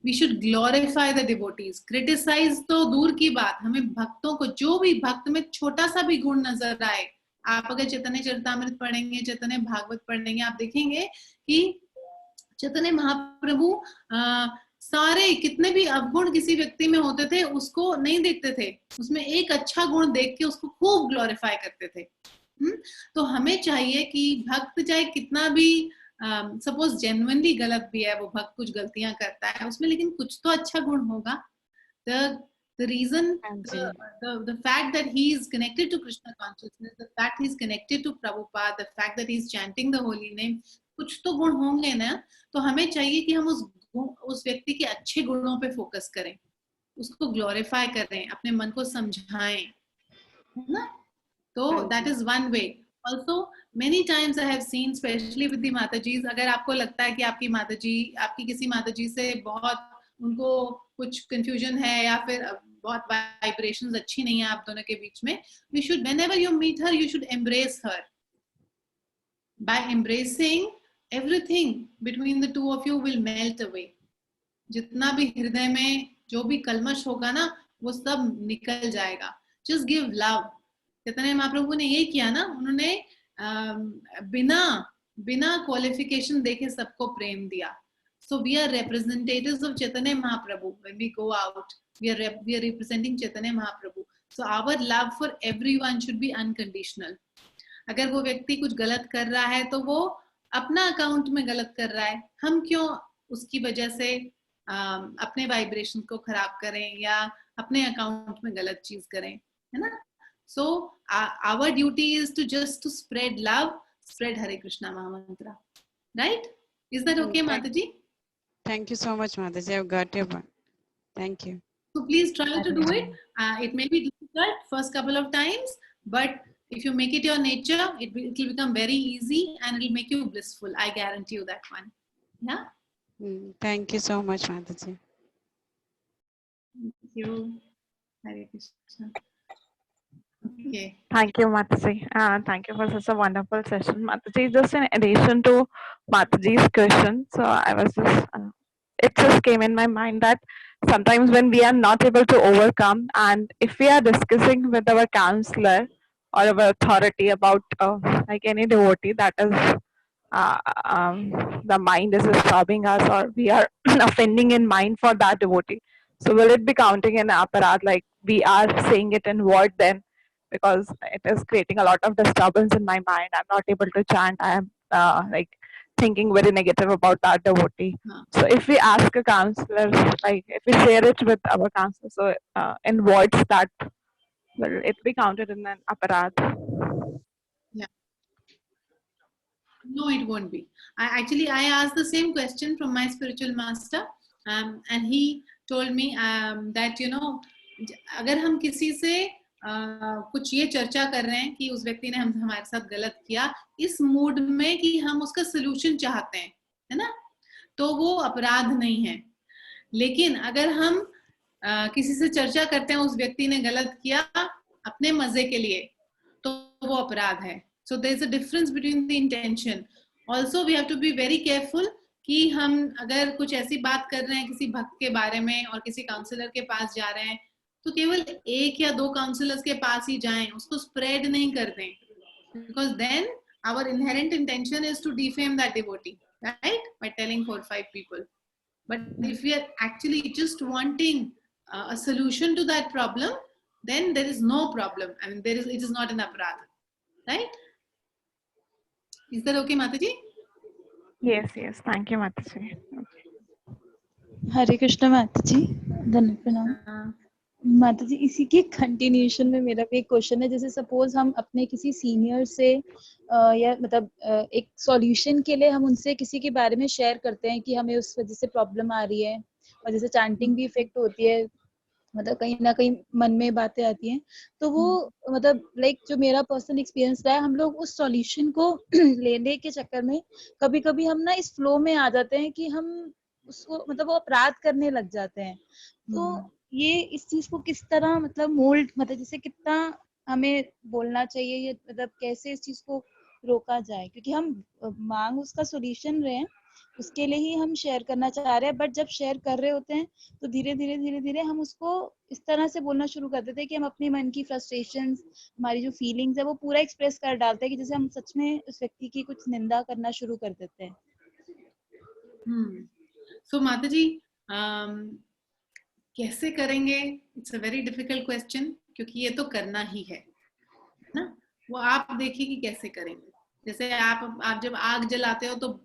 we should glorify the devotees. Criticise तो दूर की बात, हमें भक्तों को, जो भी भक्त में छोटा सा भी गुण नजर आए, आप अगर चैतन्य चरितामृत पढ़ेंगे, चैतन्य भागवत पढ़ेंगे, आप देखेंगे कि चैतन्य महाप्रभु सारे कितने भी अवगुण किसी व्यक्ति में होते थे उसको नहीं देखते थे, उसमें एक अच्छा गुण देख के उसको खूब ग्लोरीफाई करते थे। तो हमें चाहिए कि भक्त चाहे कितना भी सपोज जेन्युइनली गलत भी है, वो भक्त कुछ गलतियां करता है उसमें, लेकिन कुछ तो अच्छा गुण होगा। The reason, the fact that he is connected to Krishna consciousness, the fact he is connected to Prabhupada, the fact that he is chanting the holy name, कुछ तो गुण होंगे ना। तो हमें चाहिए कि हम उस व्यक्ति के अच्छे गुणों पे फोकस करें, उसको ग्लोरीफाई करें, अपने मन को समझाएं, है ना। तो that is one way. Also many times I have seen, especially with the माताजीज, अगर आपको लगता है कि आपकी किसी माताजी से बहुत उनको कुछ कंफ्यूजन है या फिर बहुत वाइब्रेशंस अच्छी नहीं है आप दोनों के बीच में, you should, whenever you meet her, you should embrace her. By embracing, everything between the two of you will melt away. जितना भी हृदय में जो भी कलमश होगा ना, वो सब निकल जाएगा. Just give love. Chaitanya Mahaprabhu ने ये किया ना, उन्होंने बिना क्वालिफिकेशन देखे सबको प्रेम दिया. So we are representatives of Chaitanya Mahaprabhu. When we go out, we are representing Chaitanya Mahaprabhu. So our love for everyone should be unconditional. अगर वो व्यक्ति कुछ गलत कर रहा है तो वो अपना अकाउंट में गलत कर रहा है, हम क्यों उसकी वजह से अपने वाइब्रेशन को खराब करें या अपने अकाउंट में गलत चीज करें, है ना. So our duty is to just to spread love, spread Hare Krishna Mahamantra, right? Is that okay, Mataji? Thank you so much, Mataji. I've got your point. Thank you. So please try to do it. It may be difficult first couple of times, but if you make it your nature, it will become very easy and it will make you blissful. I guarantee you that one. Yeah. Thank you so much, Mataji. Thank you. Hare Krishna. Okay. Thank you, Mataji. Thank you for such a wonderful session, Mataji. Just in addition to Mataji's question, so I was just, it just came in my mind that sometimes when we are not able to overcome, and if we are discussing with our counselor or our authority about like any devotee that is the mind is disturbing us, or we are offending in mind for that devotee, so will it be counting in aparad, like we are saying it in word then, because it is creating a lot of disturbance in my mind, I'm not able to chant, I am like thinking very negative about that devotee. So if we ask a counselor, like if we share it with our counselor, so in words, that will it be counted in an aparad? Yeah. No, it won't be. I asked the same question from my spiritual master, and he told me that अगर हम किसी से कुछ ये चर्चा कर रहे हैं कि उस व्यक्ति ने हमारे साथ गलत किया, इस मूड में कि हम उसका सलूशन चाहते हैं, है ना, तो वो अपराध नहीं है. लेकिन अगर हम किसी से चर्चा करते हैं उस व्यक्ति ने गलत किया अपने मजे के लिए, तो वो अपराध है. So there is a difference between the intention. Also we have to be very careful कि हम अगर कुछ ऐसी बात कर रहे हैं किसी भक्त के बारे में और किसी काउंसलर के पास जा रहे हैं, तो केवल एक या दो काउंसलर्स के पास ही जाएं, उसको स्प्रेड नहीं कर दें, because then our inherent intention is to defame that devotee, right, by telling 4 or 5 people. But if we are actually just wanting a solution to that problem, then there is no problem. I mean, it is not an aparadha, right? Is that okay, Mataji? Yes. Thank you, Mataji. Hare Krishna, Mataji. Dhanapranam. माता जी इसी के continuation में मेरा भी एक question है। जैसे suppose हम अपने किसी सीनियर से या मतलब एक सॉल्यूशन के लिए हम उनसे किसी के बारे में शेयर करते हैं कि हमें उस वजह से प्रॉब्लम आ रही है, और जैसे चैंटिंग भी इफेक्ट होती है, मतलब कहीं ना कहीं मन में बातें आती हैं, तो वो मतलब लाइक जो मेरा पर्सनल एक्सपीरियंस रहा है, हम लोग उस सॉल्यूशन को लेने के चक्कर में कभी कभी हम ना इस फ्लो में आ जाते हैं कि हम उसको मतलब वो अपराध करने लग जाते हैं। तो ये इस चीज को किस तरह मतलब मोल्ड, मतलब जैसे कितना हमें बोलना चाहिए, ये मतलब कैसे इस चीज को रोका जाए, क्योंकि हम मांग उसका सॉल्यूशन रहे हैं, उसके लिए ही हम शेयर करना चाह रहे हैं, बट जब शेयर कर रहे होते हैं तो धीरे धीरे हम उसको इस तरह से बोलना शुरू कर देते हैं कि हम अपने मन की फ्रस्ट्रेशंस, हमारी जो फीलिंग्स है वो पूरा एक्सप्रेस कर डालते हैं, कि जैसे हम सच में उस व्यक्ति की कुछ निंदा करना शुरू कर देते हैं। सो माता जी कैसे करेंगे? It's a very difficult question, क्योंकि ये तो करना ही है ना। वो आप देखिए कि कैसे करेंगे। जैसे आप जब आग जलाते हो तो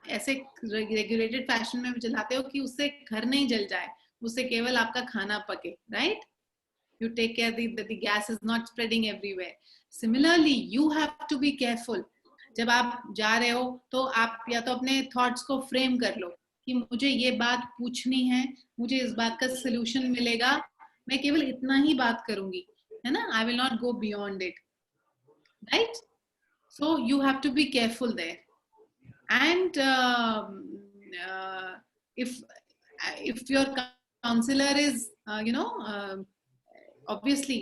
ऐसे रेगुलेटेड फैशन में जलाते हो कि उससे घर नहीं जल जाए, उससे केवल आपका खाना पके, right? You take care that the gas is not spreading everywhere. Similarly, you have to be careful. जब आप जा रहे हो तो आप या तो अपने थॉट्स को फ्रेम कर लो कि मुझे ये बात पूछनी है, मुझे इस बात का सोल्यूशन मिलेगा, मैं केवल इतना ही बात करूंगी, है ना? I will not go beyond it, right? So you have to be careful there. And if your counselor is obviously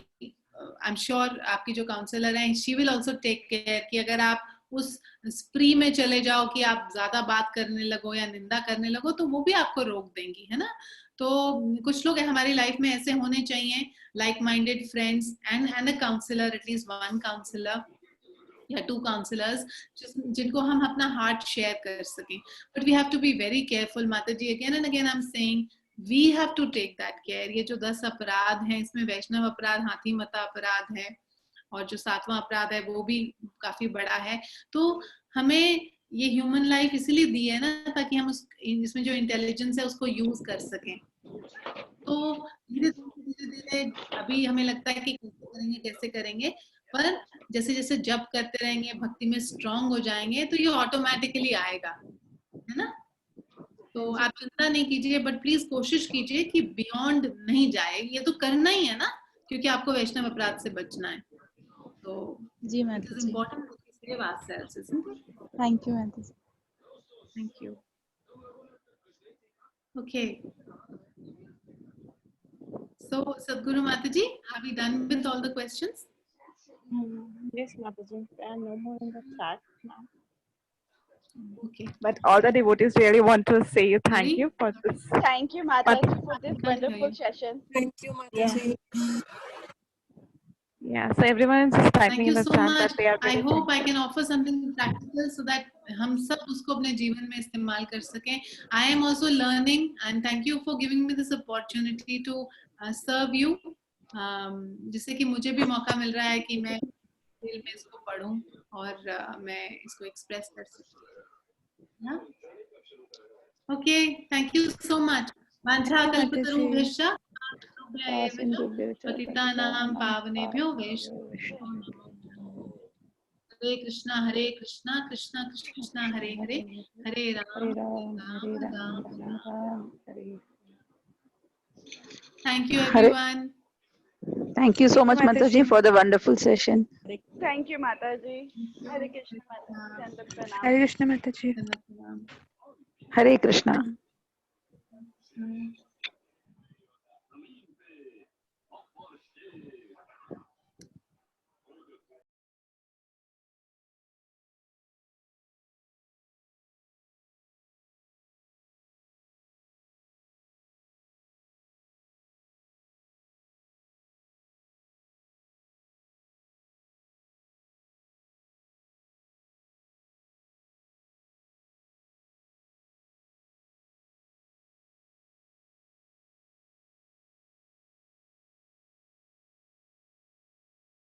I'm sure आपकी जो काउंसलर हैं she will also take care कि अगर आप उस स्प्री में चले जाओ कि आप ज्यादा बात करने लगो या निंदा करने लगो, तो वो भी आपको रोक देंगी, है ना। तो कुछ लोग हमारी लाइफ में ऐसे होने चाहिए, like minded friends and a counsellor, at least one counsellor या टू काउंसलर्स जिनको हम अपना हार्ट शेयर कर सकें। But we have to be very careful Mata ji, again and again I am saying we have to take that care. ये जो 10 अपराध हैं, इसमें वैष्णव अपराध, हाथी मता अपराध है, और जो 7वां अपराध है वो भी काफी बड़ा है। तो हमें ये ह्यूमन लाइफ इसीलिए दी है ना, ताकि हम इसमें जो इंटेलिजेंस है उसको यूज कर सकें। तो धीरे धीरे अभी हमें लगता है कि कैसे करेंगे, पर जैसे जैसे जप करते रहेंगे, भक्ति में स्ट्रांग हो जाएंगे, तो ये ऑटोमेटिकली आएगा, है ना। तो आप चिंता नहीं कीजिए, बट प्लीज कोशिश कीजिए कि बियॉन्ड नहीं जाए। ये तो करना ही है ना, क्योंकि आपको वैष्णव अपराध से बचना है। तो जी ma'am, it is important to save ourselves, isn't it? Thank you ma'am. Thank you. Okay, so Sadhguru Mataji, are we done with all the questions? Yes, Mataji. There are no more in the chat now. Okay. But all the devotees really want to say thank you for this. Thank you, Mataji, for this wonderful session. Thank you, Mataji. Yeah, so everyone is Thank typing you in the so chat much. that they are I very hope I thankful. can offer something practical so that हम सब उसको अपने जीवन में इस्तेमाल कर सकें. I am also learning, and thank you for giving me this opportunity to serve you. जिससे कि मुझे भी मौका मिल रहा है कि मैं दिल में इसको पढूं और मैं इसको एक्सप्रेस कर सकूं. Okay, thank you so much. वांछा कल्पतरुभ्यश्च पतितानां पावनेभ्यो वैष्णवेभ्यो नमो नमः. हरे कृष्णा कृष्णा कृष्णा हरे हरे, हरे Ram Ram. Thank you everyone. Thank you so much, Mataji, for the wonderful session. Thank you, Mataji. Hare Krishna, Mataji. Dandavat pranam. Hare Krishna, Mataji. Hare Krishna.